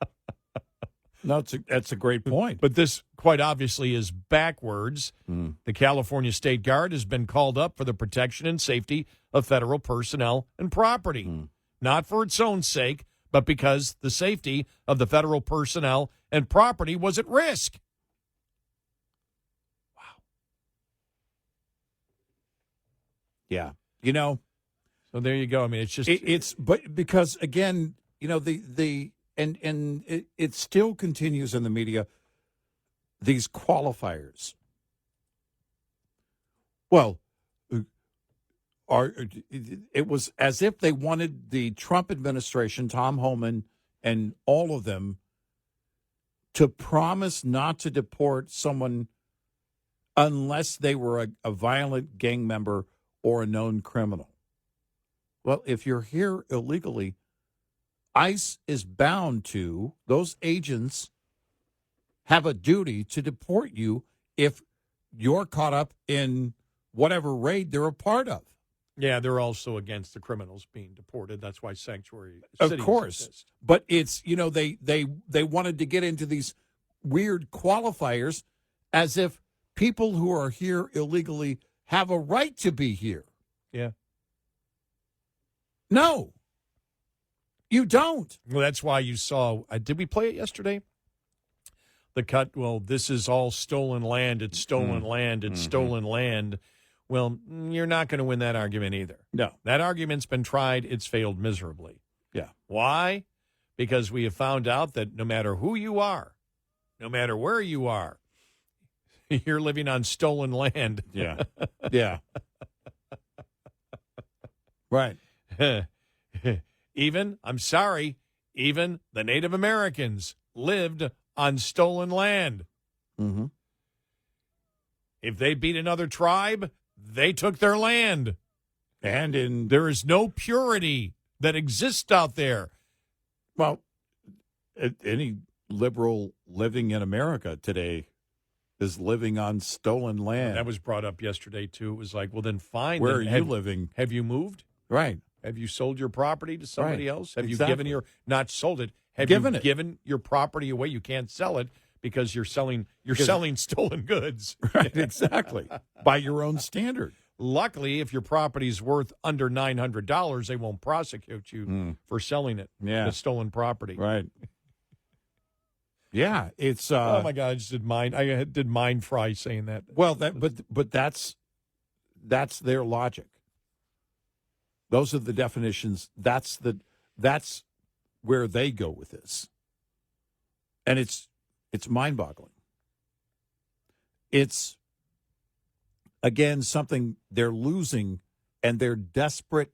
No, that's a great point. But this quite obviously is backwards. The California State Guard has been called up for the protection and safety of federal personnel and property, not for its own sake, but because the safety of the federal personnel and property was at risk. Wow. Yeah. So there you go. I mean, it's just but because again, it still continues in the media, these qualifiers. Well, it was as if they wanted the Trump administration, Tom Homan, and all of them to promise not to deport someone unless they were a violent gang member or a known criminal. Well, if you're here illegally, ICE is bound to, those agents have a duty to deport you if you're caught up in whatever raid they're a part of. Yeah, they're also against the criminals being deported. That's why sanctuary Of cities course. exist. But it's, they wanted to get into these weird qualifiers as if people who are here illegally have a right to be here. Yeah. No. You don't. Well, that's why you saw, did we play it yesterday? The cut, well, this is all stolen land. It's stolen land. It's stolen land. Well, you're not going to win that argument either. No. That argument's been tried. It's failed miserably. Yeah. Why? Because we have found out that no matter who you are, no matter where you are, you're living on stolen land. Yeah. Yeah. Right. Even the Native Americans lived on stolen land. Mm-hmm. If they beat another tribe, they took their land. And there is no purity that exists out there. Well, any liberal living in America today is living on stolen land. That was brought up yesterday, too. It was like, well, then fine. Where then are you living? Have you moved? Right. Have you sold your property to somebody else? Have you given not sold it? Have given you given your property away? You can't sell it because you're selling stolen goods. Right, exactly. By your own standard. Luckily, if your property's worth under $900, they won't prosecute you for selling it. Yeah. The stolen property. Right. Yeah, it's oh my God, I did mind fry saying that. Well, but that's their logic. Those are the definitions. That's where they go with this. And it's mind-boggling. It's, again, something they're losing, and they're desperate,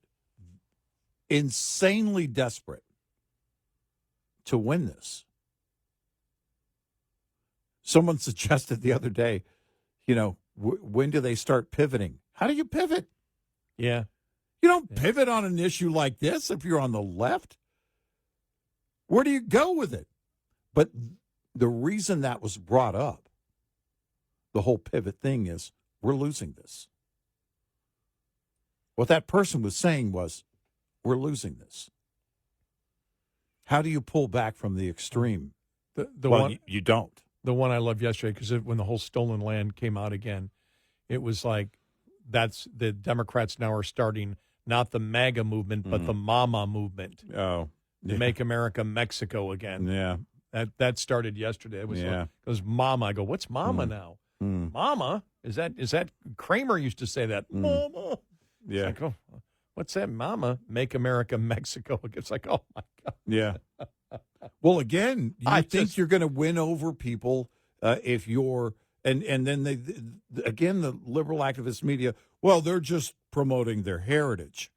insanely desperate to win this. Someone suggested the other day, when do they start pivoting? How do you pivot? Yeah. You don't pivot on an issue like this if you're on the left. Where do you go with it? But the reason that was brought up, the whole pivot thing, is we're losing this. What that person was saying was, we're losing this. How do you pull back from the extreme? You don't. The one I loved yesterday, because when the whole stolen land came out again, it was like that's the Democrats now are starting not the MAGA movement, but the MAMA movement. Oh. To make America Mexico again. Yeah. That started yesterday. It was MAMA. I go, what's MAMA now? MAMA? Is that Kramer used to say that? MAMA. Yeah. It's like, oh, what's that? MAMA? Make America Mexico. It's like, oh my God. Yeah. Well, again, you think you're going to win over people if you're and then the liberal activist media, well, they're just promoting their heritage.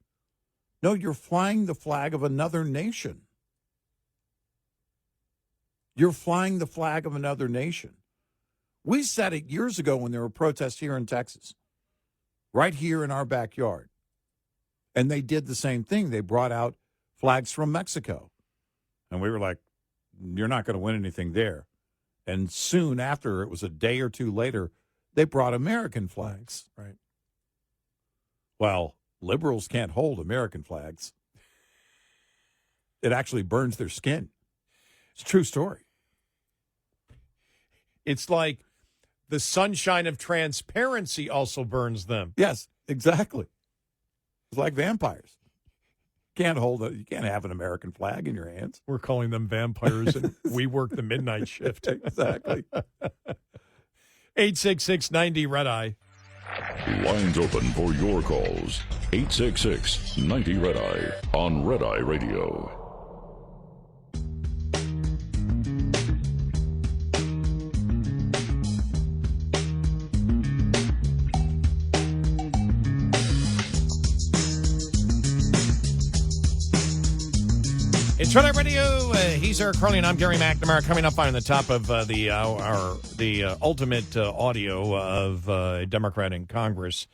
No, you're flying the flag of another nation. You're flying the flag of another nation. We said it years ago when there were protests here in Texas, right here in our backyard. And they did the same thing. They brought out flags from Mexico. And we were like, you're not going to win anything there. And soon after, it was a day or two later, they brought American flags. Right. Well, liberals can't hold American flags. It actually burns their skin. It's a true story. It's like the sunshine of transparency also burns them. Yes, exactly. It's like vampires. You can't have an American flag in your hands. We're calling them vampires, and we work the midnight shift. Exactly. 866-90-RED-EYE. Lines open for your calls. 866-90-RED-EYE on Red Eye Radio. It's Red Eye Radio. He's Eric Carly, and I'm Gary McNamara. Coming up on the top of the hour, the ultimate audio of a Democrat in Congress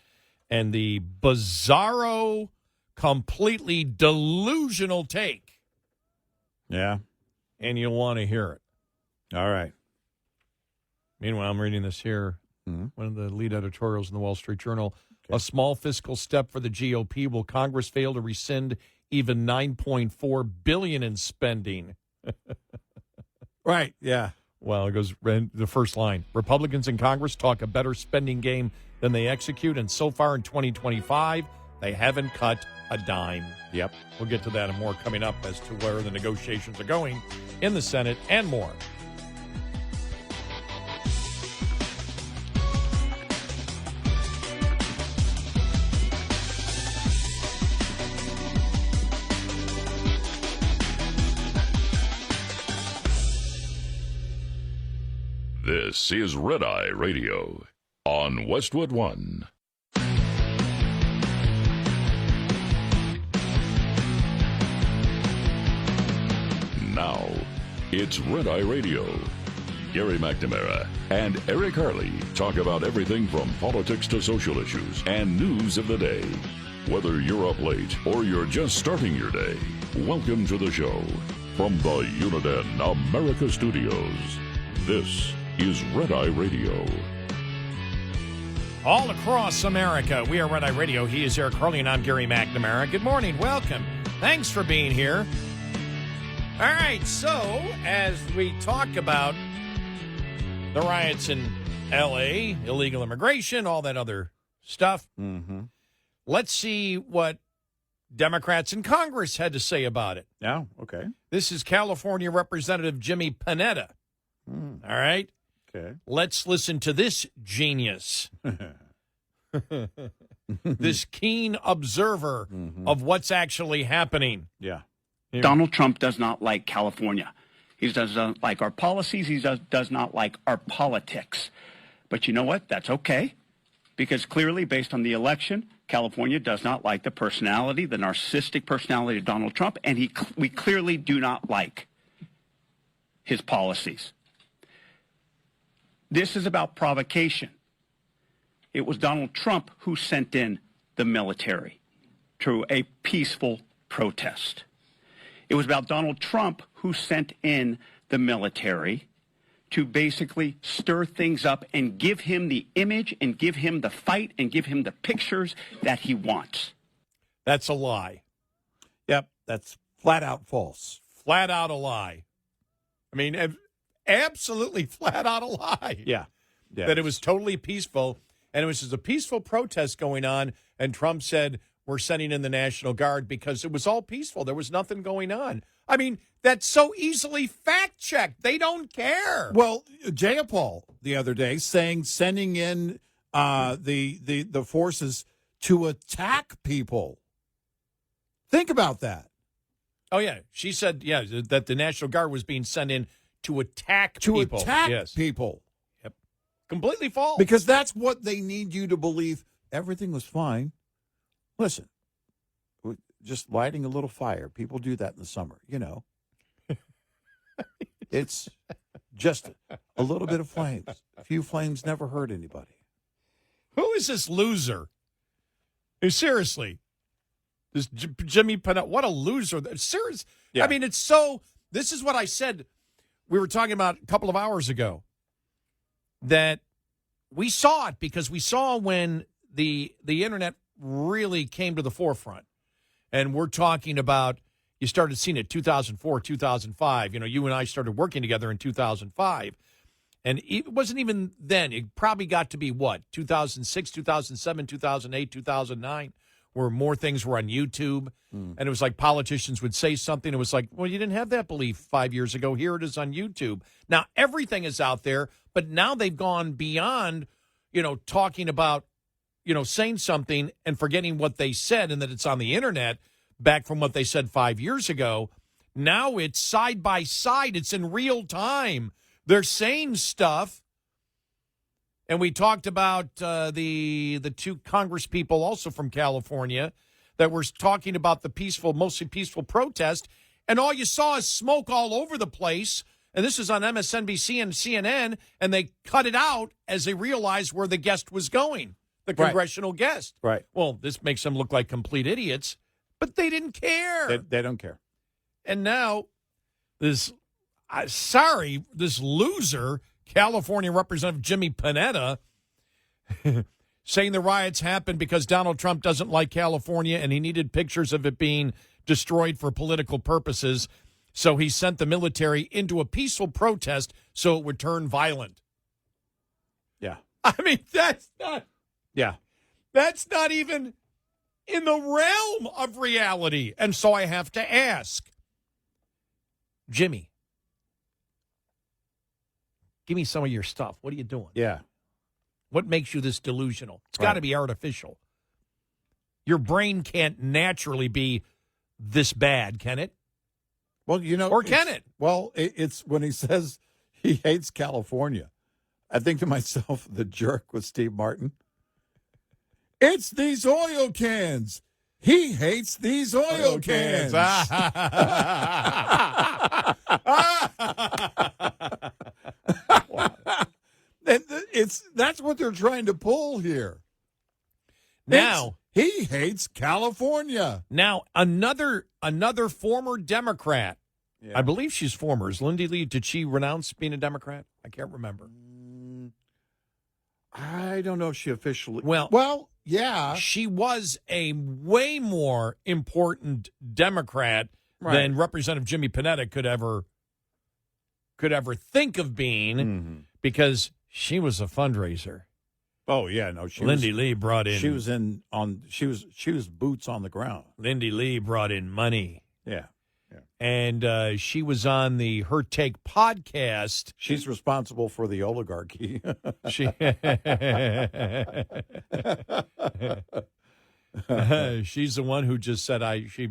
and the bizarro, completely delusional take. Yeah. And you'll want to hear it. All right. Meanwhile, I'm reading this here. Mm-hmm. One of the lead editorials in the Wall Street Journal. Okay. A small fiscal step for the GOP. Will Congress fail to rescind even $9.4 billion in spending? Right, yeah. Well, it goes the first line. Republicans in Congress talk a better spending game than they execute, and so far in 2025, they haven't cut a dime. Yep. We'll get to that and more coming up as to where the negotiations are going in the Senate and more. This is Red Eye Radio on Westwood One. Now, it's Red Eye Radio. Gary McNamara and Eric Harley talk about everything from politics to social issues and news of the day. Whether you're up late or you're just starting your day, welcome to the show. From the Uniden America Studios, this is Red Eye Radio. All across America, we are Red Eye Radio. He is Eric Harley, and I'm Gary McNamara. Good morning. Welcome. Thanks for being here. All right, so as we talk about the riots in L.A., illegal immigration, all that other stuff, let's see what Democrats in Congress had to say about it. Yeah, okay. This is California Representative Jimmy Panetta. All right? Okay. Let's listen to this genius. This keen observer of what's actually happening. Yeah. Here. Donald Trump does not like California. He doesn't like our policies. He does not like our politics. But you know what? That's okay. Because clearly, based on the election, California does not like the personality, the narcissistic personality of Donald Trump, and we clearly do not like his policies. This is about provocation. It was Donald Trump who sent in the military to a peaceful protest. It was about Donald Trump who sent in the military to basically stir things up and give him the image and give him the fight and give him the pictures that he wants. That's a lie. Yep, that's flat out false. Flat out a lie. I mean, absolutely flat out a lie. Yeah. That it was totally peaceful, and it was just a peaceful protest going on, and Trump said, we're sending in the National Guard because it was all peaceful. There was nothing going on. I mean, that's so easily fact-checked. They don't care. Well, Jayapal the other day sending in the forces to attack people. Think about that. Oh, yeah. She said, that the National Guard was being sent in to attack people. To attack people. Yep. Completely false. Because that's what they need you to believe. Everything was fine. Listen, just lighting a little fire. People do that in the summer, you know. It's just a little bit of flames. A few flames never hurt anybody. Who is this loser? Seriously. This Jimmy Panetta, what a loser. Serious. Yeah. I mean, it's so, this is what I said we were talking about a couple of hours ago, that we saw it because we saw when the internet really came to the forefront. And we're talking about, you started seeing it 2004, 2005. You know, you and I started working together in 2005. And it wasn't even then. It probably got to be, 2006, 2007, 2008, 2009, where more things were on YouTube. And it was like politicians would say something. It was like, well, you didn't have that belief 5 years ago. Here it is on YouTube. Now, everything is out there, but now they've gone beyond, talking about, saying something and forgetting what they said and that it's on the internet back from what they said 5 years ago. Now it's side by side. It's in real time. They're saying stuff. And we talked about the two Congress people also from California that were talking about the mostly peaceful protest. And all you saw is smoke all over the place. And this is on MSNBC and CNN. And they cut it out as they realized where the guest was going. The congressional guest. Right. Well, this makes them look like complete idiots, but they didn't care. They don't care. And now this loser, California Representative Jimmy Panetta, saying the riots happened because Donald Trump doesn't like California and he needed pictures of it being destroyed for political purposes. So he sent the military into a peaceful protest so it would turn violent. Yeah. I mean, that's not... Yeah. That's not even in the realm of reality. And so I have to ask, Jimmy, give me some of your stuff. What are you doing? Yeah. What makes you this delusional? It's got to be artificial. Your brain can't naturally be this bad, can it? Well, or can it? Well, it's when he says he hates California. I think to myself, the jerk was Steve Martin. It's these oil cans. He hates these oil cans. That's what they're trying to pull here. Now he hates California. Now another former Democrat. Yeah. I believe she's former. Is Lindy Lee? Did she renounce being a Democrat? I can't remember. I don't know if she officially. Well, yeah. She was a way more important Democrat than Representative Jimmy Panetta could ever think of being, because she was a fundraiser. Oh yeah, no. Lindy Lee brought in. She was boots on the ground. She Lee brought in money. Yeah. And she was on the Her Take podcast. She's responsible for the oligarchy. She's the one who just said she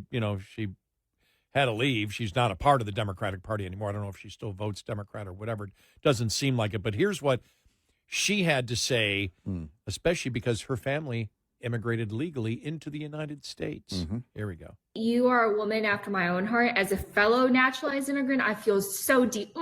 had to leave. She's not a part of the Democratic Party anymore. I don't know if she still votes Democrat or whatever. It doesn't seem like it. But here's what she had to say, especially because her family immigrated legally into the United States. Here we go. You are a woman after my own heart. As a fellow naturalized immigrant, I feel so deep.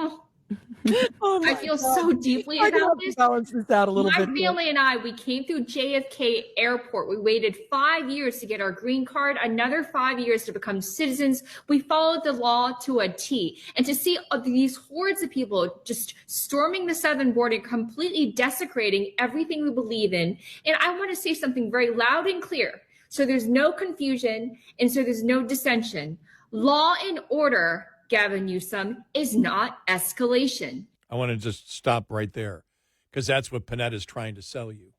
I feel so deeply about this. Balance this out a little bit. My family and I, we came through JFK Airport. We waited 5 years to get our green card, another 5 years to become citizens. We followed the law to a T. And to see these hordes of people just storming the southern border, completely desecrating everything we believe in. And I want to say something very loud and clear So there's no confusion, and so there's no dissension. Law and order, Gavin Newsom, is not escalation. I want to just stop right there because that's what Panetta is trying to sell you.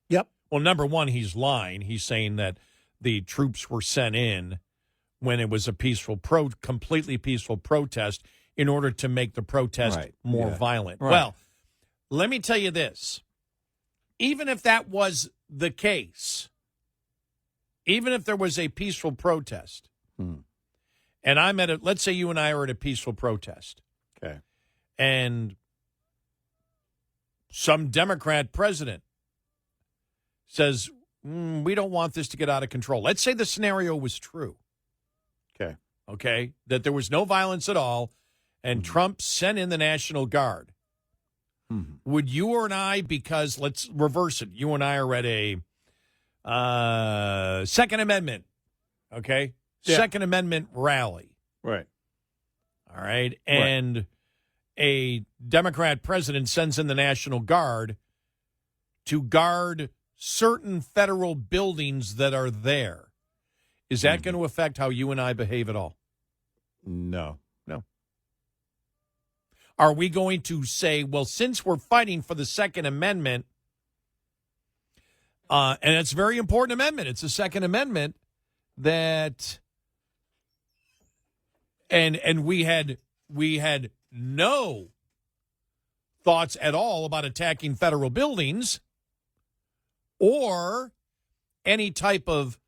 Yep. Well, number one, he's lying. He's saying that the troops were sent in when it was a completely peaceful protest in order to make the protest more violent. Right. Well, let me tell you this. Even if that was the case, even if there was a peaceful protest, and I'm let's say you and I are at a peaceful protest. Okay. And some Democrat president says, we don't want this to get out of control. Let's say the scenario was true. Okay, that there was no violence at all, and Trump sent in the National Guard. Would you or I, because let's reverse it, you and I are at a Second Amendment, okay? Yeah. Second Amendment rally. Right. All right, and a Democrat president sends in the National Guard to guard certain federal buildings that are there. Is that going to affect how you and I behave at all? No. Are we going to say, well, since we're fighting for the Second Amendment, and it's a very important amendment, it's the Second Amendment that, and we had no thoughts at all about attacking federal buildings or any type of,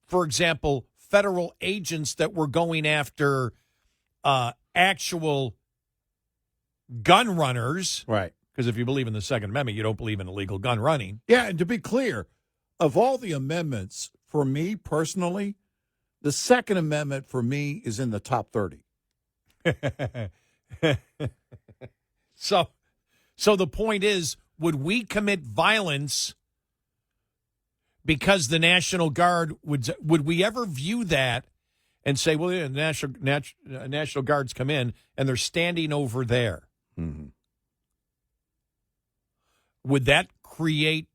for example, federal agents that were going after actual gun runners. Right. Because if you believe in the Second Amendment, you don't believe in illegal gun running. Yeah, and to be clear, of all the amendments, for me personally, the Second Amendment for me is in the top 30. So the point is, would we commit violence because the National Guard would we ever view that and say, well, yeah, the National Guards come in and they're standing over there? Would that create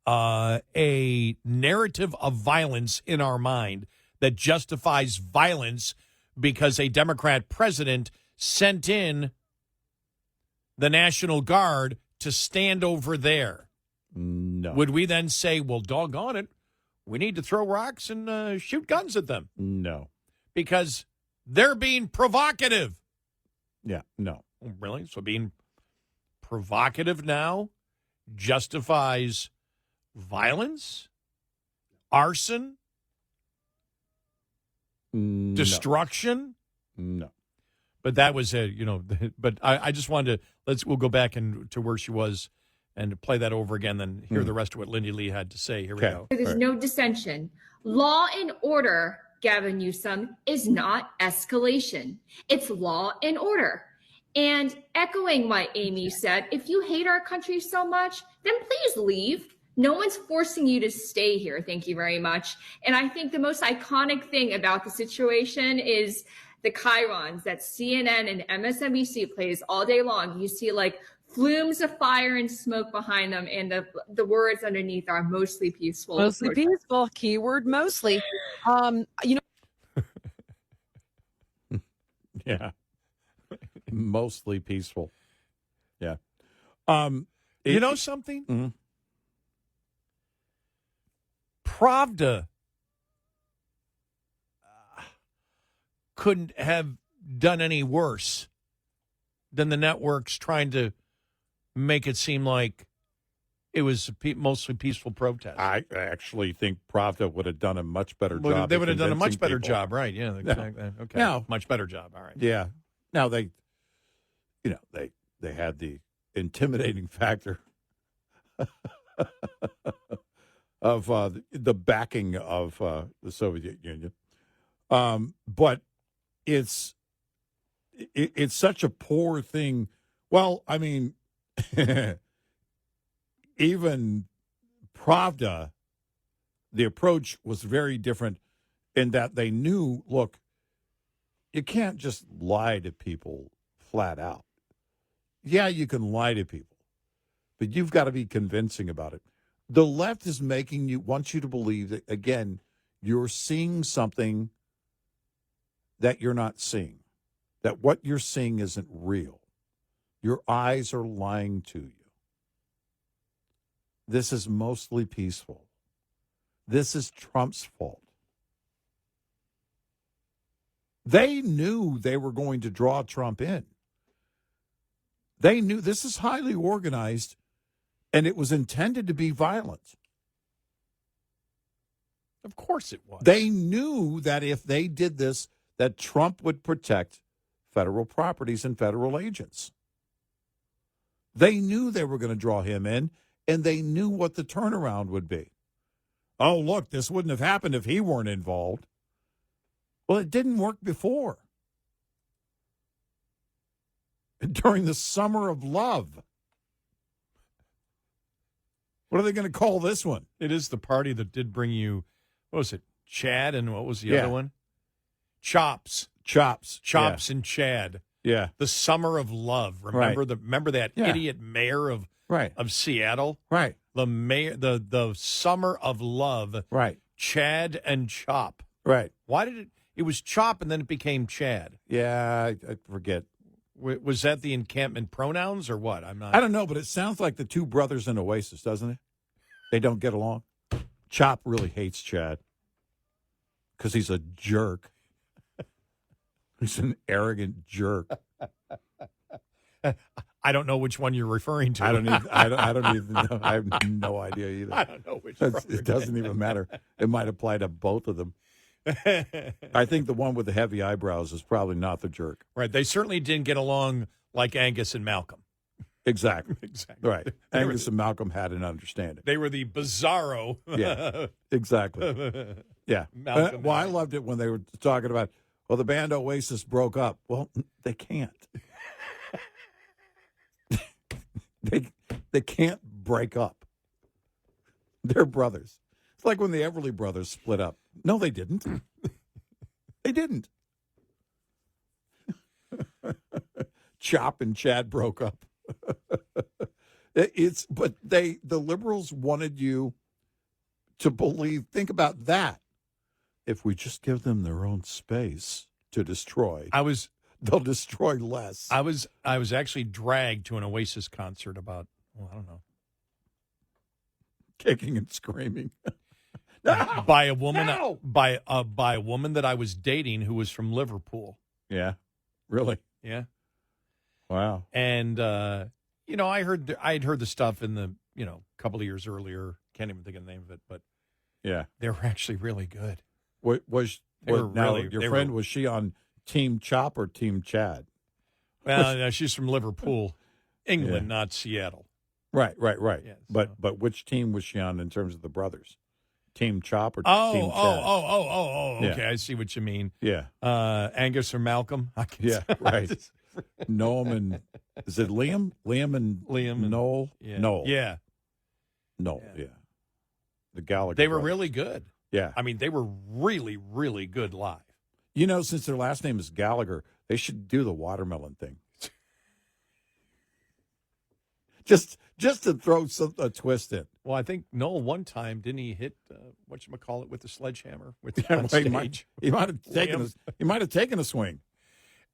a narrative of violence in our mind that justifies violence because a Democrat president sent in the National Guard to stand over there? No. Would we then say, well, doggone it, we need to throw rocks and shoot guns at them? No. Because they're being provocative. Yeah, no. Really? So being provocative now justifies violence, arson, destruction? No. But that was but I just wanted to, we'll go back to where she was and play that over again, then hear the rest of what Lindy Lee had to say. Here we go. There's no dissension. Law and order, Gavin Newsom, is not escalation. It's law and order. And echoing what Amy said, if you hate our country so much, then please leave. No one's forcing you to stay here. Thank you very much. And I think the most iconic thing about the situation is the chyrons that CNN and MSNBC plays all day long. You see like flumes of fire and smoke behind them, and the words underneath are mostly peaceful. Mostly peaceful. Keyword mostly. Yeah. Mostly peaceful. Yeah. You know something? Mm-hmm. Pravda couldn't have done any worse than the networks trying to make it seem like it was mostly peaceful protest. I actually think Pravda would have done a much better job. They would have done a much better people. job, right? Yeah, exactly. Okay. Now, much better job. All right. Yeah. Now they had the intimidating factor of the backing of the Soviet Union, but it's such a poor thing. Well, I mean, even Pravda, the approach was very different in that they knew, look, you can't just lie to people flat out. Yeah, you can lie to people, but you've got to be convincing about it. The left is wants you to believe that, again, you're seeing something that you're not seeing, that what you're seeing isn't real. Your eyes are lying to you. This is mostly peaceful. This is Trump's fault. They knew they were going to draw Trump in. They knew this is highly organized, and it was intended to be violent. Of course it was. They knew that if they did this, that Trump would protect federal properties and federal agents. They knew they were going to draw him in, and they knew what the turnaround would be. Oh, look, this wouldn't have happened if he weren't involved. Well, it didn't work before. During the summer of love. What are they going to call this one? It is the party that did bring you, what was it, Chad, and what was the other one? Chops. Chops and Chad. Yeah. The summer of love. Remember remember that idiot mayor of Seattle? Right. The mayor, the summer of love. Right. Chad and Chop. Right. Why did it was Chop and then it became Chad? Yeah, I forget. Was that the encampment pronouns or what? I don't know, but it sounds like the two brothers in Oasis, doesn't it? They don't get along. Chop really hates Chad because he's a jerk. He's an arrogant jerk. I don't know which one you're referring to. I don't even know. I have no idea either. I don't know which. It doesn't even matter. It might apply to both of them. I think the one with the heavy eyebrows is probably not the jerk. Right. They certainly didn't get along like Angus and Malcolm. Exactly. Exactly. Right. Angus and Malcolm had an understanding. They were the bizarro. Yeah. Exactly. Yeah. Malcolm I loved it when they were talking about, well, the band Oasis broke up. Well, they can't. They can't break up. They're brothers. It's like when the Everly Brothers split up. No, they didn't. They didn't. Chop and Chad broke up. But the liberals wanted you to believe. Think about that. If we just give them their own space to destroy, they'll destroy less. I was actually dragged to an Oasis concert about, I don't know, kicking and screaming. No! By a woman by a woman that I was dating who was from Liverpool. Yeah. Really? Yeah. Wow. And I had heard the stuff in the, a couple of years earlier. Can't even think of the name of it, but yeah. They were actually really good. Was she on Team Chop or Team Chad? Well, no, she's from Liverpool, England, not Seattle. Right. Yeah, But which team was she on in terms of the brothers? Team Chop or Team Chad? Okay, yeah. I see what you mean. Yeah. Angus or Malcolm? Yeah, right. Noam and, is it Liam? Liam and Noel? Yeah. Noel. Yeah. Noel, yeah. The Gallagher They were brothers. really good. Yeah. I mean, they were really, really good live. Since their last name is Gallagher, they should do the watermelon thing. Just to throw a twist in. Well, I think Noel one time, didn't he hit, whatchamacallit, with the sledgehammer on stage? He might have taken a swing.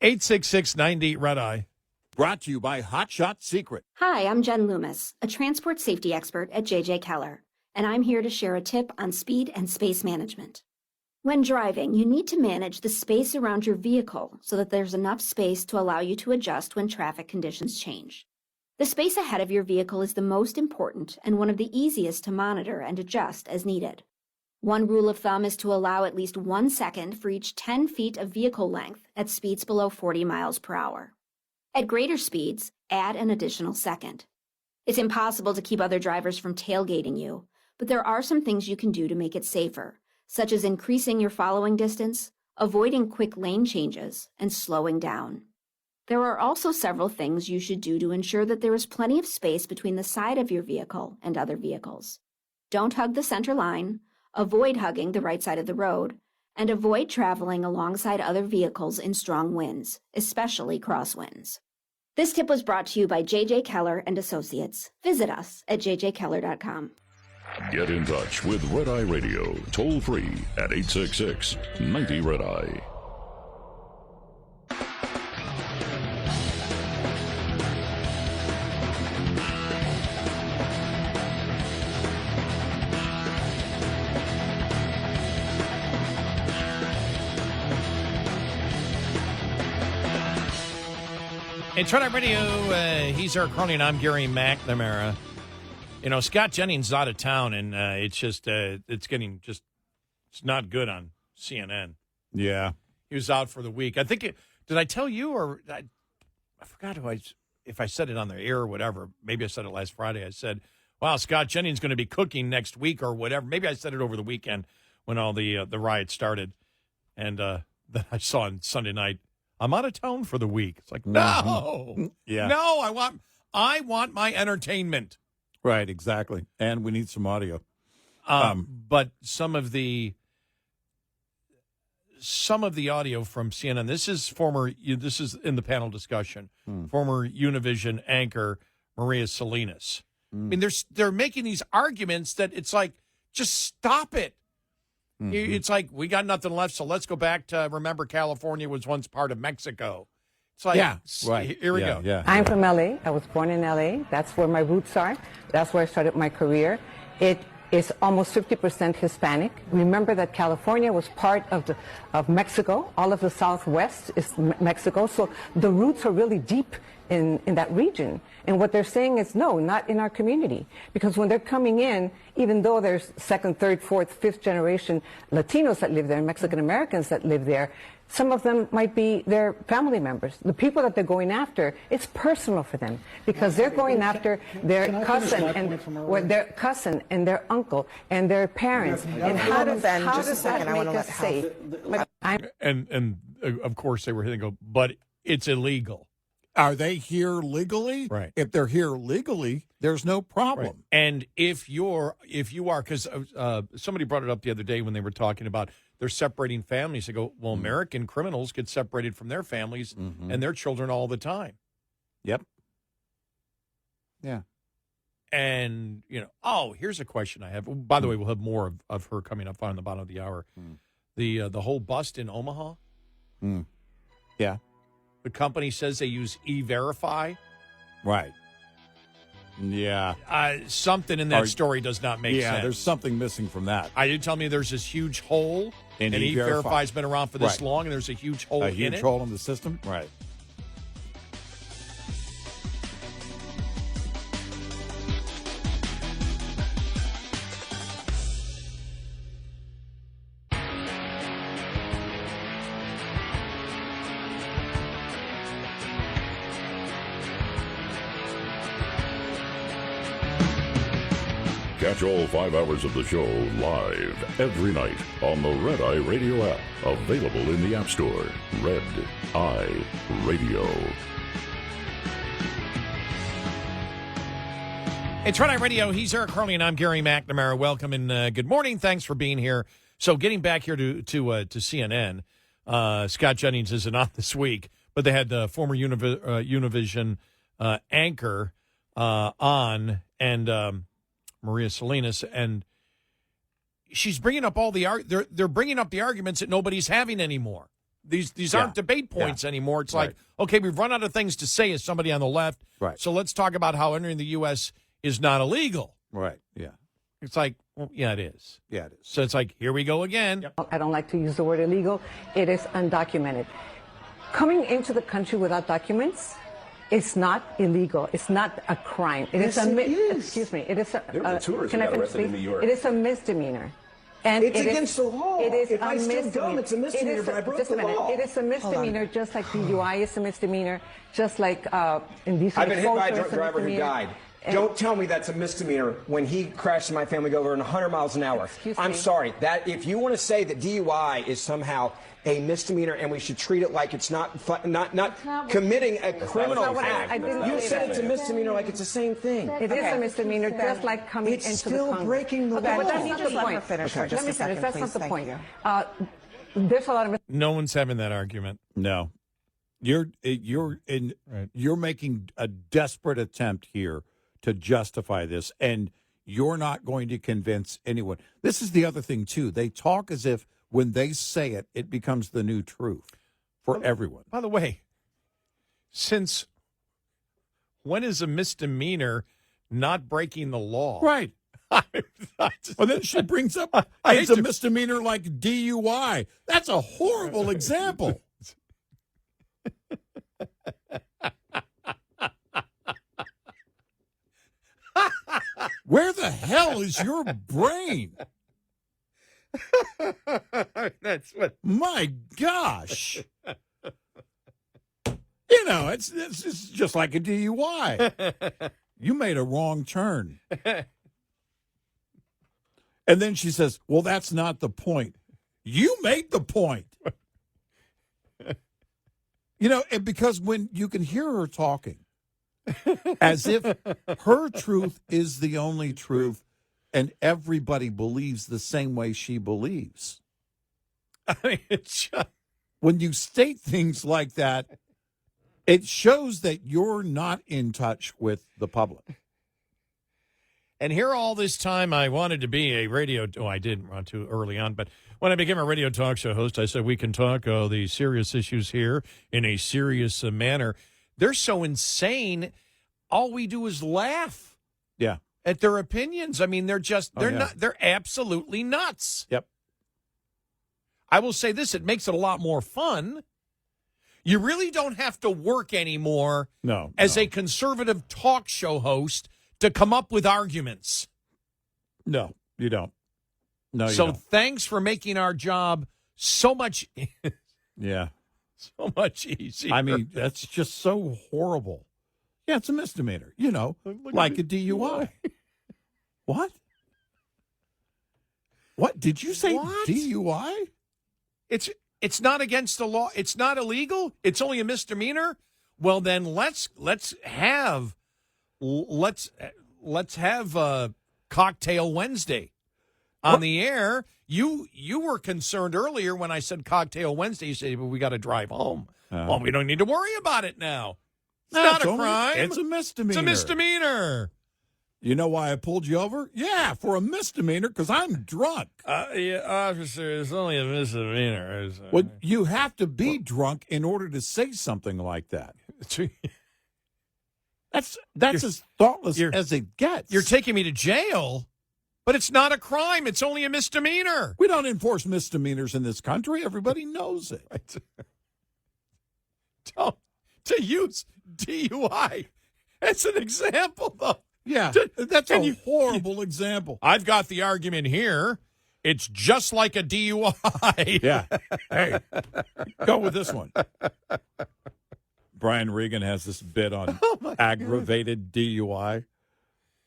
866-98 Red Eye. Brought to you by Hot Shot Secret. Hi, I'm Jen Loomis, a transport safety expert at JJ Keller, and I'm here to share a tip on speed and space management. When driving, you need to manage the space around your vehicle so that there's enough space to allow you to adjust when traffic conditions change. The space ahead of your vehicle is the most important and one of the easiest to monitor and adjust as needed. One rule of thumb is to allow at least 1 second for each 10 feet of vehicle length at speeds below 40 miles per hour. At greater speeds, add an additional second. It's impossible to keep other drivers from tailgating you, but there are some things you can do to make it safer, such as increasing your following distance, avoiding quick lane changes, and slowing down. There are also several things you should do to ensure that there is plenty of space between the side of your vehicle and other vehicles. Don't hug the center line, avoid hugging the right side of the road, and avoid traveling alongside other vehicles in strong winds, especially crosswinds. This tip was brought to you by JJ Keller and Associates. Visit us at jjkeller.com. Get in touch with Red Eye Radio, toll free at 866-90-RED-EYE. It's Red Eye Radio. He's Eric Carly, and I'm Gary McNamara. You know, Scott Jennings is out of town, and it's just it's not good on CNN. Yeah, he was out for the week. I think did I tell you, or I forgot if I said it on the air or whatever. Maybe I said it last Friday. I said, "Wow, Scott Jennings is going to be cooking next week or whatever." Maybe I said it over the weekend when all the riots started, and then I saw on Sunday night, I'm out of town for the week. It's like, no, no, I want my entertainment. Right, exactly. And we need some audio. But some of the audio from CNN. This is in the panel discussion. Former Univision anchor Maria Salinas. I mean, they're making these arguments that it's like, just stop it. It's like, we got nothing left, so let's go back to, remember, California was once part of Mexico. It's like, right. Here we go. Yeah. I'm from LA. I was born in LA. That's where my roots are. That's where I started my career. It is almost 50% Hispanic. Remember that California was part of Mexico. All of the Southwest is Mexico. So the roots are really deep in that region. And what they're saying is, no, not in our community. Because when they're coming in, even though there's second, third, fourth, fifth generation Latinos that live there, Mexican Americans that live there, some of them might be their family members. The people that they're going after, it's personal for them because they're going after their cousin and their uncle and their parents. And how does that make us safe? And of course they were here and go, but it's illegal. Are they here legally? Right. If they're here legally, there's no problem. Right. And if you are, because somebody brought it up the other day when they were talking about they're separating families. They go, well, American criminals get separated from their families and their children all the time. Yep. Yeah. And, here's a question I have. By the way, we'll have more of her coming up on the bottom of the hour. The whole bust in Omaha. Yeah. The company says they use E-Verify. Right. Yeah. Something in that story does not make sense. Yeah, there's something missing from that. You tell me there's this huge hole, and E-Verify's been around for this long, and there's a huge hole in it? A huge hole in the system? Right. Catch all 5 hours of the show live every night on the Red Eye Radio app. Available in the App Store. Red Eye Radio. It's Red Eye Radio. He's Eric Carly, and I'm Gary McNamara. Welcome and good morning. Thanks for being here. So getting back here to CNN, Scott Jennings isn't on this week, but they had the former Univision anchor on, and Maria Salinas, and she's bringing up all they're bringing up the arguments that nobody's having anymore. These aren't debate points anymore. It's like, okay, we've run out of things to say as somebody on the left. Right. So let's talk about how entering the U.S. is not illegal. Right. Yeah. It's like, well, yeah, it is. Yeah, it is. So it's like, here we go again. I don't like to use the word illegal. It is undocumented. Coming into the country without documents, it's not illegal. It's not a crime. Excuse me. It is a. Can I finish, please? It is a misdemeanor. And it's against the law. It is if a misdemeanor. It's a misdemeanor, but I broke the law. It is a misdemeanor, just like DUI is a misdemeanor, just like indecent I've been hit by exposure a driver who died. Don't tell me that's a misdemeanor when he crashed my family over 100 miles an hour. I'm sorry. That if you want to say that DUI is somehow a misdemeanor and we should treat it like it's not committing a criminal act, you said it's a misdemeanor like it's the same thing. It is a misdemeanor, just like coming into the Congress. It's still breaking the law. But that's not the point. Let me finish. That's not the point. There's a lot of. No one's having that argument. No, you're making a desperate attempt here to justify this, and you're not going to convince anyone. This is the other thing, too. They talk as if when they say it, it becomes the new truth for everyone. By the way, since when is a misdemeanor not breaking the law? Right. Well, then she brings up it's a misdemeanor like DUI. That's a horrible example. Where the hell is your brain? That's what. My gosh. You know, it's just like a DUI. You made a wrong turn. And then she says, well, that's not the point. You made the point. You know, and because when you can hear her talking, as if her truth is the only truth, and everybody believes the same way she believes. I mean, it's just... When you state things like that, it shows that you're not in touch with the public. And here all this time I wanted to be a radio... Oh, I didn't want to early on, but when I became a radio talk show host, I said we can talk the serious issues here in a serious manner. They're so insane, all we do is laugh. Yeah. At their opinions. I mean, they're absolutely nuts. Yep. I will say this, it makes it a lot more fun. You really don't have to work anymore as a conservative talk show host to come up with arguments. No, you don't. No, you so don't. Thanks for making our job so much so much easier. I mean, that's just so horrible. Yeah, it's a misdemeanor, you know, like a DUI. What? What? Did you say DUI? It's not against the law. It's not illegal. It's only a misdemeanor. Well, then let's have Cocktail Wednesday on the air. You were concerned earlier when I said Cocktail Wednesday. You said, well, we got to drive home. Well, we don't need to worry about it now. It's not a crime. It's a misdemeanor. It's a misdemeanor. You know why I pulled you over? Yeah, for a misdemeanor, because I'm drunk. Yeah, officer, it's only a misdemeanor. Well, you have to be drunk in order to say something like that. That's as thoughtless as it gets. You're taking me to jail, but it's not a crime. It's only a misdemeanor. We don't enforce misdemeanors in this country. Everybody knows it. To use DUI as an example, though. Yeah, that's a horrible example. I've got the argument here. It's just like a DUI. Yeah. Hey, go with this one. Brian Regan has this bit on aggravated DUI.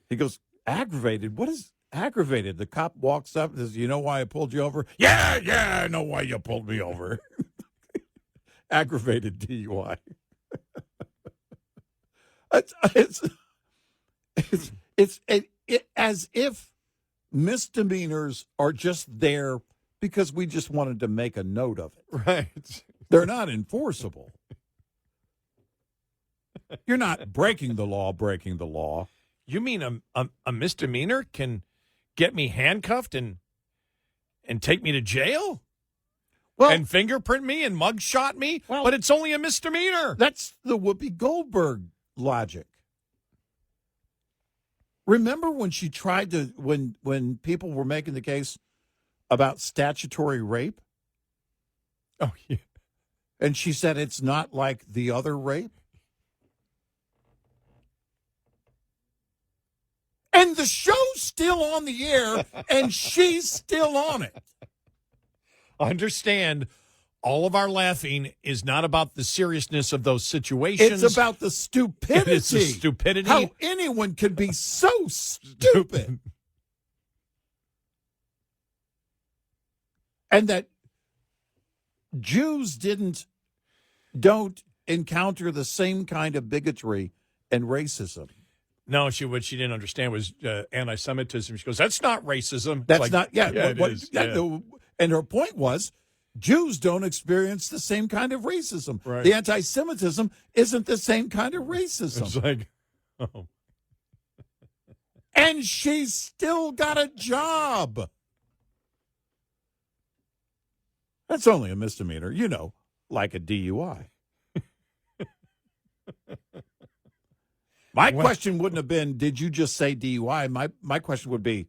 He goes, aggravated? What is aggravated? The cop walks up and says, you know why I pulled you over? Yeah, I know why you pulled me over. Aggravated DUI. It's as if misdemeanors are just there because we just wanted to make a note of it. Right. They're not enforceable. You're not breaking the law. You mean a misdemeanor can get me handcuffed and take me to jail? Well, and fingerprint me and mugshot me? Well, but it's only a misdemeanor. That's the Whoopi Goldberg logic. Remember when she tried to, when people were making the case about statutory rape? Oh, yeah. And she said it's not like the other rape? And the show's still on the air, and she's still on it. Understand, all of our laughing is not about the seriousness of those situations. It's about the stupidity. It's the stupidity. How anyone could be so stupid. And that Jews don't encounter the same kind of bigotry and racism. No, what she didn't understand was anti-Semitism. She goes, that's not racism. That's not, it is. And her point was, Jews don't experience the same kind of racism. Right. The anti-Semitism isn't the same kind of racism. It's like, oh. And she's still got a job. That's only a misdemeanor, like a DUI. My question wouldn't have been, did you just say DUI? My question would be,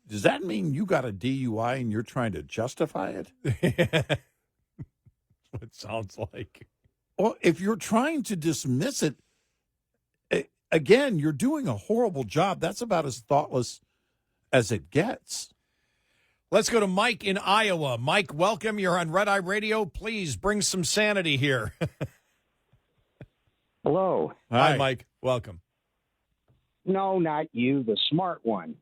does that mean you got a DUI and you're trying to justify it? That's what it sounds like. Well, if you're trying to dismiss it, again, you're doing a horrible job. That's about as thoughtless as it gets. Let's go to Mike in Iowa. Mike, welcome. You're on Red Eye Radio. Please bring some sanity here. Hello. Hi, Mike. Welcome. No, not you, the smart one.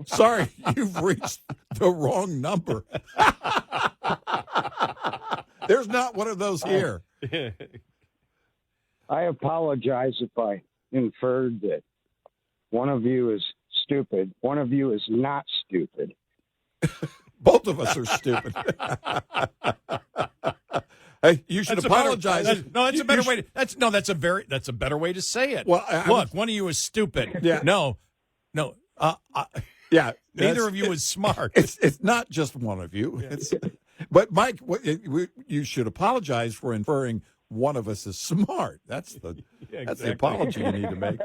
Sorry, you've reached the wrong number. There's not one of those here. I apologize if I inferred that one of you is stupid. One of you is not stupid. Both of us are stupid. Hey, you should apologize. That's a better way to. That's a better way to say it. Well, look, one of you is stupid. Yeah. No. Yeah. Neither of you is smart. It's not just one of you. But Mike, you should apologize for inferring one of us is smart. That's the apology you need to make.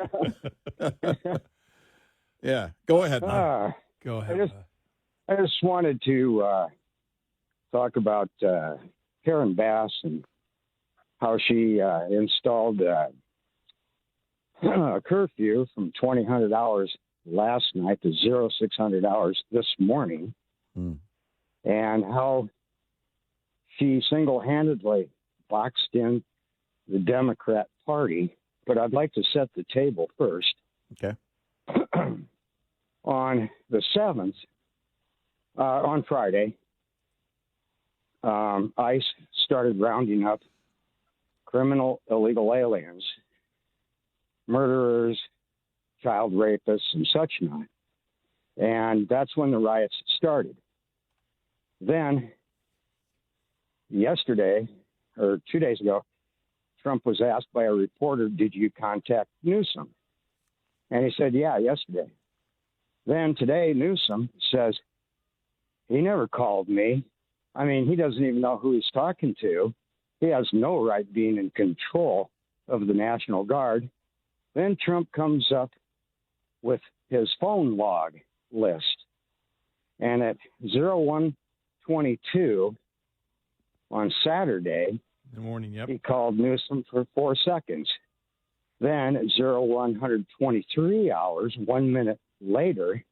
Yeah. Go ahead, Mike. Go ahead. I just wanted to talk about Karen Bass and how she installed a curfew from 2,000 hours last night to 0600 hours this morning, and how she single-handedly boxed in the Democrat Party. But I'd like to set the table first. Okay. On the 7th, on Friday, ICE started rounding up criminal illegal aliens, murderers, child rapists, and such not. And that's when the riots started. Then, yesterday, or 2 days ago, Trump was asked by a reporter, did you contact Newsom? And he said, yeah, yesterday. Then today, Newsom says, he never called me. I mean, he doesn't even know who he's talking to. He has no right being in control of the National Guard. Then Trump comes up with his phone log list. And at 01:22 on Saturday, in the morning, he called Newsom for 4 seconds. Then at 01:23 hours, 1 minute later,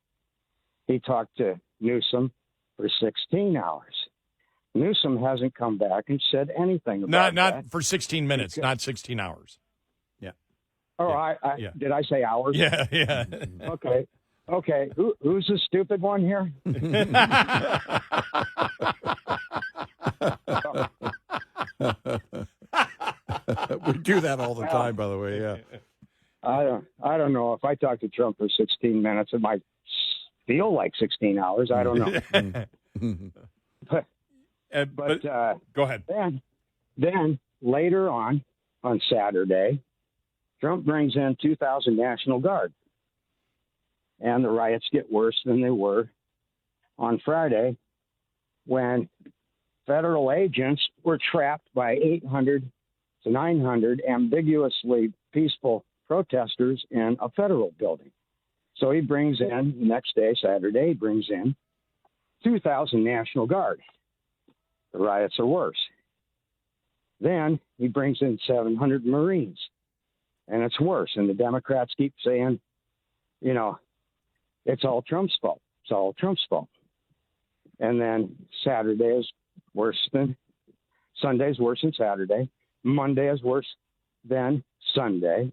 he talked to Newsom for 16 hours. Newsom hasn't come back and said anything about that. Not for 16 minutes, not 16 hours. Yeah. Oh, yeah. Did I say hours? Yeah. Okay. Who's the stupid one here? We do that all the time, by the way. Yeah. I don't know. If I talk to Trump for 16 minutes, it might feel like 16 hours. I don't know. But go ahead. Then later on Saturday, Trump brings in 2,000 National Guard. And the riots get worse than they were on Friday when federal agents were trapped by 800 to 900 ambiguously peaceful protesters in a federal building. So he brings in, the next day, Saturday, he brings in 2,000 National Guard. The riots are worse. Then he brings in 700 Marines, and it's worse. And the Democrats keep saying, it's all Trump's fault. It's all Trump's fault. And then Saturday is worse than Sunday's worse than Saturday. Monday is worse than Sunday.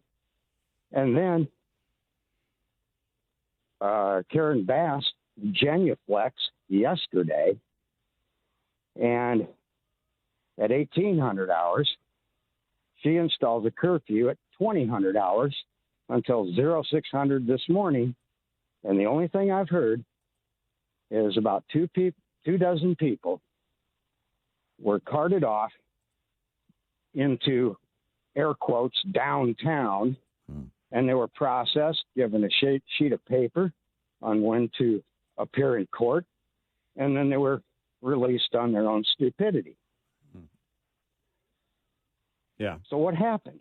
And then Karen Bass genuflex yesterday, and at 1,800 hours, she installs a curfew at 2,000 hours until 0600 this morning. And the only thing I've heard is about 2 dozen people were carted off into, air quotes, downtown and they were processed, given a sheet of paper on when to appear in court, and then they were released on their own stupidity. Yeah. So what happened?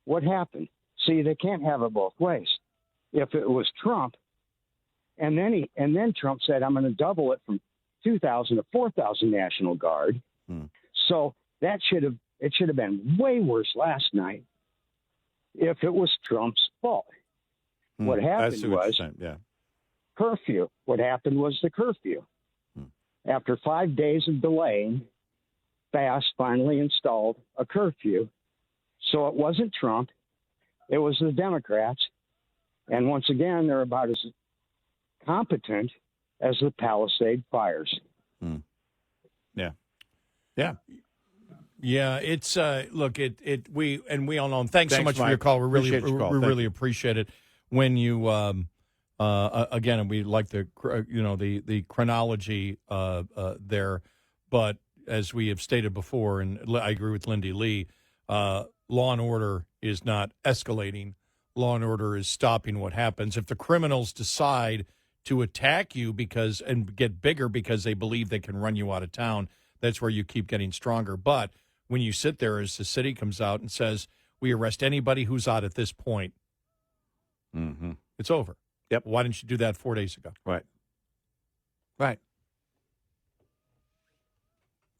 What happened? See, they can't have it both ways. If it was Trump, and then Trump said, I'm going to double it from 2,000 to 4,000 National Guard. So it should have been way worse last night if it was Trump's fault. What happened was curfew. What happened was the curfew. After 5 days of delaying, FAST finally installed a curfew. So it wasn't Trump. It was the Democrats. And once again, they're about as competent as the Palisade fires. Yeah, it's look, we all know. Thanks so much for your call. We really appreciate it. When you again, and we like the chronology there, but as we have stated before, and I agree with Lindy Lee, law and order is not escalating. Law and order is stopping what happens. If the criminals decide to attack you and get bigger because they believe they can run you out of town, that's where you keep getting stronger. But when you sit there as the city comes out and says, we arrest anybody who's out at this point, it's over. Yep. Why didn't you do that 4 days ago? Right.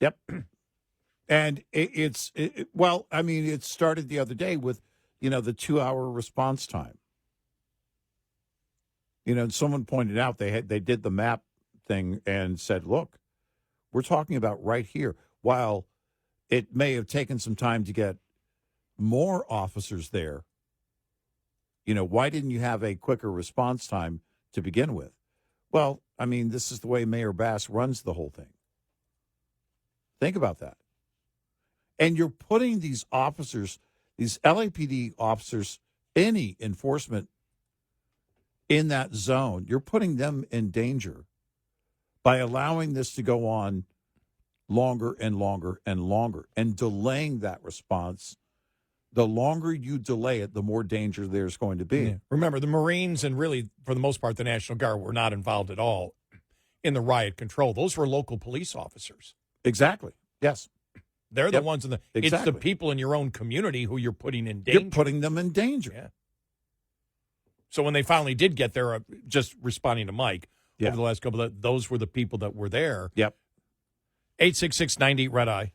Yep. And it started the other day with, the 2-hour response time. And someone pointed out they did the map thing and said, look, we're talking about right here. While it may have taken some time to get more officers there, why didn't you have a quicker response time to begin with? Well, this is the way Mayor Bass runs the whole thing. Think about that. And you're putting these officers, these LAPD officers, any enforcement in that zone, you're putting them in danger by allowing this to go on longer and longer and longer and delaying that response. The longer you delay it, the more danger there's going to be. Yeah. Remember, the Marines and really, for the most part, the National Guard were not involved at all in the riot control. Those were local police officers. Exactly. Yes. They're the ones it's the people in your own community who you're putting in danger. You're putting them in danger. Yeah. So when they finally did get there, just responding to Mike, over the last couple of, those were the people that were there. Yep. 866-90-RED-EYE.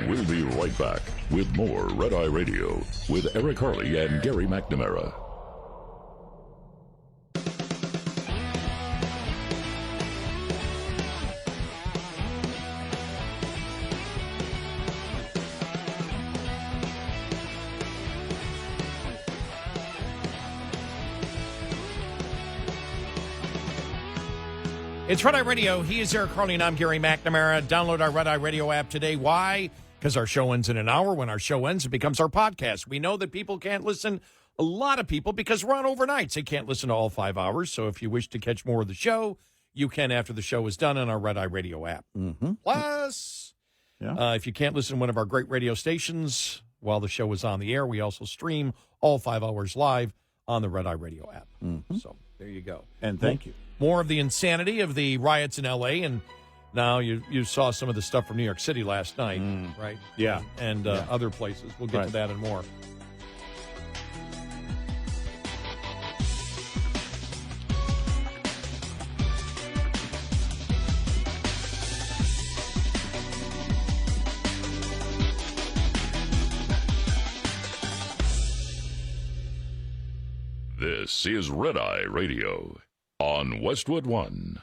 We'll be right back with more Red Eye Radio with Eric Harley and Gary McNamara. It's Red Eye Radio. He is Eric Harley, and I'm Gary McNamara. Download our Red Eye Radio app today. Why? Because our show ends in an hour. When our show ends, it becomes our podcast. We know that people can't listen, a lot of people, because we're on overnights. They can't listen to all 5 hours. So if you wish to catch more of the show, you can after the show is done on our Red Eye Radio app. Plus, if you can't listen to one of our great radio stations while the show is on the air, we also stream all 5 hours live on the Red Eye Radio app. So there you go. And thank you. More of the insanity of the riots in L.A., and now you saw some of the stuff from New York City last night, right? Yeah. And other places. We'll get to that and more. This is Red Eye Radio on Westwood One.